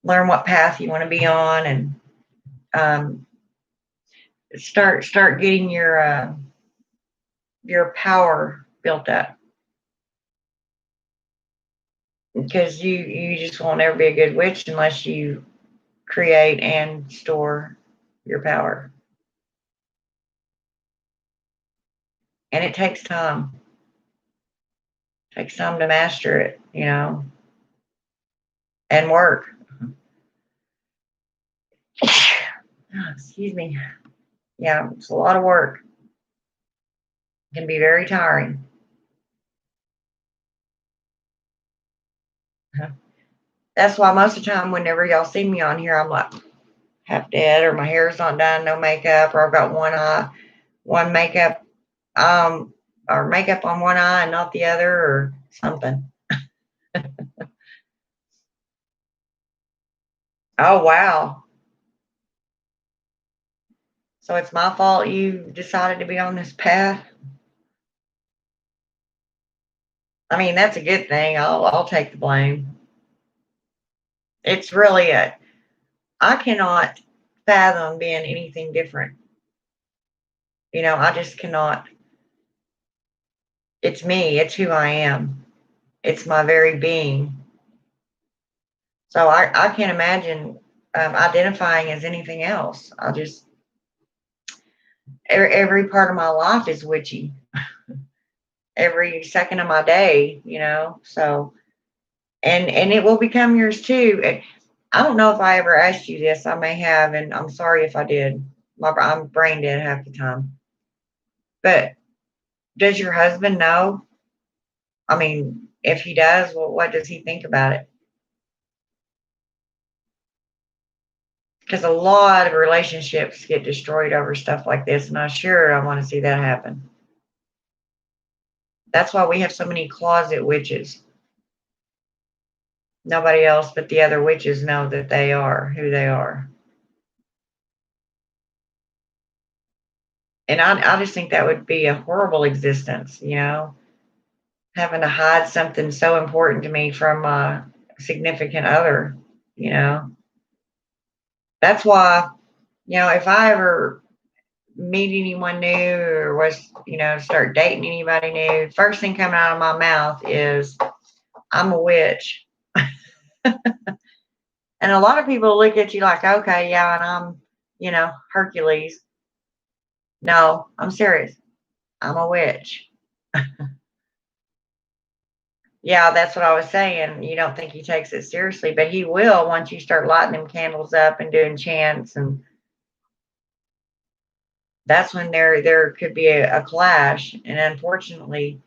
learn what path you want to be on and um, start getting your power built up because you just won't ever be a good witch unless you create and store your power. And it takes time. It takes time to master it, and work. Oh, excuse me. Yeah, it's a lot of work. It can be very tiring. That's why most of the time, whenever y'all see me on here, I'm like half dead, or my hair's not done, no makeup, or I've got one makeup, or makeup on one eye and not the other, or something. Oh wow! So it's my fault you decided to be on this path. I mean, that's a good thing. I'll take the blame. It's really I cannot fathom being anything different. I just cannot. It's me. It's who I am. It's my very being. So I can't imagine identifying as anything else. Every part of my life is witchy. Every second of my day. So and it will become yours too. I don't know if I ever asked you this. I may have, and I'm sorry if I did. I'm brain dead half the time. But does your husband know? I mean, if he does, well, what does he think about it? Because a lot of relationships get destroyed over stuff like this, and I want to see that happen. That's why we have so many closet witches. Nobody else but the other witches know that they are who they are. And I just think that would be a horrible existence, having to hide something so important to me from a significant other. That's why, if I ever meet anyone new or start dating anybody new, first thing coming out of my mouth is, I'm a witch. And a lot of people look at you like, okay, yeah, and I'm Hercules. No, I'm serious. I'm a witch. Yeah, that's what I was saying. You don't think he takes it seriously, but he will once you start lighting them candles up and doing chants, and that's when there could be a clash. And unfortunately,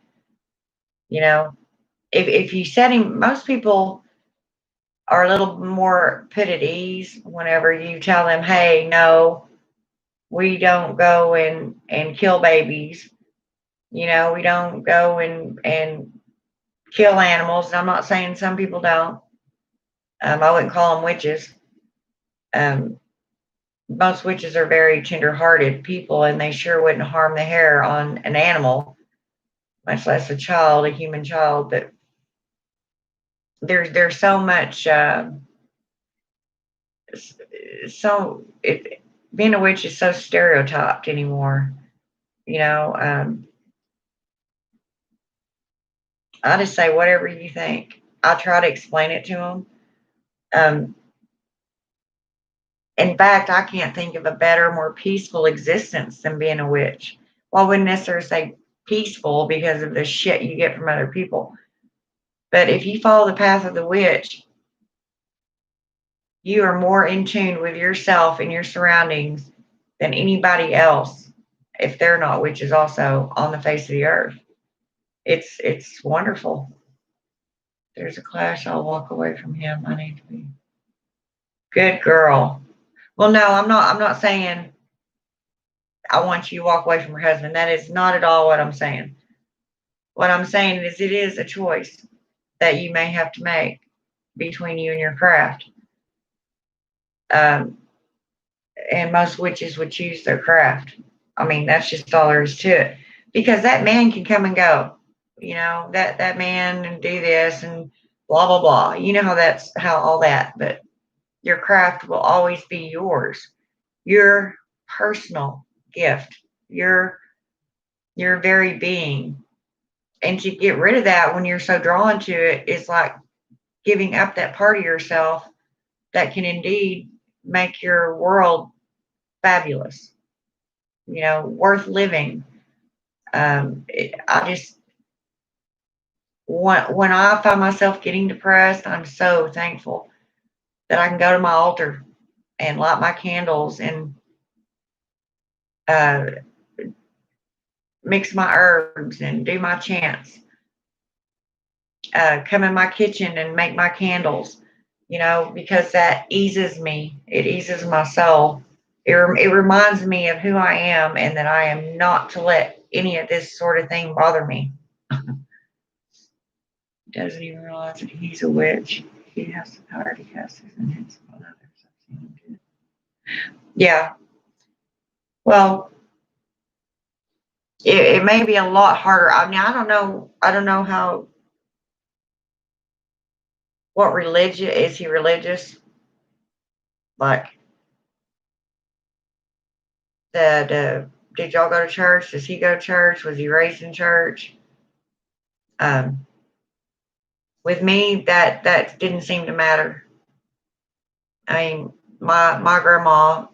you know, if you set him, most people are a little more put at ease whenever you tell them, hey, no, we don't go and kill babies. We don't go and kill animals. I'm not saying some people don't. I wouldn't call them witches. Um, most witches are very tender-hearted people, and they sure wouldn't harm the hair on an animal, much less a child, a human child. But there's so much. Being a witch is so stereotyped anymore. You know, I just say whatever you think. I try to explain it to them. Um, in fact, I can't think of a better, more peaceful existence than being a witch. Well, I wouldn't necessarily say peaceful because of the shit you get from other people. But if you follow the path of the witch, you are more in tune with yourself and your surroundings than anybody else, if they're not witches also, on the face of the earth. It's wonderful. There's a clash, I'll walk away from him. I need to be good girl. Well, no, I'm not saying I want you to walk away from your husband. That is not at all what I'm saying. What I'm saying is it is a choice that you may have to make between you and your craft. Um, and most witches would choose their craft. I mean, that's just all there is to it. Because that man can come and go. That man and do this and blah blah blah. You know how all that, but your craft will always be yours. Your personal gift. Your very being. And to get rid of that when you're so drawn to it is like giving up that part of yourself that can indeed make your world fabulous, worth living. I just, when I find myself getting depressed, I'm so thankful that I can go to my altar and light my candles and uh, mix my herbs and do my chants. Come in my kitchen and make my candles, because that eases me. It eases my soul. It reminds me of who I am and that I am not to let any of this sort of thing bother me. He doesn't even realize that he's a witch. He has the power to cast his enhance upon others. I've seen him do it. Yeah. Well, it may be a lot harder. I mean, I don't know. I don't know what religion is he religious? Like did y'all go to church? Does he go to church? Was he raised in church? Um, with me, that didn't seem to matter. I mean, my grandma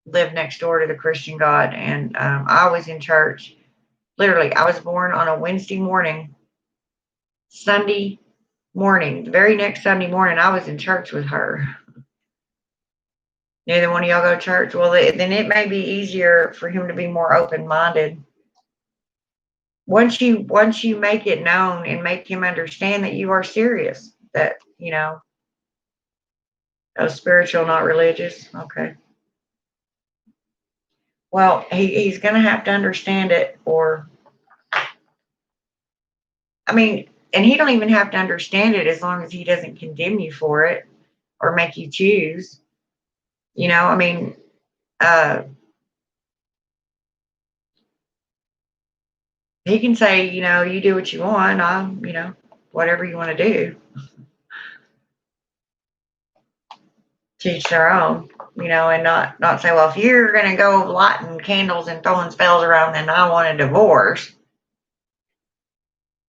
lived next door to the Christian God, and I was in church. Literally, I was born on a Wednesday morning. Sunday morning, the very next Sunday morning, I was in church with her. Neither one of y'all go to church? Well, then it may be easier for him to be more open-minded. Once you make it known and make him understand that you are serious, that spiritual, not religious. Okay. Well, he's going to have to understand it, or I mean, and he don't even have to understand it as long as he doesn't condemn you for it or make you choose. I mean, uh, he can say, you do what you want. Whatever you want to do. Teach their own, and not say, well, if you're going to go lighting candles and throwing spells around, then I want a divorce.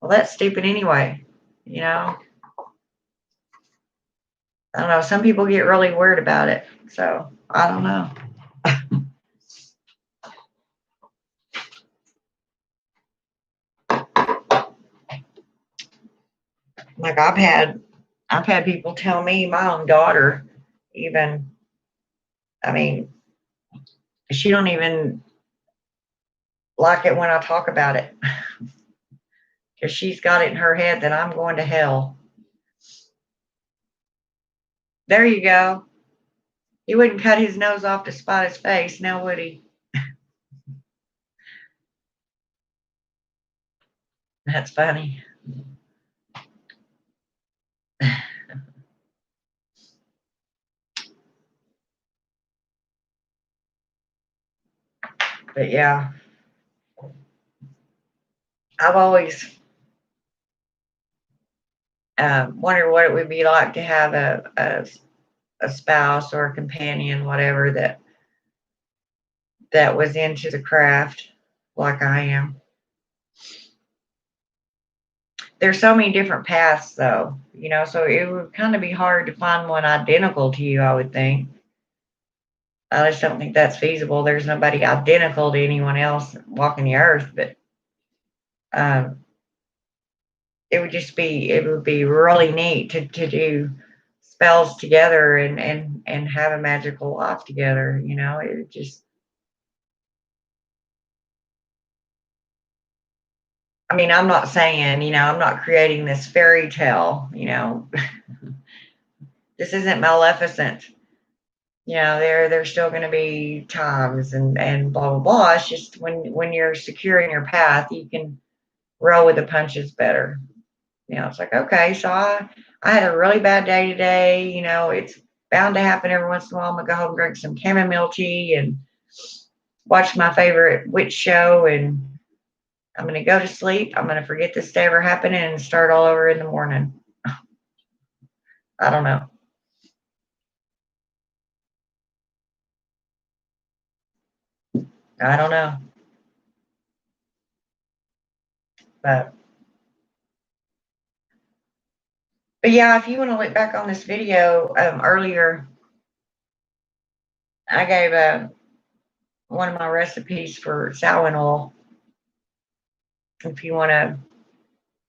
Well, that's stupid anyway. You know, I don't know. Some people get really weird about it. So I don't know. Like I've had people tell me, my own daughter, even, I mean, she don't even like it when I talk about it because she's got it in her head that I'm going to hell. There you go. He wouldn't cut his nose off to spite his face, now would he? That's funny. But yeah, I've always wondered what it would be like to have a spouse or a companion, whatever, that was into the craft like I am. There's so many different paths though, so it would kind of be hard to find one identical to you, I would think. I just don't think that's feasible. There's nobody identical to anyone else walking the earth, but um, it would be really neat to do spells together and have a magical life together. It would just, I mean, I'm not saying, I'm not creating this fairy tale, this isn't Maleficent. There's still going to be times and blah blah blah. It's just when you're secure in your path, you can roll with the punches better. It's like, okay, so I had a really bad day today. It's bound to happen every once in a while. I'm gonna go home and drink some chamomile tea and watch my favorite witch show, and I'm gonna go to sleep. I'm gonna forget this day ever happened and start all over in the morning. I don't know. I don't know. But yeah, if you want to look back on this video, earlier, I gave one of my recipes for Samhain oil. If you want to,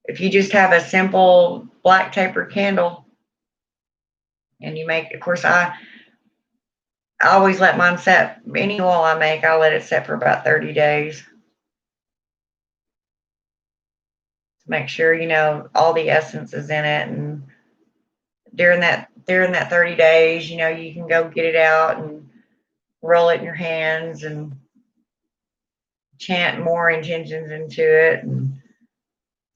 if you just have a simple black taper candle and you make, of course, I always let mine set. Any oil I make, I let it set for about 30 days to make sure all the essence is in it. And during that 30 days, you can go get it out and roll it in your hands and chant more intentions into it and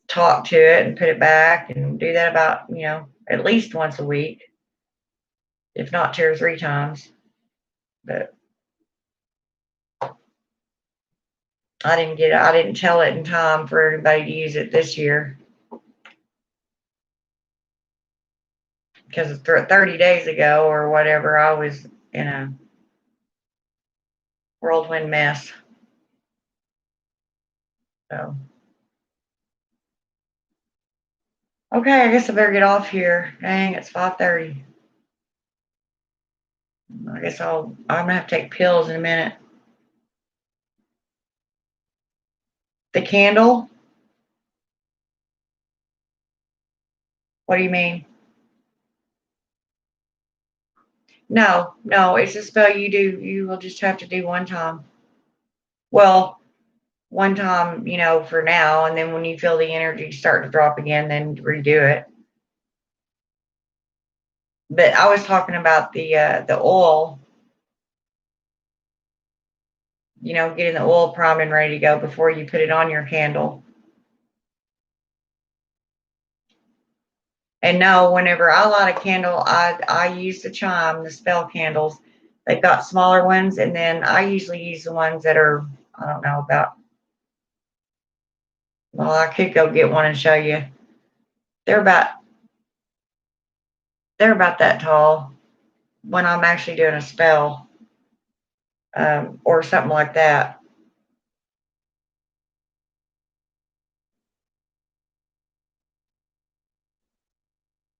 talk to it and put it back and do that about at least once a week, if not 2 or 3 times. But I didn't tell it in time for everybody to use it this year because 30 days ago or whatever, I was in a whirlwind mess. So, okay, I guess I better get off here. Dang, it's 5:30. I guess I'm gonna have to take pills in a minute. The candle? What do you mean? No, no, it's a spell you do. You will just have to do one time. Well, one time, for now, and then when you feel the energy start to drop again, then redo it. But I was talking about the oil, getting the oil primed and ready to go before you put it on your candle. And no, whenever I light a candle, I use the chime, the spell candles. They've got smaller ones, and then I usually use the ones that are, I don't know, about, well, I could go get one and show you. They're about they're about that tall when I'm actually doing a spell, or something like that.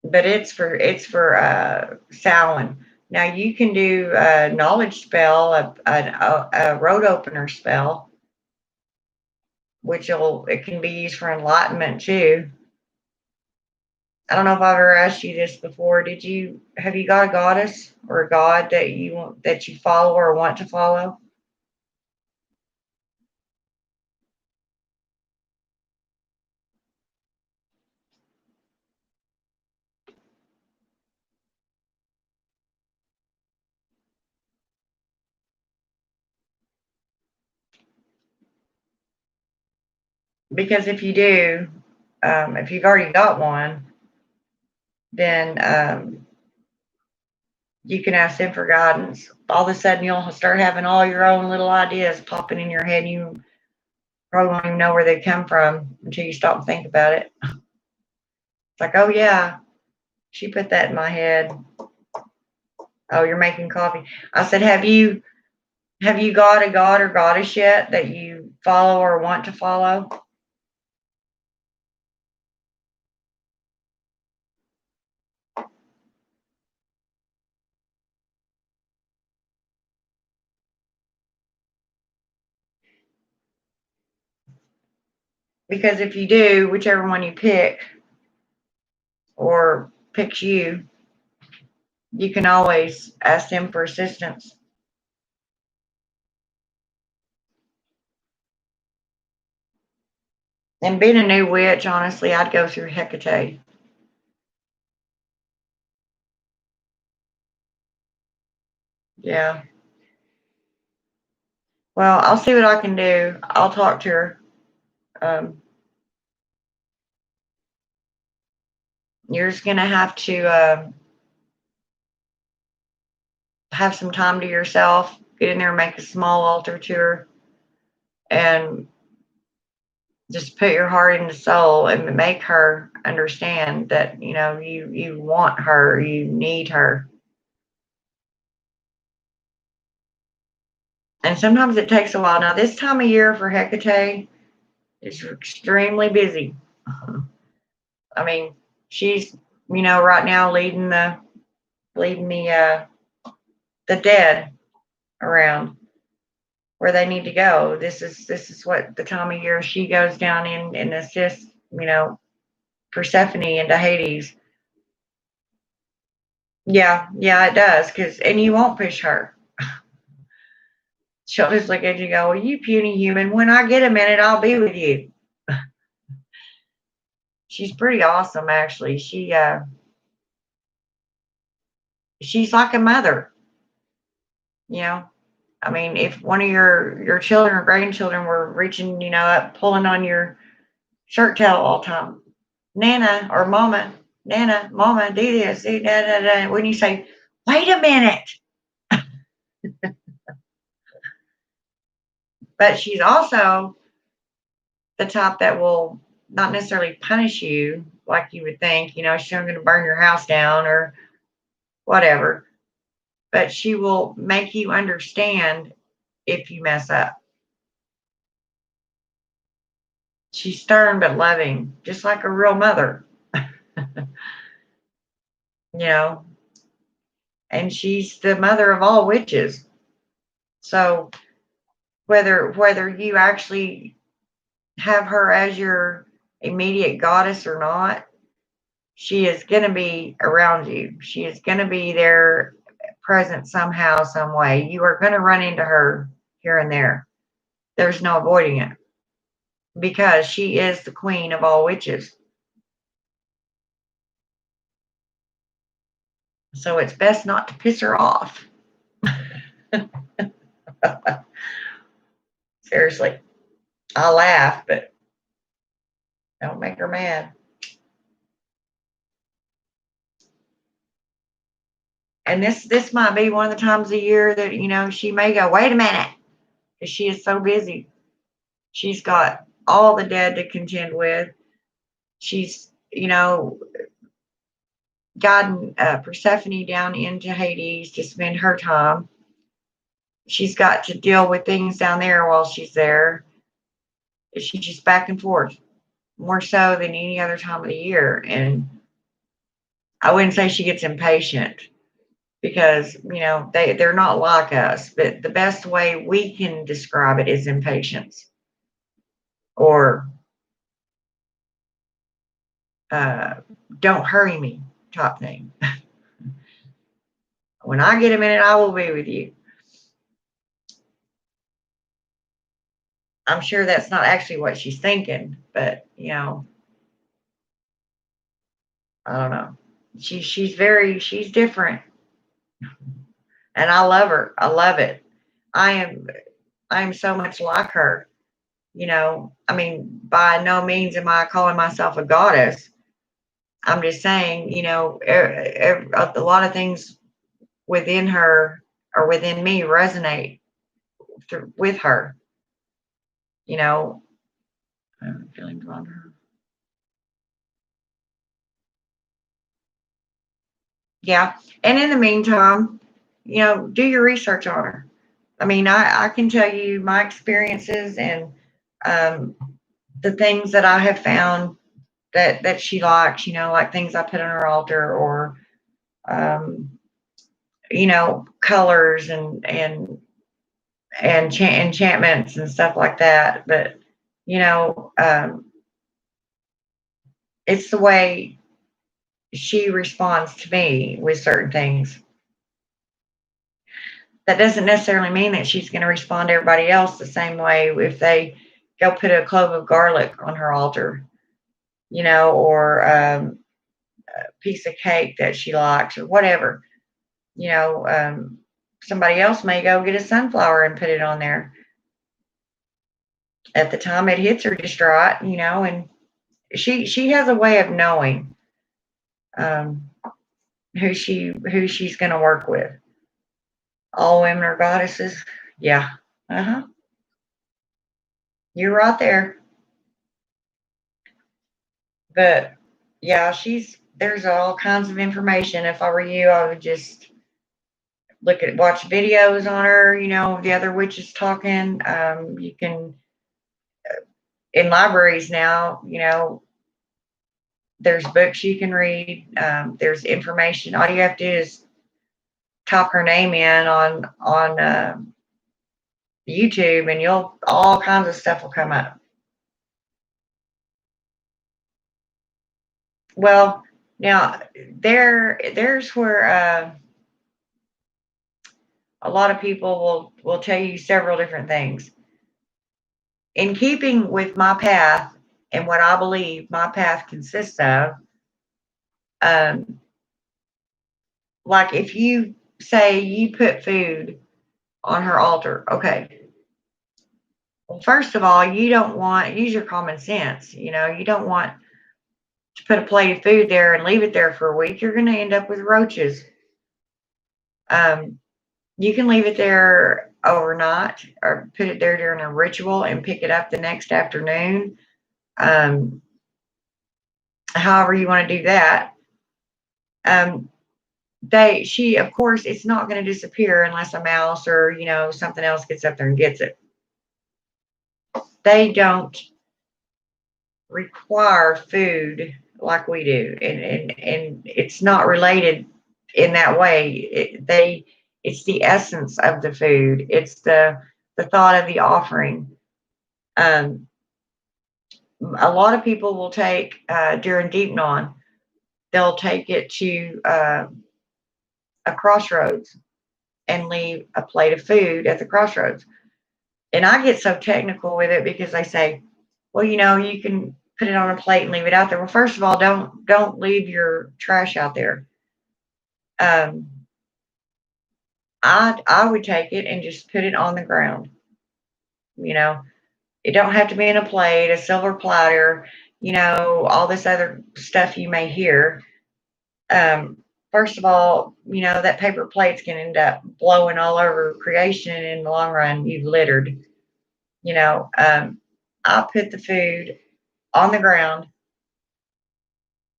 but it's for Samhain. Now you can do a knowledge spell, a road opener spell, it can be used for enlightenment too. I don't know if I've ever asked you this before. Have you got a goddess or a god that you follow or want to follow? Because if you do, if you've already got one, then you can ask them for guidance. All of a sudden, you'll start having all your own little ideas popping in your head. And you probably won't even know where they come from until you stop and think about it. It's like, oh yeah, she put that in my head. Oh, you're making coffee. I said, have you got a god or goddess yet that you follow or want to follow? Because if you do, whichever one you pick or picks you can always ask them for assistance. And being a new witch, honestly, I'd go through Hecate. Yeah. Well, I'll see what I can do. I'll talk to her. Um, you're just gonna have some time to yourself. Get in there and make a small altar to her, and just put your heart and soul and make her understand that you want her, you need her. And sometimes it takes a while. Now, this time of year for Hecate is extremely busy. I mean, she's right now leading the dead around where they need to go. This is what the time of year she goes down in and assists, Persephone into Hades. Yeah, yeah, it does. And you won't push her. She'll just look at you and go, well, you puny human, when I get a minute, I'll be with you. She's pretty awesome, actually. She's like a mother, you know. I mean, if one of your children or grandchildren were reaching, up, pulling on your shirt tail all the time, Nana or Mama, Nana, Mama, do this, do that. When you say, wait a minute, but she's also the type that will not necessarily punish you like you would think. She's not going to burn your house down or whatever, but she will make you understand if you mess up. She's stern but loving, just like a real mother, you know, and she's the mother of all witches. So whether you actually have her as your immediate goddess or not, she is going to be around you. She is going to be there present somehow, some way. You are going to run into her here and there. There's no avoiding it because she is the queen of all witches. So it's best not to piss her off. Seriously. I laugh, but don't make her mad. And this might be one of the times of year that, she may go, wait a minute, because she is so busy. She's got all the dead to contend with. She's, guiding Persephone down into Hades to spend her time. She's got to deal with things down there while she's there. She's just back and forth, more so than any other time of the year. And I wouldn't say she gets impatient because, they're not like us, but the best way we can describe it is impatience or uh, don't hurry me type thing. When I get a minute, I will be with you. I'm sure that's not actually what she's thinking, but I don't know. She's different, and I love her. I love it. I am I am so much like her. I mean, by no means am I calling myself a goddess. I'm just saying, a lot of things within her or within me resonate with her. You know, I'm feeling drawn to her. Yeah. And in the meantime, do your research on her. I mean, I can tell you my experiences and um, the things that I have found that she likes, like things I put on her altar or, um, colors and enchantments and stuff like that. But, you know, um, it's the way she responds to me with certain things. That doesn't necessarily mean that she's going to respond to everybody else the same way if they go put a clove of garlic on her altar, or a piece of cake that she likes or whatever. You know, somebody else may go get a sunflower and put it on there. At the time it hits her distraught, and she has a way of knowing um, who she's going to work with. All women are goddesses. Yeah. Uh-huh. You're right there. But yeah, there's all kinds of information. If I were you, I would just watch videos on her, the other witches talking. You can, in libraries now, there's books you can read. There's information. All you have to do is type her name in on YouTube, and all kinds of stuff will come up. Well, now there's where a lot of people will tell you several different things. In keeping with my path and what I believe my path consists of, um, like if you say you put food on her altar, okay. Well, first of all, you don't want use your common sense. You don't want to put a plate of food there and leave it there for a week. You're going to end up with roaches. Um, you can leave it there overnight or put it there during a ritual and pick it up the next afternoon. Um, however you want to do that. Um, she of course it's not going to disappear unless a mouse or something else gets up there and gets it. They don't require food like we do, and it's not related in that way. It's the essence of the food. It's the thought of the offering. um a lot of people will take during deep non, they'll take it to a crossroads and leave a plate of food at the crossroads. And I get so technical with it because they say, well, you can put it on a plate and leave it out there. Well, first of all, don't leave your trash out there. Um, I would take it and just put it on the ground. It don't have to be in a plate, a silver platter, all this other stuff you may hear. Um, First of all, that paper plate's can end up blowing all over creation, and in the long run you've littered. You know, um, I put the food on the ground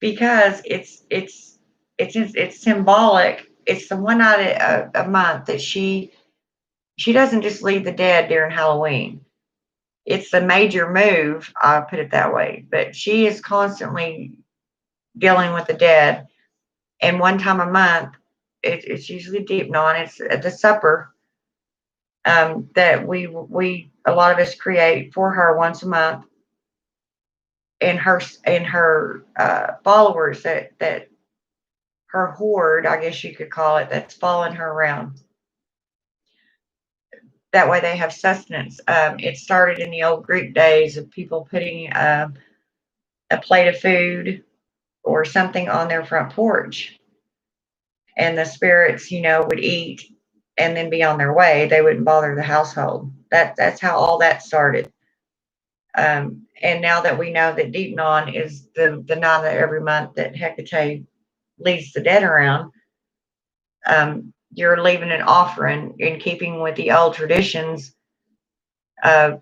because it's symbolic. It's the one night a month that she doesn't just leave the dead during Halloween. It's the major move. I put it that way, but she is constantly dealing with the dead, And one time a month, it's usually deep non. It's at the supper that we a lot of us create for her once a month, and her followers that her horde, I guess you could call it, that's following her around. That way they have sustenance. It started in the old Greek days of people putting a plate of food or something on their front porch, and the spirits, would eat and then be on their way. They wouldn't bother the household. That's how all that started. And now that we know that Deep Non is the non that every month that Hecate leads the dead around, you're leaving an offering in keeping with the old traditions of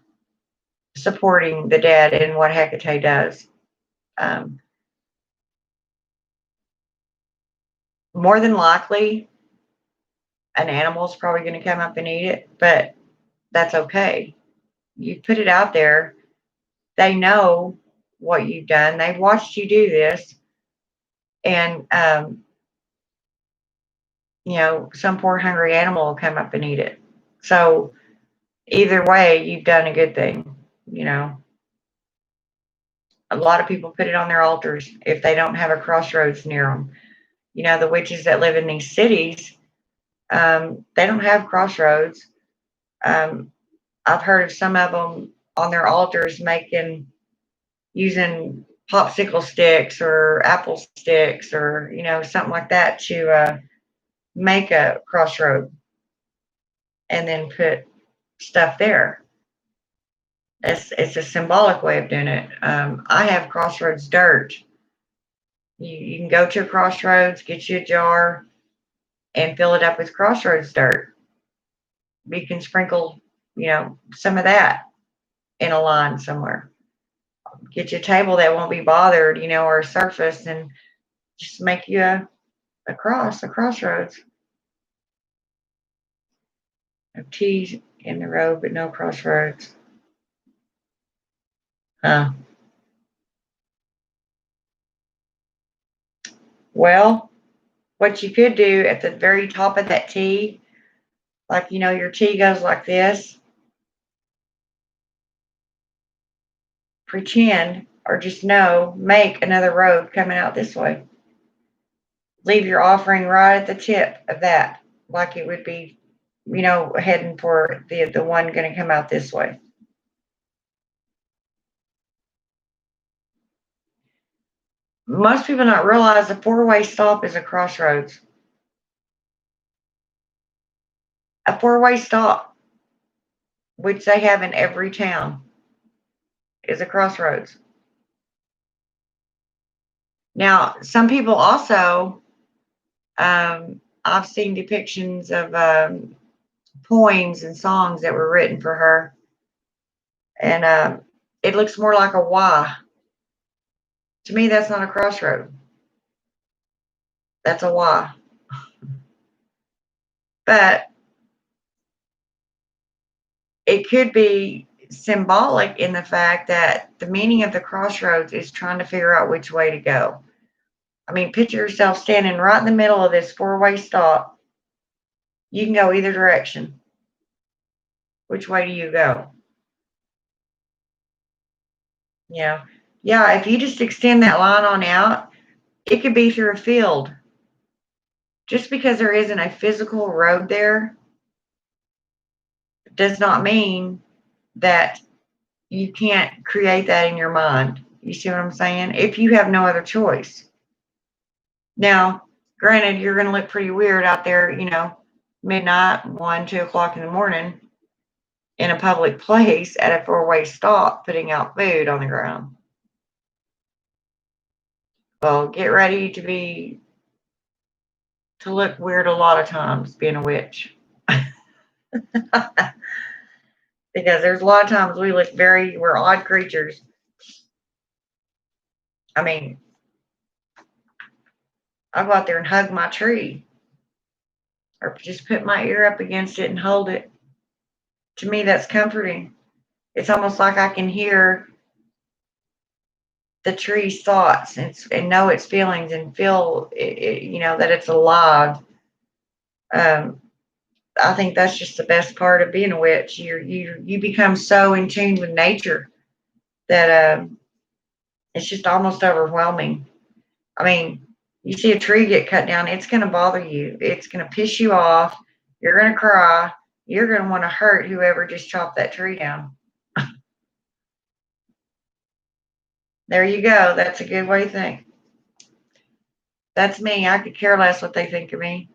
supporting the dead and what Hecate does. Um, More than likely, an animal's probably going to come up and eat it, but that's okay. You put it out there. They know what you've done. They've watched you do this, and some poor hungry animal will come up and eat it. So either way, you've done a good thing. A lot of people put it on their altars if they don't have a crossroads near them. The witches that live in these cities, they don't have crossroads. Um, I've heard of some of them on their altars using popsicle sticks or apple sticks or something like that to make a crossroad and then put stuff there. It's a symbolic way of doing it. I have crossroads dirt. You can go to a crossroads, get you a jar, and fill it up with crossroads dirt. You can sprinkle, some of that in a line somewhere. Get you a table that won't be bothered, or a surface, and just make you a crossroads. No T's in the road, but no crossroads. Well, what you could do at the very top of that T, like your T goes like this, pretend or just make another road coming out this way. Leave your offering right at the tip of that, like it would be, heading for the one going to come out this way. Most people don't realize a four-way stop is a crossroads. A four-way stop, which they have in every town, is a crossroads. Now, some people also, I've seen depictions of poems and songs that were written for her, and it looks more like a Y. To me, that's not a crossroad. That's a Y. But it could be symbolic in the fact that the meaning of the crossroads is trying to figure out which way to go. I mean, picture yourself standing right in the middle of this four-way stop. You can go either direction. Which way do you go? Yeah, if you just extend that line on out, it could be through a field. Just because there isn't a physical road there does not mean that you can't create that in your mind. You see what I'm saying? If you have no other choice. Now, granted, you're going to look pretty weird out there, midnight, 1, 2 o'clock in the morning in a public place at a four-way stop putting out food on the ground. Well, get ready to look weird a lot of times being a witch. Because there's a lot of times we're odd creatures. I mean, I'll go out there and hug my tree or just put my ear up against it and hold it. To me, that's comforting. It's almost like I can hear the tree's thoughts and know its feelings and feel that it's alive. Um, I think that's just the best part of being a witch. You become so in tune with nature that it's just almost overwhelming. I mean, you see a tree get cut down, it's going to bother you. It's going to piss you off. You're going to cry. You're going to want to hurt whoever just chopped that tree down. There you go. That's a good way to think. That's me. I could care less what they think of me.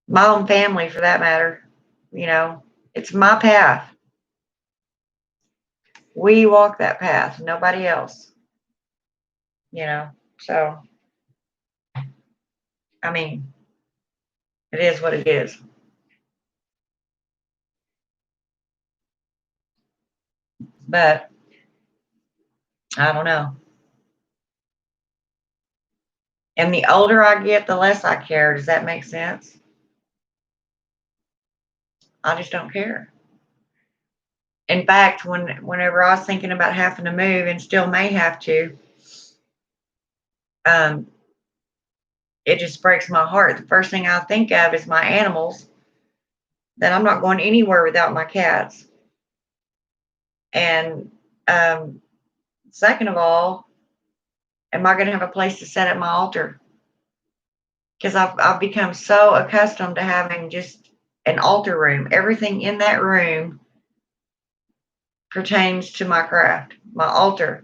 My own family, for that matter. You know, it's my path. We walk that path, nobody else. You know, so I mean, it is what it is. But I don't know. And the older I get, the less I care. Does that make sense? I just don't care. In fact, whenever I was thinking about having to move and still may have to, um, it just breaks my heart. The first thing I think of is my animals, that I'm not going anywhere without my cats. And second of all, am I going to have a place to set up my altar? Because I've become so accustomed to having just an altar room. Everything in that room pertains to my craft, my altar.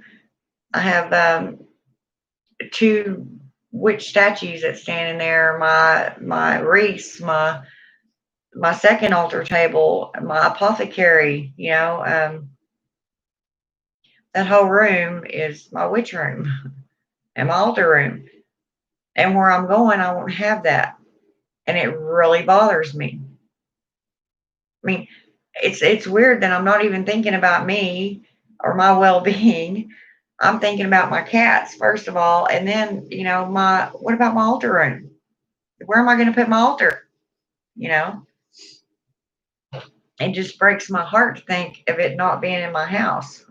I have two witch statues that stand in there, my wreaths, my second altar table, my apothecary, that whole room is my witch room and my altar room. And where I'm going, I won't have that. And it really bothers me. I mean, it's weird that I'm not even thinking about me or my well-being. I'm thinking about my cats first of all, and then my what about my altar room? Where am I going to put my altar? You know, it just breaks my heart to think of it not being in my house,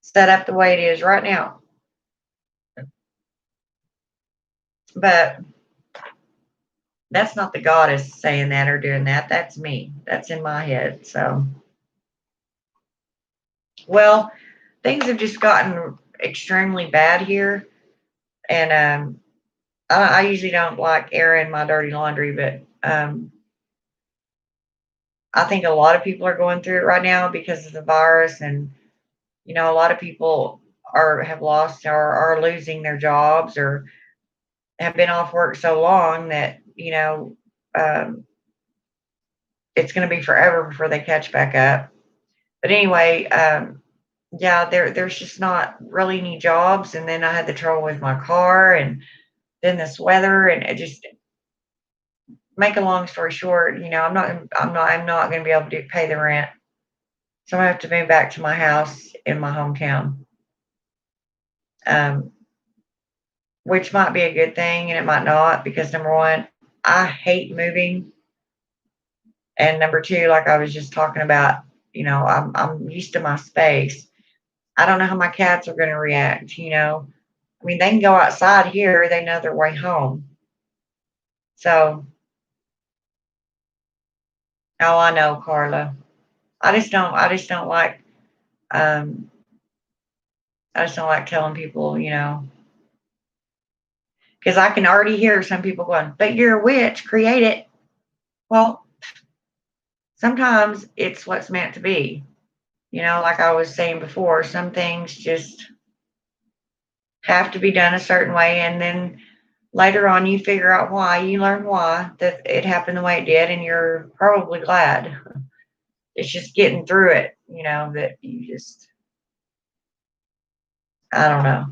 set up the way it is right now. But that's not the goddess saying that or doing that. That's me. That's in my head. So, well, things have just gotten extremely bad here, and I usually don't like airing my dirty laundry, but I think a lot of people are going through it right now because of the virus, and a lot of people have lost or are losing their jobs or have been off work so long that um, it's going to be forever before they catch back up. But anyway, yeah, there's just not really any jobs, and then I had the trouble with my car, and then this weather, and it just make a long story short, I'm not going to be able to pay the rent, so I have to move back to my house in my hometown, um, which might be a good thing, and it might not because number one, I hate moving, and number two, like I was just talking about, I'm used to my space. I don't know how my cats are going to react. I mean, they can go outside here; they know their way home. So, oh, I know, Carla. I just don't. I just don't like. Um, I just don't like telling people, because I can already hear some people going, "But you're a witch. Create it." Well, sometimes it's what's meant to be. Like I was saying before, some things just have to be done a certain way, and then later on you figure out why. You learn why that it happened the way it did, and you're probably glad. It's just getting through it, that you just, I don't know.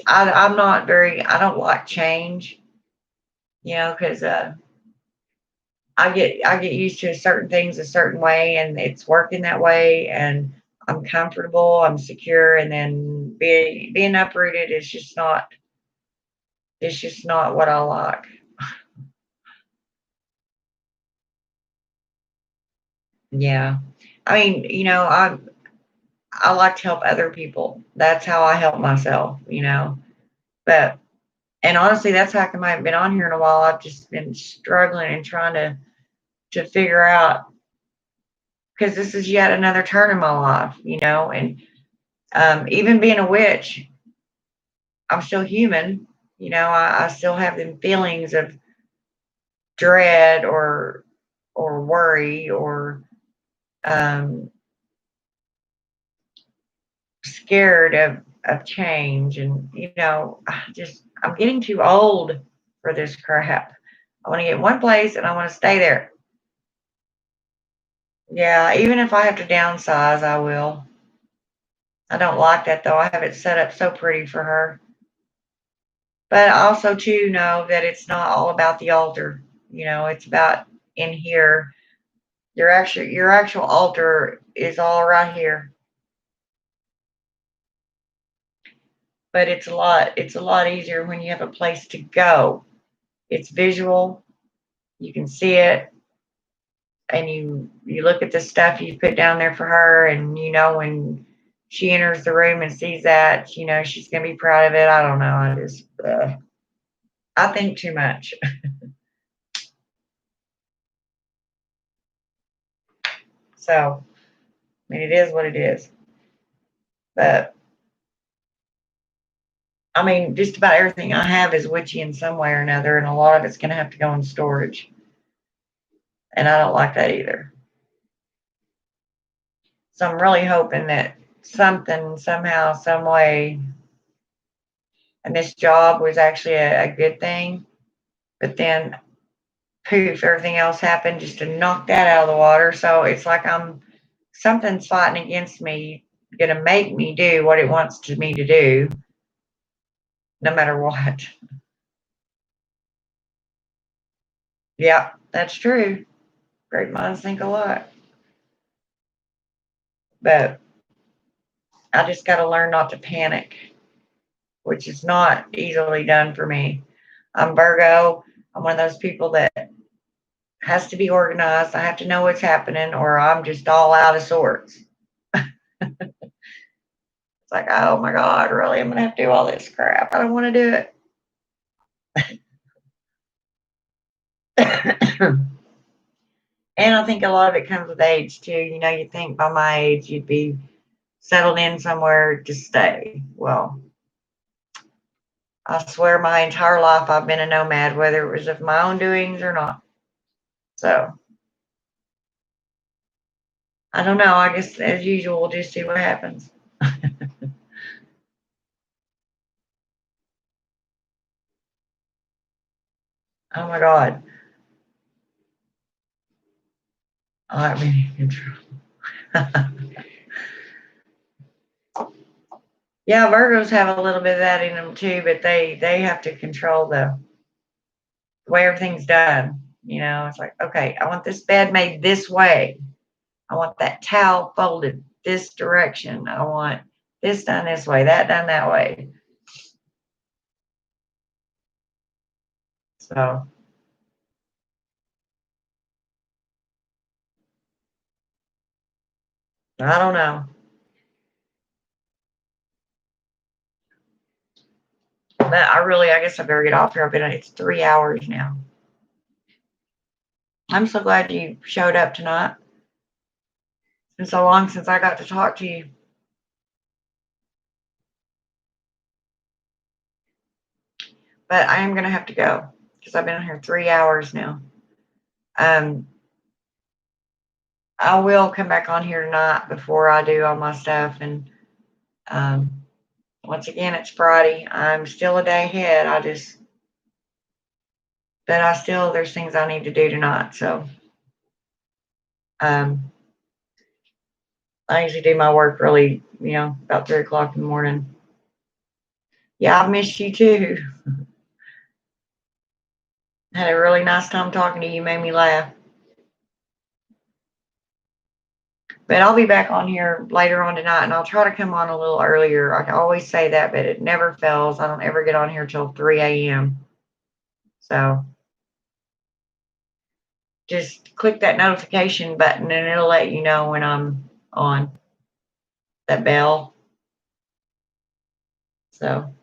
I'm not very, I don't like change, because I get used to certain things a certain way, and it's working that way, and I'm comfortable, I'm secure, and then being uprooted is just not, it's just not what I like. Yeah. I mean, I like to help other people. That's how I help myself, you know. But and honestly, that's how come I haven't been on here in a while. I've just been struggling and trying to figure out because this is yet another turn in my life, you know. And even being a witch, I'm still human. You know, I still have them feelings of dread or worry or um, scared of change. And you know, I'm getting too old for this crap. I want to get one place and I want to stay there. Yeah, even if I have to downsize, I will. I don't like that though. I have it set up so pretty for her. But I also too know that it's not all about the altar. You know, it's about in here. Your actual altar is all right here. But it's a lot easier when you have a place to go. It's visual, you can see it, and you look at the stuff you put down there for her, and you know when she enters the room and sees that, you know she's gonna be proud of it. I don't know. I think too much. So I mean, it is what it is. But I mean, just about everything I have is witchy in some way or another, and a lot of it's gonna have to go in storage, and I don't like that either. So I'm really hoping that something, somehow, some way, and this job was actually a good thing, but then poof, everything else happened just to knock that out of the water. So it's like something's fighting against me, gonna make me do what it wants to me to do, no matter what. Yeah, that's true. Great minds think alike. But I just got to learn not to panic, which is not easily done for me. I'm Virgo. I'm one of those people that has to be organized. I have to know what's happening, or I'm just all out of sorts. It's like, oh my God, really? I'm going to have to do all this crap. I don't want to do it. And I think a lot of it comes with age too. You know, you think by my age you'd be settled in somewhere to stay. Well, I swear my entire life I've been a nomad, whether it was of my own doings or not. So I don't know. I guess as usual, we'll just see what happens. Oh my God. I like being in control. Yeah, Virgos have a little bit of that in them too, but they have to control the way everything's done. You know, it's like, okay, I want this bed made this way. I want that towel folded this direction. I want this done this way, that done that way. So I don't know. But I guess I better get off here. It's 3 hours now. I'm so glad you showed up tonight. It's been so long since I got to talk to you. But I am going to have to go because I've been on here 3 hours now. Um, I will come back on here tonight before I do all my stuff. And um, once again, it's Friday. I'm still a day ahead. There's things I need to do tonight. So um, I usually do my work really, about 3 o'clock in the morning. Yeah, I missed you too. Had a really nice time talking to you. Made me laugh. But I'll be back on here later on tonight, and I'll try to come on a little earlier. I can always say that, but it never fails. I don't ever get on here till 3 a.m. So just click that notification button, and it'll let you know when I'm on. that bell. So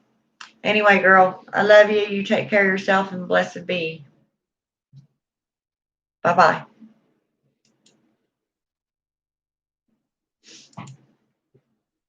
anyway, girl, I love you. You take care of yourself and blessed be. Bye bye.